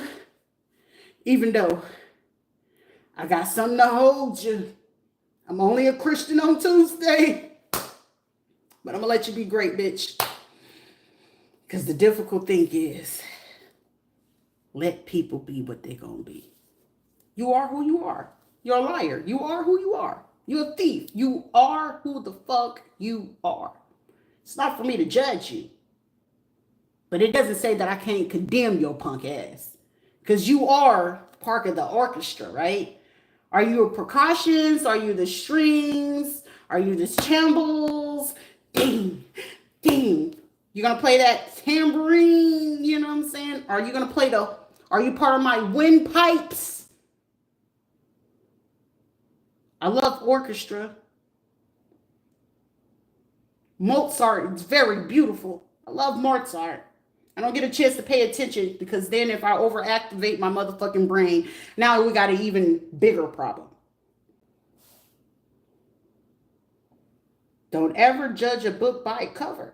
Even though I got something to hold you. I'm only a Christian on Tuesday. But I'm going to let you be great, bitch. Because the difficult thing is, let people be what they're going to be. You are who you are. You're a liar. You are who you are. You're a thief. You are who the fuck you are. It's not for me to judge you. But it doesn't say that I can't condemn your punk ass. Because you are part of the orchestra, right? Are you a percussions? Are you the strings? Are you the cymbals? Ding, ding. You're going to play that tambourine? You know what I'm saying? Are you going to play are you part of my windpipes? I love orchestra. Mozart is very beautiful. I love Mozart. I don't get a chance to pay attention because then if I overactivate my motherfucking brain, now we got an even bigger problem. Don't ever judge a book by its cover.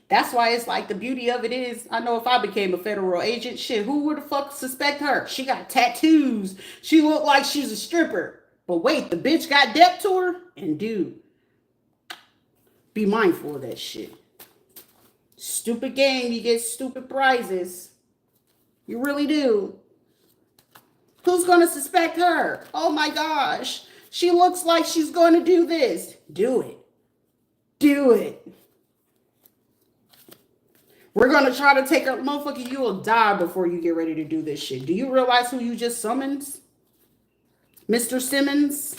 That's why it's like the beauty of it is, I know if I became a federal agent, shit, who would the fuck suspect her? She got tattoos. She looked like she's a stripper. But wait, the bitch got debt to her? And dude, be mindful of that shit. Stupid game, you get stupid prizes. You really do. Who's going to suspect her? Oh my gosh. She looks like she's going to do this. Do it. Do it. We're going to try to take her. Motherfucker, you will die before you get ready to do this shit. Do you realize who you just summoned? Mr. Simmons?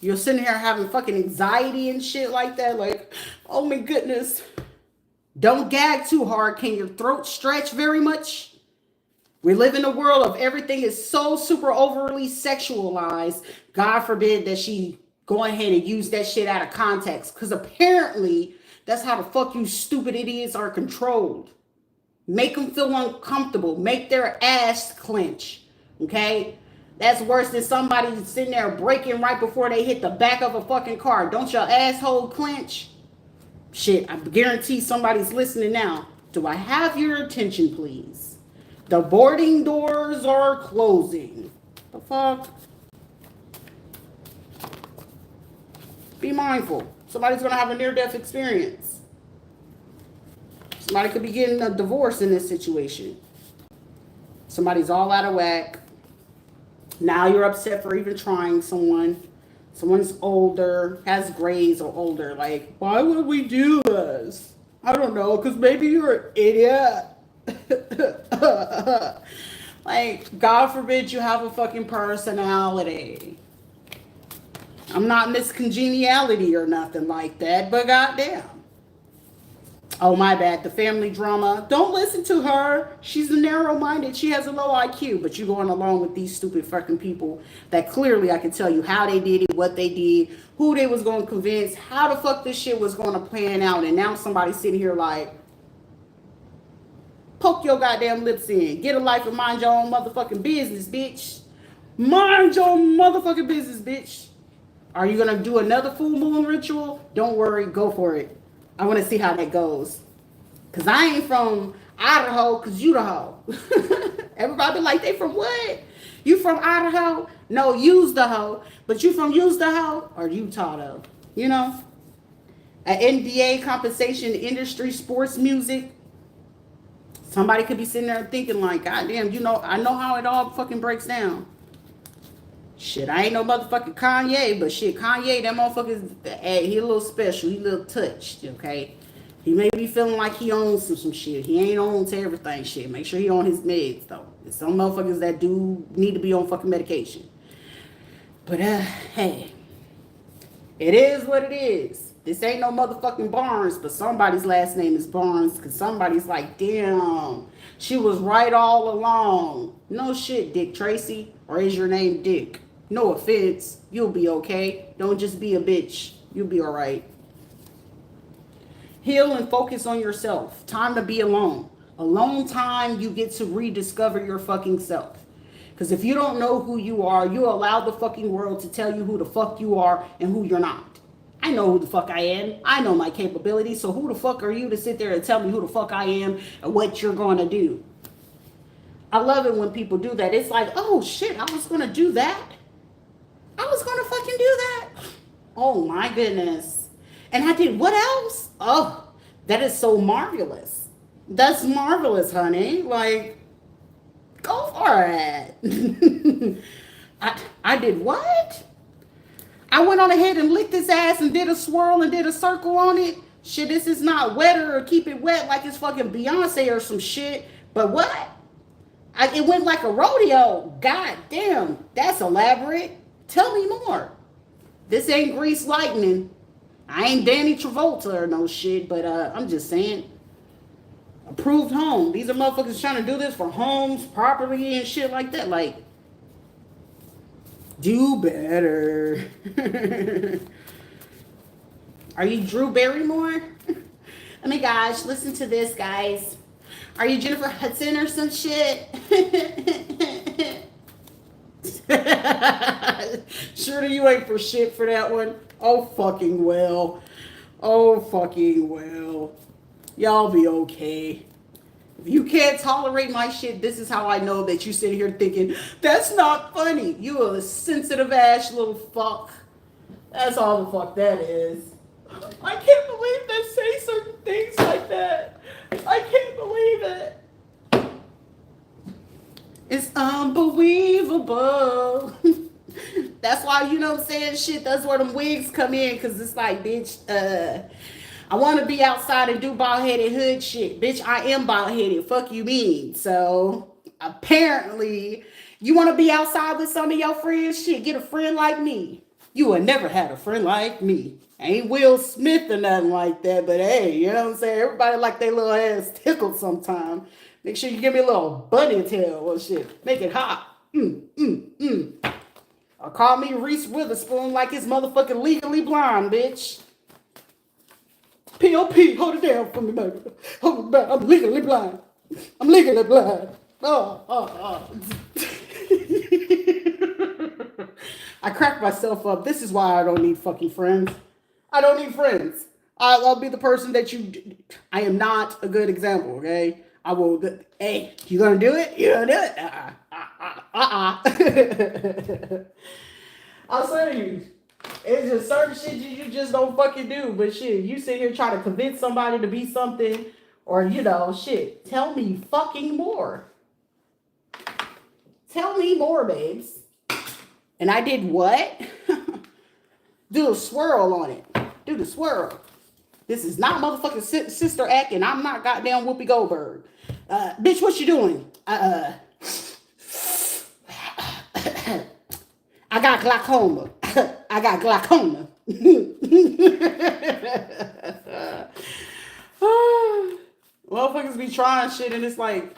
You're sitting here having fucking anxiety and shit like that. Like, oh my goodness. Don't gag too hard. Can your throat stretch very much? We live in a world of everything is so super overly sexualized. God forbid that she go ahead and use that shit out of context. Because apparently that's how the fuck you stupid idiots are controlled. Make them feel uncomfortable. Make their ass clench. Okay? That's worse than somebody sitting there breaking right before they hit the back of a fucking car. Don't your asshole clench? Shit, I guarantee somebody's listening now. Do I have your attention, please? The boarding doors are closing. The fuck? Be mindful. Somebody's going to have a near-death experience. Somebody could be getting a divorce in this situation. Somebody's all out of whack. Now you're upset for even trying someone. Someone's older, has grades or older. Like, why would we do this? I don't know, because maybe you're an idiot. Like, God forbid you have a fucking personality. I'm not Miss Congeniality or nothing like that, but goddamn. Oh, my bad. The family drama. Don't listen to her. She's narrow minded. She has a low IQ, but you going along with these stupid fucking people that clearly I can tell you how they did it, what they did, who they was going to convince, how the fuck this shit was going to plan out. And now somebody's sitting here like, poke your goddamn lips in. Get a life and mind your own motherfucking business, bitch. Mind your motherfucking business, bitch. Are you going to do another full moon ritual? Don't worry. Go for it. I want to see how that goes. Because I ain't from Idaho because you the hoe. Everybody be like, they from what? You from Idaho? No, use the hoe. But you from use the hoe or Utah though? You know? An NBA compensation industry, sports music. Somebody could be sitting there thinking like, God damn, you know, I know how it all fucking breaks down. Shit, I ain't no motherfucking Kanye, but shit, Kanye, that motherfucker, he a little special. He a little touched, okay? He may be feeling like he owns some shit. He ain't on to everything, shit. Make sure he on his meds, though. There's some motherfuckers that do need to be on fucking medication. But, hey, it is what it is. This ain't no motherfucking Barnes, but somebody's last name is Barnes because somebody's like, damn, she was right all along. No shit, Dick Tracy, or is your name Dick? No offense, you'll be okay. Don't just be a bitch. You'll be all right. Heal and focus on yourself. Time to be alone. Alone time, you get to rediscover your fucking self. Because if you don't know who you are, you allow the fucking world to tell you who the fuck you are and who you're not. I know who the fuck I am. I know my capabilities. So who the fuck are you to sit there and tell me who the fuck I am and what you're going to do? I love it when people do that. It's like, oh shit, I was going to do that. I was going to fucking do that. Oh my goodness. And I did what else? Oh, that is so marvelous. That's marvelous, honey. Like, go for it. I did what? I went on ahead and licked his ass and did a swirl and did a circle on it. Shit, this is not wetter or keep it wet like it's fucking Beyonce or some shit. But what? It went like a rodeo. God damn, that's elaborate. Tell me more. This ain't Grease Lightning. I ain't Danny Travolta or no shit, but I'm just saying. Approved home. These are motherfuckers trying to do this for homes, property, and shit like that. Like, do better. Are you Drew Barrymore? Oh my gosh, listen to this, guys. Are you Jennifer Hudson or some shit? Sure you ain't for shit for that one. Oh fucking well. Oh fucking well. Y'all be okay. If you can't tolerate my shit, this is how I know that you sit here thinking, that's not funny. You a sensitive ass little fuck. That's all the fuck that is. I can't believe they say certain things like that. I can't believe it. It's unbelievable. That's why, you know what I'm saying, shit, that's where them wigs come in, because it's like, bitch, I want to be outside and do bald-headed hood shit. Bitch, I am bald-headed. Fuck you mean. So, apparently, you want to be outside with some of your friends? Shit, get a friend like me. You would never had a friend like me. Ain't Will Smith or nothing like that, but hey, you know what I'm saying? Everybody like their little ass tickled sometime. Make sure you give me a little bunny tail or shit. Make it hot. Or call me Reese Witherspoon like it's motherfucking Legally Blonde, bitch. P.O.P. Hold it down for me, baby. Hold it down. I'm legally blind. I'm legally blind. Oh. I cracked myself up. This is why I don't need fucking friends. I don't need friends. I'll be the person that you... I am not a good example, okay? I will... Hey, you gonna do it? You gonna do it? I'll say you. It's just certain shit you just don't fucking do. But shit, you sit here trying to convince somebody to be something, or, you know, shit, tell me fucking more. Tell me more, babes. And I did what? Do a swirl on it. Do the swirl. This is not motherfucking sister act, and I'm not goddamn Whoopi Goldberg. Bitch, what you doing? I got glaucoma. I got glaucoma. Motherfuckers be trying shit, and it's like,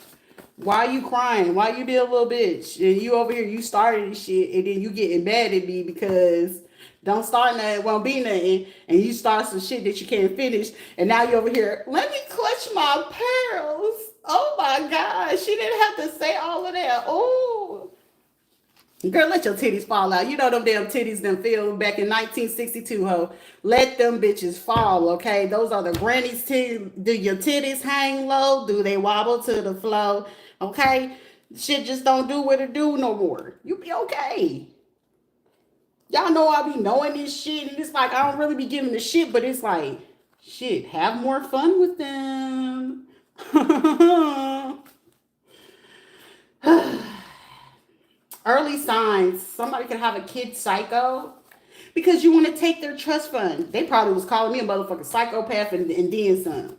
why you crying? Why you be a little bitch? And you over here, you started this shit, and then you getting mad at me because don't start nothing, won't be nothing, and you start some shit that you can't finish, and now you over here, let me clutch my pearls. Oh my God, she didn't have to say all of that. Oh, girl, let your titties fall out. You know them damn titties them filled back in 1962, ho. Let them bitches fall, okay? Those are the granny's titties. Do your titties hang low? Do they wobble to the flow? Okay? Shit just don't do what it do no more. You be okay. Y'all know I be knowing this shit, and it's like I don't really be giving the shit, but it's like, shit, have more fun with them. Early signs. Somebody could have a kid psycho because you want to take their trust fund. They probably was calling me a motherfucking psychopath and then some.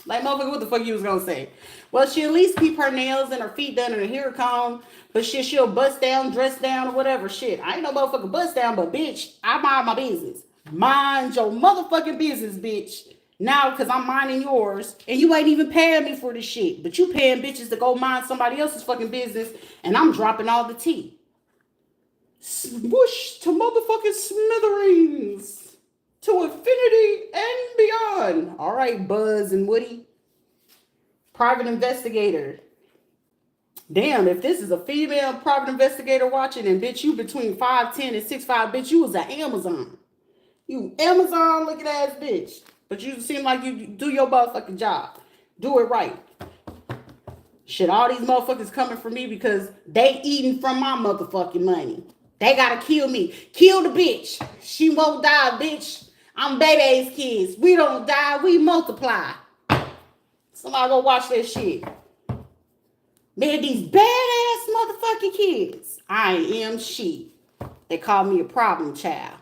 Like, motherfucker, what the fuck you was gonna say? Well, she at least keep her nails and her feet done and her hair combed, but shit, she'll bust down, dress down, or whatever. Shit, I ain't no motherfucking bust down, but bitch, I mind my business. Mind your motherfucking business, bitch. Now, because I'm minding yours, and you ain't even paying me for this shit, but you paying bitches to go mind somebody else's fucking business, and I'm dropping all the tea. Swoosh to motherfucking smithereens. To infinity and beyond. All right, Buzz and Woody. Private investigator. Damn, if this is a female private investigator watching, and bitch, you between 5'10" and 6'5", bitch, you was an Amazon. You Amazon looking ass bitch. But you seem like you do your motherfucking job. Do it right. Shit, all these motherfuckers coming for me because they eating from my motherfucking money. They gotta kill me. Kill the bitch. She won't die, bitch. I'm baby's kids. We don't die, we multiply. Somebody go watch that shit. Man, these badass motherfucking kids. I am she. They call me a problem child.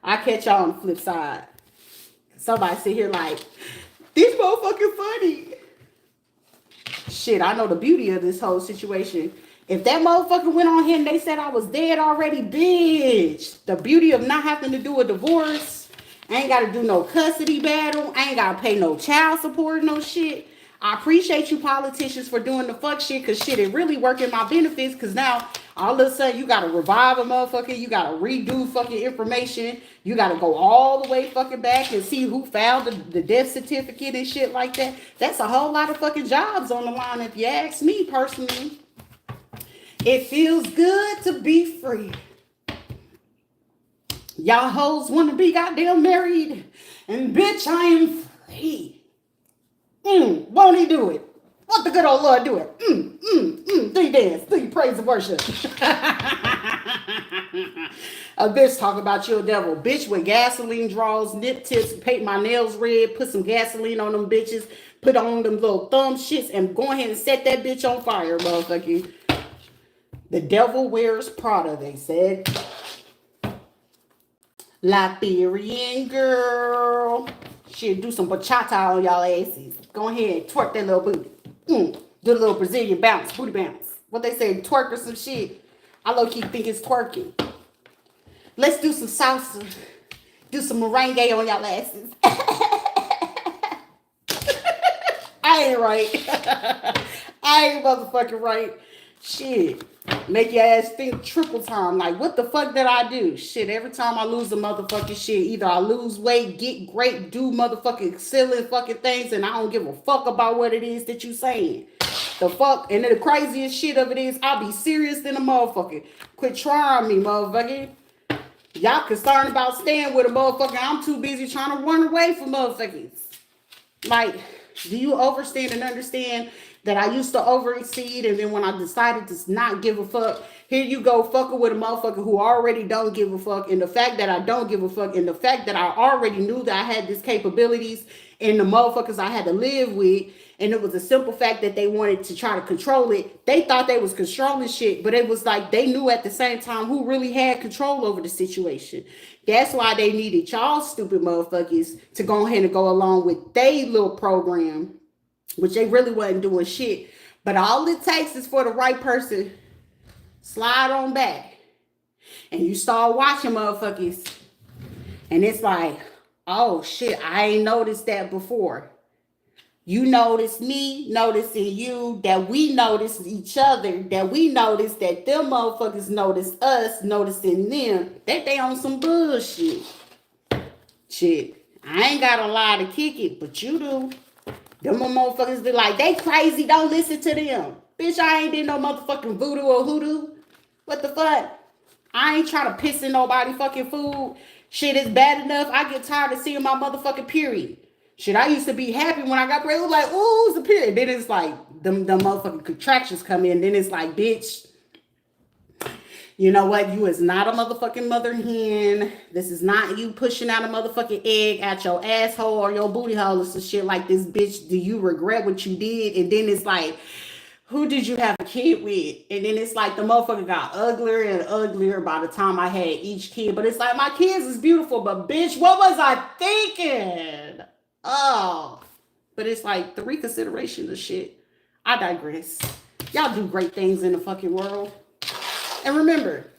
I catch y'all on the flip side. Somebody sit here like, this motherfucking funny. Shit, I know the beauty of this whole situation. If that motherfucker went on here and they said I was dead already, bitch. The beauty of not having to do a divorce. I ain't got to do no custody battle. I ain't got to pay no child support, no shit. I appreciate you politicians for doing the fuck shit, because shit, it really working my benefits, because now all of a sudden you got to revive a motherfucker. You got to redo fucking information. You got to go all the way fucking back and see who filed the death certificate and shit like that. That's a whole lot of fucking jobs on the line if you ask me personally. It feels good to be free. Y'all hoes want to be goddamn married. And bitch, I am free. Won't he do it? Won't the good old Lord do it? Do you dance? Do you praise and worship? A bitch talk about your devil. Bitch with gasoline draws, nip tips, paint my nails red, put some gasoline on them bitches, put on them little thumb shits, and go ahead and set that bitch on fire, motherfucker. The devil wears Prada, they said. Liberian girl. Shit, do some bachata on y'all asses. Go ahead, twerk that little booty. Do a little Brazilian bounce, booty bounce. What they say, twerk or some shit. I low-key think it's twerking. Let's do some salsa. Do some merengue on y'all asses. I ain't right. I ain't motherfucking right. Shit. Make your ass think triple time. Like, what the fuck did I do? Shit, every time I lose a motherfucking shit, either I lose weight, get great, do motherfucking silly fucking things, and I don't give a fuck about what it is that you saying. The fuck? And then the craziest shit of it is, I'll be serious than a motherfucker. Quit trying me, motherfucker. Y'all concerned about staying with a motherfucker. I'm too busy trying to run away from motherfuckers. Like, do you understand and understand that I used to overexceed, and then when I decided to not give a fuck, here you go fucking with a motherfucker who already don't give a fuck, and the fact that I don't give a fuck, and the fact that I already knew that I had these capabilities, and the motherfuckers I had to live with, and it was a simple fact that they wanted to try to control it. They thought they was controlling shit, but it was like they knew at the same time who really had control over the situation. That's why they needed y'all stupid motherfuckers to go ahead and go along with their little program, which they really wasn't doing shit. But all it takes is for the right person slide on back, and you start watching motherfuckers, and it's like, oh shit, I ain't noticed that before. You notice me noticing you, that we notice each other, that we notice that them motherfuckers notice us noticing them, that they on some bullshit. Shit, I ain't got a lie to kick it, but you do. Them motherfuckers be like, they crazy, don't listen to them. Bitch, I ain't did no motherfucking voodoo or hoodoo. What the fuck? I ain't trying to piss in nobody fucking food. Shit is bad enough. I get tired of seeing my motherfucking period. Shit, I used to be happy when I got pregnant. Like, ooh, it's a period. Then it's like, them motherfucking contractions come in. Then it's like, bitch, you know what? You is not a motherfucking mother hen. This is not you pushing out a motherfucking egg out your asshole or your booty hole or some shit like this, bitch. Do you regret what you did? And then it's like, who did you have a kid with? And then it's like the motherfucker got uglier and uglier by the time I had each kid. But it's like, my kids is beautiful, but bitch, what was I thinking? Oh. But it's like the reconsideration of shit. I digress. Y'all do great things in the fucking world. And remember,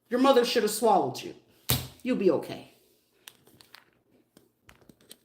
your mother should have swallowed you. You'll be okay.